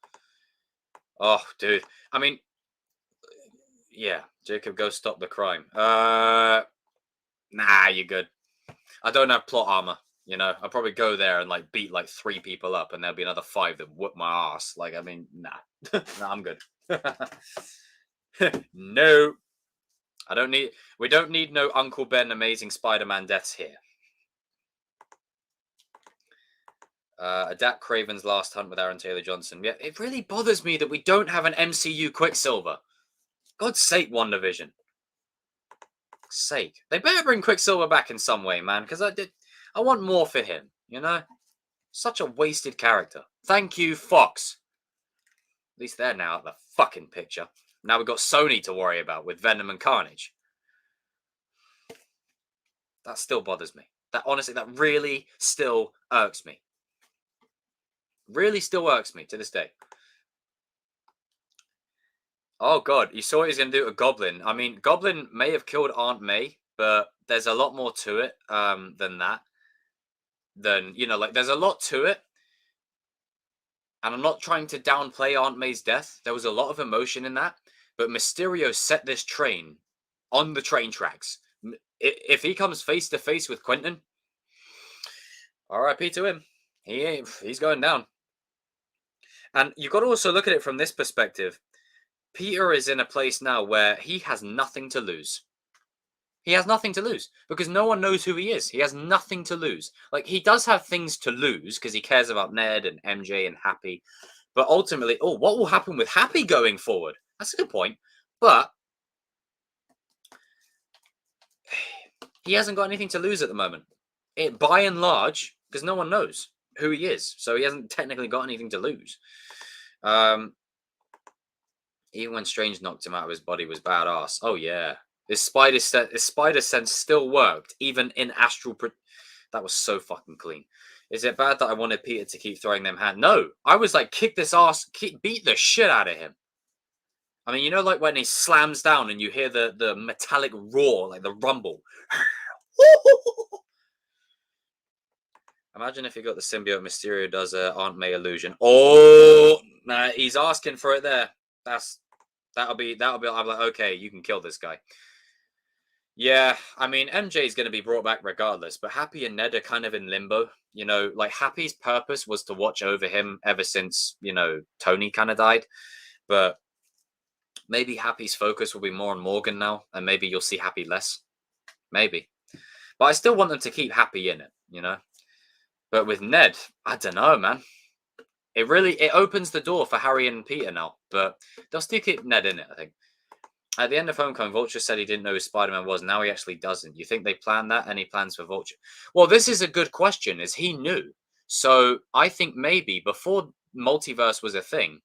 Oh, dude. I mean, yeah, Jacob, go stop the crime. Nah, you're good. I don't have plot armor. You know, I'll probably go there and like beat like 3 people up, and there'll be another 5 that whoop my ass. Like, I mean, nah, nah, I'm good. No, I don't need. We don't need no Uncle Ben Amazing Spider-Man deaths here. Adapt Craven's Last Hunt with Aaron Taylor Johnson. Yeah, it really bothers me that we don't have an MCU Quicksilver. God's sake, WandaVision. Sake, they better bring Quicksilver back in some way, man, because I want more for him. You know, such a wasted character. Thank you, Fox. At least they're now at the fucking picture. Now we've got Sony to worry about with Venom and Carnage. That still bothers me. That honestly, that really still irks me. Really still irks me to this day. Oh god, you saw what he's going to do to Goblin. I mean, Goblin may have killed Aunt May, but there's a lot more to it than that. Like there's a lot to it. And I'm not trying to downplay Aunt May's death. There was a lot of emotion in that. But Mysterio set this train on the train tracks. If he comes face to face with Quentin, RIP to him. He's going down. And you've got to also look at it from this perspective. Peter is in a place now where he has nothing to lose. He has nothing to lose because no one knows who he is. He has nothing to lose. Like, he does have things to lose because he cares about Ned and MJ and Happy. But ultimately, what will happen with Happy going forward? That's a good point. But he hasn't got anything to lose at the moment. By and large, because no one knows who he is. So he hasn't technically got anything to lose. Even when Strange knocked him out of his body was badass. Oh, yeah. His spider sense still worked, even in astral. That was so fucking clean. Is it bad that I wanted Peter to keep throwing them hands? No, I was like, kick this ass, beat the shit out of him. I mean, you know, like when he slams down and you hear the metallic roar, like the rumble. Imagine if he got the symbiote Mysterio does Aunt May illusion. Oh, nah, he's asking for it there. That'll be. I'm like, okay, you can kill this guy. Yeah, I mean, MJ is going to be brought back regardless, but Happy and Ned are kind of in limbo. You know, like Happy's purpose was to watch over him ever since, you know, Tony kind of died. But maybe Happy's focus will be more on Morgan now, and maybe you'll see Happy less. Maybe. But I still want them to keep Happy in it, you know? But with Ned, I don't know, man. It opens the door for Harry and Peter now, but they'll still keep Ned in it, I think. At the end of Homecoming, Vulture said he didn't know who Spider-Man was. Now he actually doesn't. You think they planned that? Any plans for Vulture? Well, this is a good question, is he knew. So I think maybe before multiverse was a thing,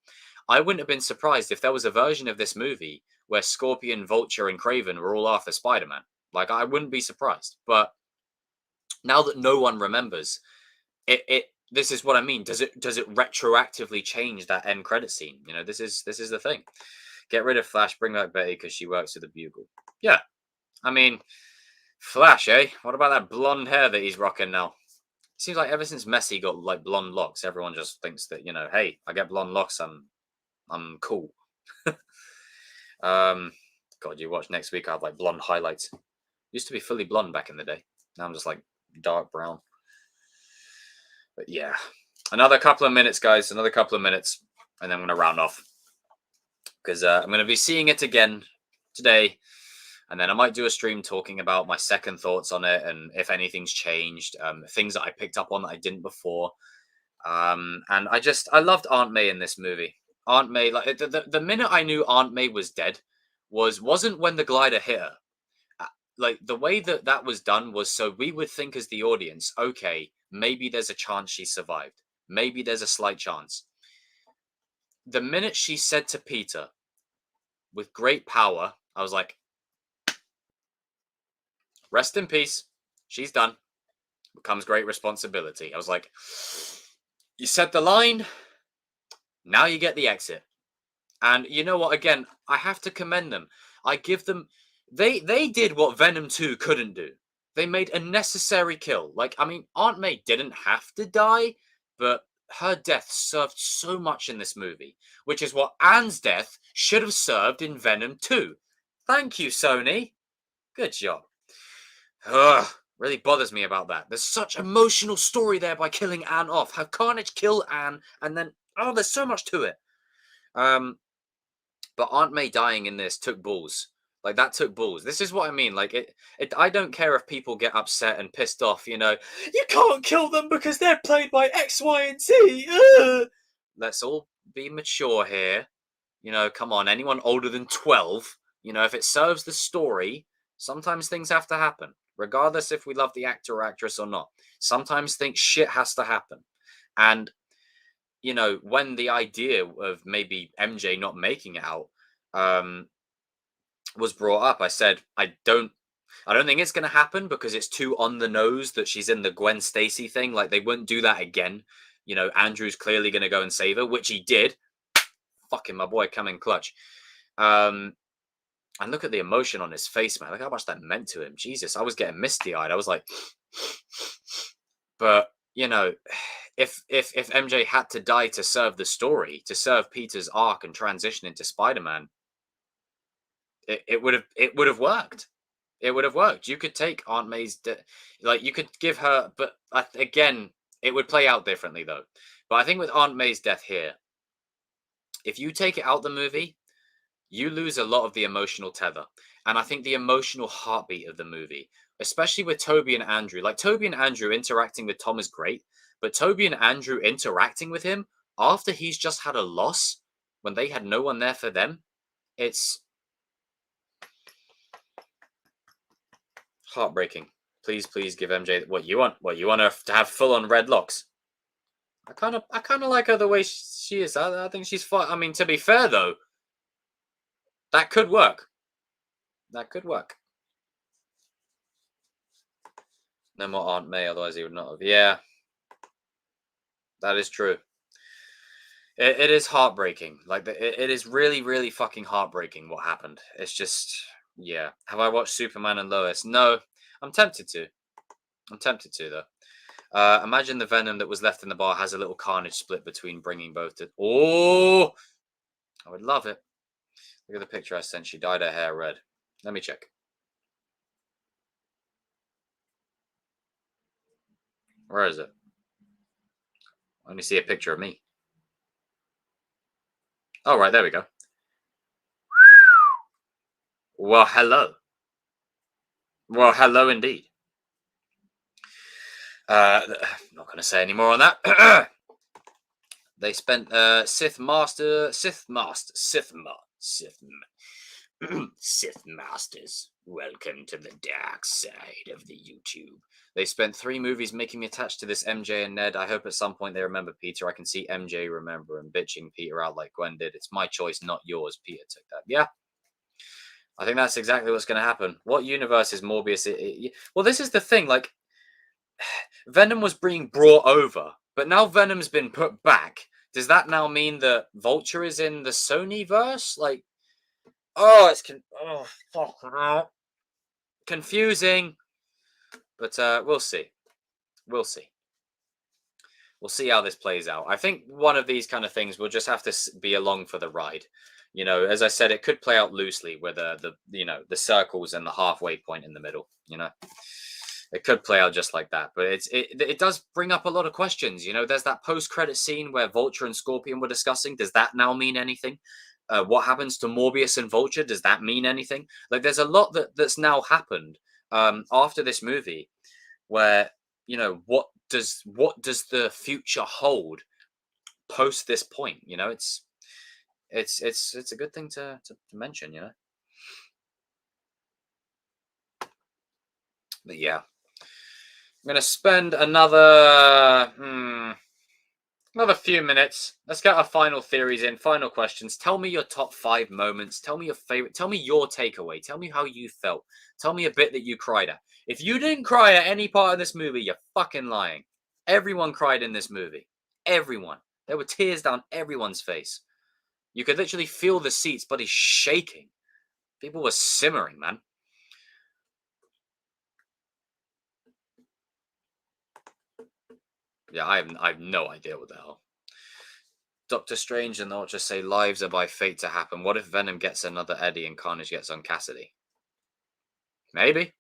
I wouldn't have been surprised if there was a version of this movie where Scorpion, Vulture, and Kraven were all after Spider-Man. Like, I wouldn't be surprised. But now that no one remembers, this is what I mean. Does it retroactively change that end credit scene? You know, this is the thing. Get rid of Flash, bring back Betty because she works with the Bugle. Yeah. I mean, Flash, eh? What about that blonde hair that he's rocking now? Seems like ever since Messi got like blonde locks, everyone just thinks that, you know, hey, I get blonde locks, I'm cool. God, you watch next week, I have like blonde highlights. Used to be fully blonde back in the day. Now I'm just like dark brown. But yeah. Another couple of minutes, guys. Another couple of minutes. And then I'm going to round off. Because I'm going to be seeing it again today, and then I might do a stream talking about my second thoughts on it and if anything's changed, things that I picked up on that I didn't before. And I loved Aunt May in this movie. Aunt May, like the minute I knew Aunt May was dead, wasn't when the glider hit her. Uh, Like the way that that was done was so we would think as the audience, okay, maybe there's a chance she survived. Maybe there's a slight chance. The minute she said to Peter, with great power, I was like, rest in peace. She's done. Becomes great responsibility. I was like, you said the line, now you get the exit. And you know what? Again, I have to commend them. I give them. They did what Venom 2 couldn't do. They made a necessary kill. Like, I mean, Aunt May didn't have to die, but her death served so much in this movie, which is what Anne's death should have served in Venom 2. Thank you, Sony. Good job. Ugh, really bothers me about that. There's such emotional story there by killing Anne off. Have Carnage kill Anne, and then there's so much to it. But Aunt May dying in this took balls. Like that took balls. This is what I mean. Like it. I don't care if people get upset and pissed off. You can't kill them because they're played by X, Y, and Z. Ugh. Let's all be mature here. Come on. Anyone older than 12. If it serves the story, sometimes things have to happen, regardless if we love the actor or actress or not. Sometimes shit has to happen, and when the idea of maybe MJ not making it out was brought up, I said, I don't think it's going to happen because it's too on the nose that she's in the Gwen Stacy thing. Like, they wouldn't do that again. Andrew's clearly going to go and save her, which he did. Fucking my boy come in clutch. And look at the emotion on his face, man. Look how much that meant to him. Jesus, I was getting misty-eyed. I was like, but if MJ had to die to serve the story, to serve Peter's arc and transition into Spider-Man, it would have worked. It would have worked. You could take Aunt May's you could give her, but again, it would play out differently though. But I think with Aunt May's death here, if you take it out the movie, you lose a lot of the emotional tether. And I think the emotional heartbeat of the movie, especially with Toby and Andrew, like Toby and Andrew interacting with Tom is great, but Toby and Andrew interacting with him after he's just had a loss, when they had no one there for them, it's heartbreaking. Please give MJ what you want. What you want her to have full on red locks. I kind of like her the way she is. I think she's fine. I mean, to be fair though, that could work. That could work. No more Aunt May, otherwise he would not have. Yeah, that is true. It is heartbreaking. Like, it is really, really fucking heartbreaking what happened. It's just, yeah. Have I watched Superman and Lois? No. I'm tempted to. Though. Imagine the Venom that was left in the bar has a little Carnage split between bringing both to... Oh! I would love it. Look at the picture I sent. She dyed her hair red. Let me check. Where is it? Let me see a picture of me. Oh, right, there we go. Well, hello. Well, hello indeed. I'm not going to say any more on that. They spent Sith Masters. Welcome to the dark side of the YouTube. They spent 3 movies making me attached to this MJ and Ned. I hope at some point they remember Peter. I can see MJ remember and bitching Peter out like Gwen did. It's my choice, not yours. Peter took that. Yeah. I think that's exactly what's going to happen. What universe is Morbius? Well, this is the thing. Like, Venom was being brought over, but now Venom's been put back. Does that now mean that Vulture is in the Sony verse? Like, it's confusing. But we'll see. We'll see how this plays out. I think one of these kind of things we'll just have to be along for the ride. As I said, it could play out loosely with the circles and the halfway point in the middle. It could play out just like that, but it does bring up a lot of questions. There's that post-credit scene where Vulture and Scorpion were discussing. Does that now mean anything? What happens to Morbius and Vulture? Does that mean anything? Like, there's a lot that's now happened after this movie, where what what does the future hold post this point? You know, it's a good thing to mention. You know, but yeah, I'm gonna spend another few minutes. Let's get our final theories in, final questions. Tell me your top 5 moments. Tell me your favorite. Tell me your takeaway. Tell me how you felt. Tell me a bit that you cried at. If you didn't cry at any part of this movie, you're fucking lying. Everyone cried in this movie. Everyone. There were tears down everyone's face. You could literally feel the seats, but he's shaking. People were simmering, man. Yeah, I have no idea what the hell. Doctor Strange and they'll just say lives are by fate to happen. What if Venom gets another Eddie and Carnage gets on Cassidy? Maybe.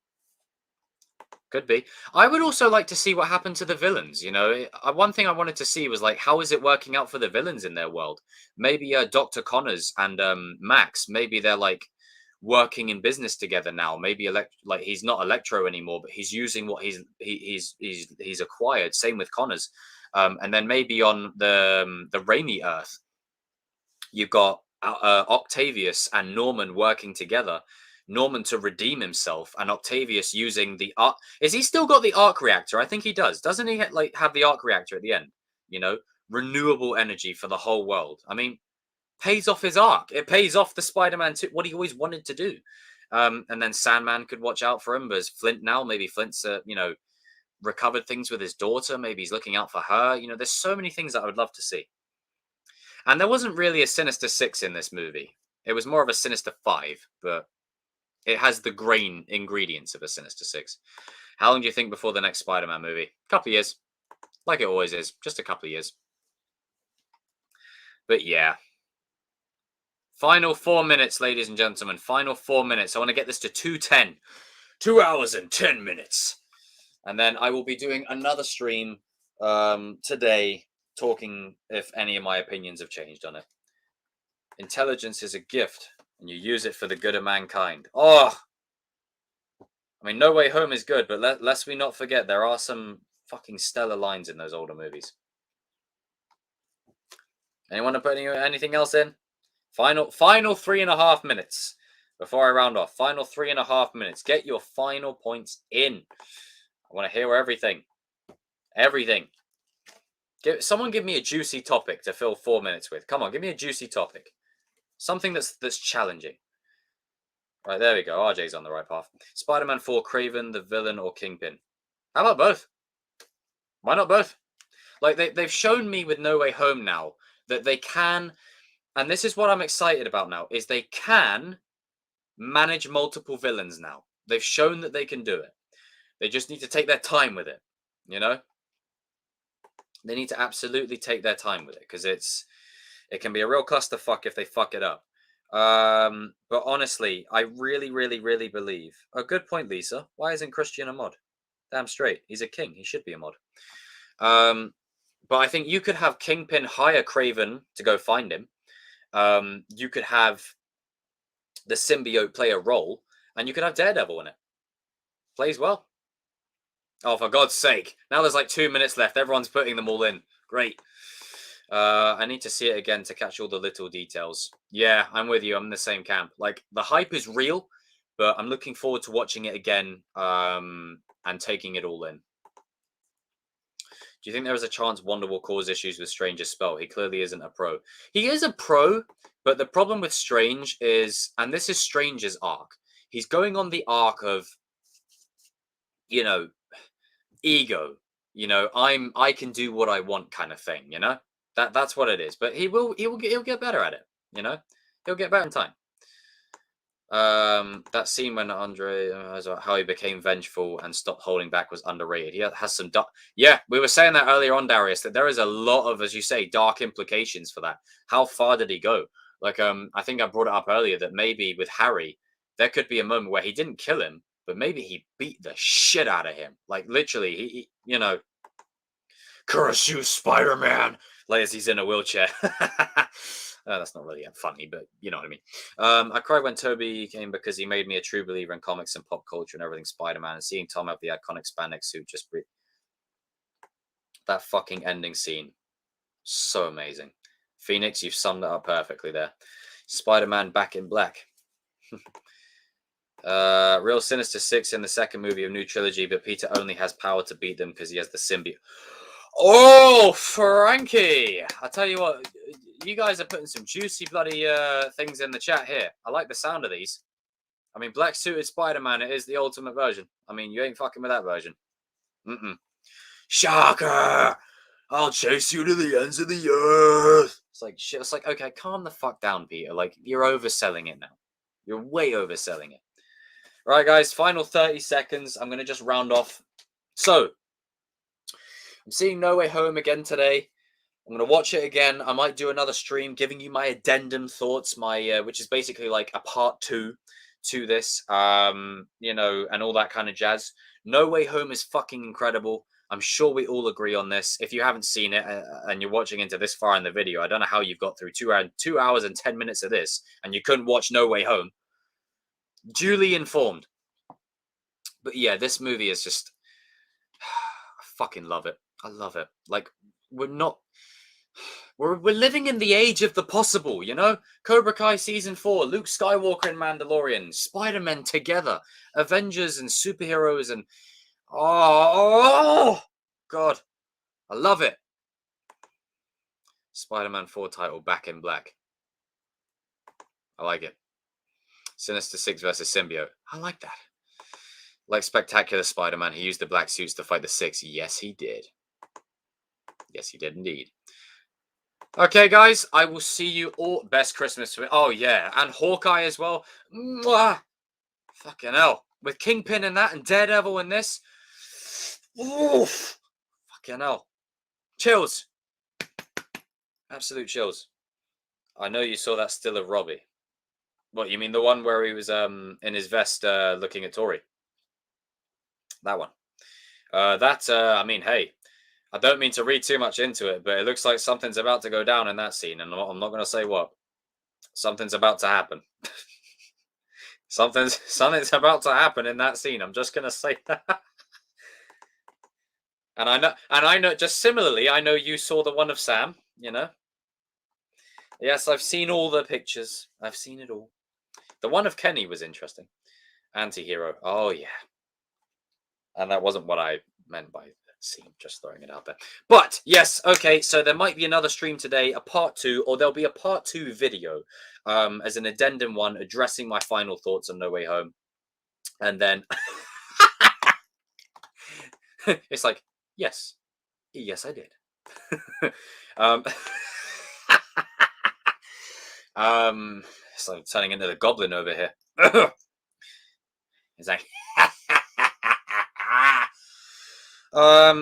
Could be. I would also like to see what happened to the villains. You know, one thing I wanted to see was like, how is it working out for the villains in their world? Maybe Doctor Connors and Max. Maybe they're like working in business together now. Maybe like he's not Electro anymore, but he's using what he's acquired. Same with Connors. And then maybe on the Raimi Earth, you've got Octavius and Norman working together. Norman to redeem himself, and Octavius using the arc. Is he still got the arc reactor? I think he does. Doesn't he like have the arc reactor at the end? You know, renewable energy for the whole world. I mean, pays off his arc. It pays off the Spider-Man too. What he always wanted to do. And then Sandman could watch out for him. There's Flint now. Maybe Flint's recovered things with his daughter. Maybe he's looking out for her. You know, there's so many things that I would love to see. And there wasn't really a Sinister Six in this movie. It was more of a Sinister Five, but it has the grain ingredients of a Sinister Six. How long do you think before the next Spider-Man movie? Couple of years. Like it always is. Just a couple of years. But yeah. Final 4 minutes, ladies and gentlemen. Final 4 minutes. I want to get this to 2:10. 2 hours and 10 minutes. And then I will be doing another stream today talking if any of my opinions have changed on it. Intelligence is a gift, and you use it for the good of mankind. Oh! I mean, No Way Home is good, but lest we not forget, there are some fucking stellar lines in those older movies. Anyone to put anything else in? Final 3.5 minutes before I round off. Final 3.5 minutes. Get your final points in. I want to hear everything. Everything. Someone give me a juicy topic to fill 4 minutes with. Come on, give me a juicy topic. Something that's challenging. Right, there we go. RJ's on the right path. Spider-Man 4, Kraven, the villain, or Kingpin? How about both? Why not both? Like, they've shown me with No Way Home now that they can, and this is what I'm excited about now, is they can manage multiple villains now. They've shown that they can do it. They just need to take their time with it, you know? They need to absolutely take their time with it, because it can be a real clusterfuck if they fuck it up. But honestly, I really, really, really believe. A good point, Lisa. Why isn't Christian a mod? Damn straight. He's a king. He should be a mod. But I think you could have Kingpin hire Kraven to go find him. You could have the symbiote play a role, and you could have Daredevil in it. Plays well. Oh, for God's sake. Now there's like 2 minutes left. Everyone's putting them all in. Great. I need to see it again to catch all the little details. Yeah, I'm with you. I'm in the same camp. Like, the hype is real, but I'm looking forward to watching it again and taking it all in. Do you think there is a chance Wanda will cause issues with Strange's spell? He clearly isn't a pro. He is a pro, but the problem with Strange is, and this is Strange's arc, he's going on the arc of, you know, ego. You know, I can do what I want kind of thing, you know? That's what it is. But he'll get better at it, you know? He'll get better in time. That scene when Andre how he became vengeful and stopped holding back was underrated. He has some yeah, we were saying that earlier on, Darius, that there is a lot of, as you say, dark implications for that. How far did he go? Like, I think I brought it up earlier that maybe with Harry, there could be a moment where he didn't kill him, but maybe he beat the shit out of him. Like, literally, he you know, curse you, Spider-Man, like as he's in a wheelchair. That's not really funny, but you know what I mean. I cried when Toby came because he made me a true believer in comics and pop culture and everything Spider-Man. And seeing Tom have the iconic spandex suit just That fucking ending scene. So amazing. Phoenix, you've summed it up perfectly there. Spider-Man Back in Black. Real Sinister Six in the second movie of new trilogy, but Peter only has power to beat them because he has the symbiote. Oh, Frankie! I tell you what, you guys are putting some juicy bloody things in the chat here. I like the sound of these. I mean, black suited Spider-Man, it is the ultimate version. I mean, you ain't fucking with that version. Shocker! I'll chase you to the ends of the earth. It's like shit. It's like, okay, calm the fuck down, Peter. Like, you're overselling it now. You're way overselling it. All right, guys, final 30 seconds. I'm going to just round off. So, I'm seeing No Way Home again today. I'm going to watch it again. I might do another stream giving you my addendum thoughts, my which is basically like a part 2 to this, you know, and all that kind of jazz. No Way Home is fucking incredible. I'm sure we all agree on this. If you haven't seen it and you're watching into this far in the video, I don't know how you've got through 2 hours and 10 minutes of this and you couldn't watch No Way Home. Duly informed. But yeah, this movie is just, I fucking love it. I love it. Like, we're living in the age of the possible, you know? Cobra Kai Season 4, Luke Skywalker and Mandalorian, Spider-Man together, Avengers and superheroes and... Oh, God. I love it. Spider-Man 4 title, Back in Black. I like it. Sinister Six versus Symbiote. I like that. Like Spectacular Spider-Man, he used the black suits to fight the Six. Yes, he did. Yes, he did indeed. Okay, guys, I will see you all. Best Christmas. Oh, yeah. And Hawkeye as well. Mwah! Fucking hell. With Kingpin in that and Daredevil in this. Oof. Fucking hell. Chills. Absolute chills. I know you saw that still of Robbie. What, you mean the one where he was in his vest looking at Tori? That one. I mean, hey, I don't mean to read too much into it, but it looks like something's about to go down in that scene, and I'm not going to say what. Something's about to happen. Something's about to happen in that scene. I'm just going to say that. And I know, just similarly, I know you saw the one of Sam, you know? Yes, I've seen all the pictures. I've seen it all. The one of Kenny was interesting. Anti-hero. Oh, yeah. And that wasn't what I meant by that scene, just throwing it out there. But, yes, okay, so there might be another stream today, a part 2, or there'll be a part 2 video as an addendum one addressing my final thoughts on No Way Home. And then... it's like, yes. Yes, I did. It's like turning into the Goblin over here. It's like... you're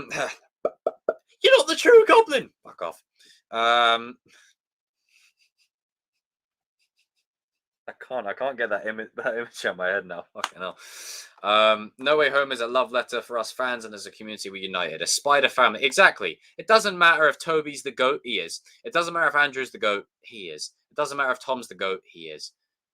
not the true Goblin. Fuck off. I can't get that image out of my head now. Fucking hell. No Way Home is a love letter for us fans, and as a community we're united. A spider family. Exactly. It doesn't matter if Toby's the GOAT, he is. It doesn't matter if Andrew's the GOAT, he is. It doesn't matter if Tom's the GOAT, he is.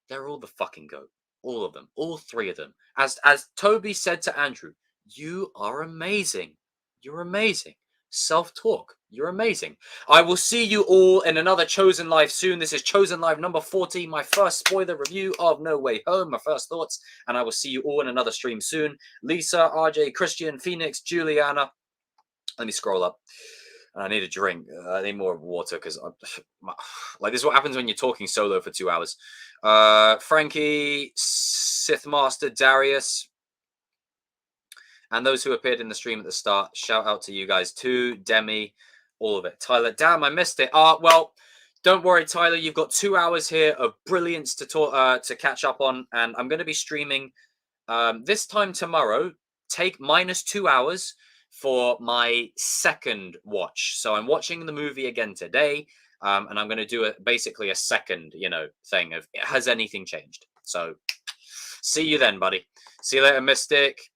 They're all the fucking GOAT. All of them. All three of them. As Toby said to Andrew, you are amazing. You're amazing. Self-talk. You're amazing. I will see you all in another Chosen Live soon. This is Chosen Live number 40, my first spoiler review of No Way Home, my first thoughts, and I will see you all in another stream soon. Lisa, RJ, Christian, Phoenix, Juliana. Let me scroll up. I need a drink. I need more water because, like, this is what happens when you're talking solo for 2 hours. Frankie, Sith Master, Darius, and those who appeared in the stream at the start. Shout out to you guys too. Demi, all of it. Tyler, damn, I missed it. Well, don't worry, Tyler. You've got 2 hours here of brilliance to talk, to catch up on, and I'm going to be streaming this time tomorrow. Take -2 hours for my second watch. So I'm watching the movie again today, and I'm going to do basically a second, thing of has anything changed. So see you then, buddy. See you later, Mystic.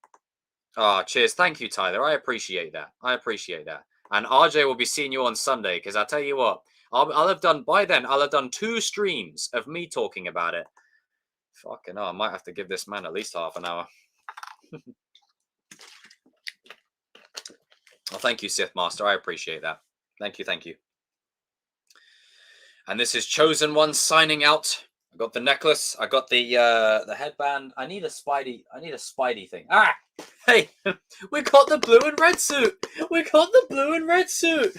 Cheers. Thank you, Tyler. I appreciate that. And RJ will be seeing you on Sunday because I'll tell you what, I'll have done by then. I'll have done 2 streams of me talking about it. Fucking hell, I might have to give this man at least half an hour. Well, thank you, Sith Master. I appreciate that. Thank you, thank you. And this is Chosen One signing out. I got the necklace. I got the headband. I need a Spidey thing. Ah! Hey! We got the blue and red suit! We got the blue and red suit!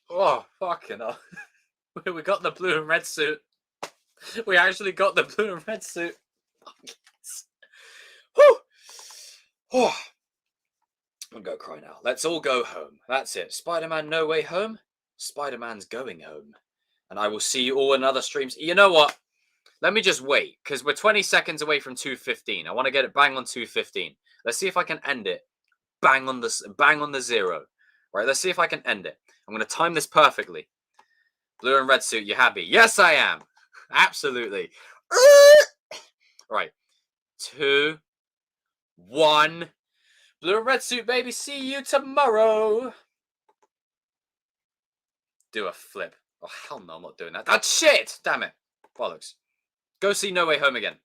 Oh, fucking hell. We got the blue and red suit. We actually got the blue and red suit. Whew. Oh. I'll go cry now. Let's all go home. That's it. Spider-Man No Way Home. Spider-Man's going home. And I will see you all in other streams. You know what? Let me just wait, because we're 20 seconds away from 2:15. I want to get it bang on 2:15. Let's see if I can end it. Bang on the zero. Right, let's see if I can end it. I'm going to time this perfectly. Blue and red suit, you happy? Yes, I am. Absolutely. Right. 2, 1. Blue and red suit, baby. See you tomorrow. Do a flip. Oh, hell no, I'm not doing that. That's shit. Damn it. Bollocks. Go see No Way Home again.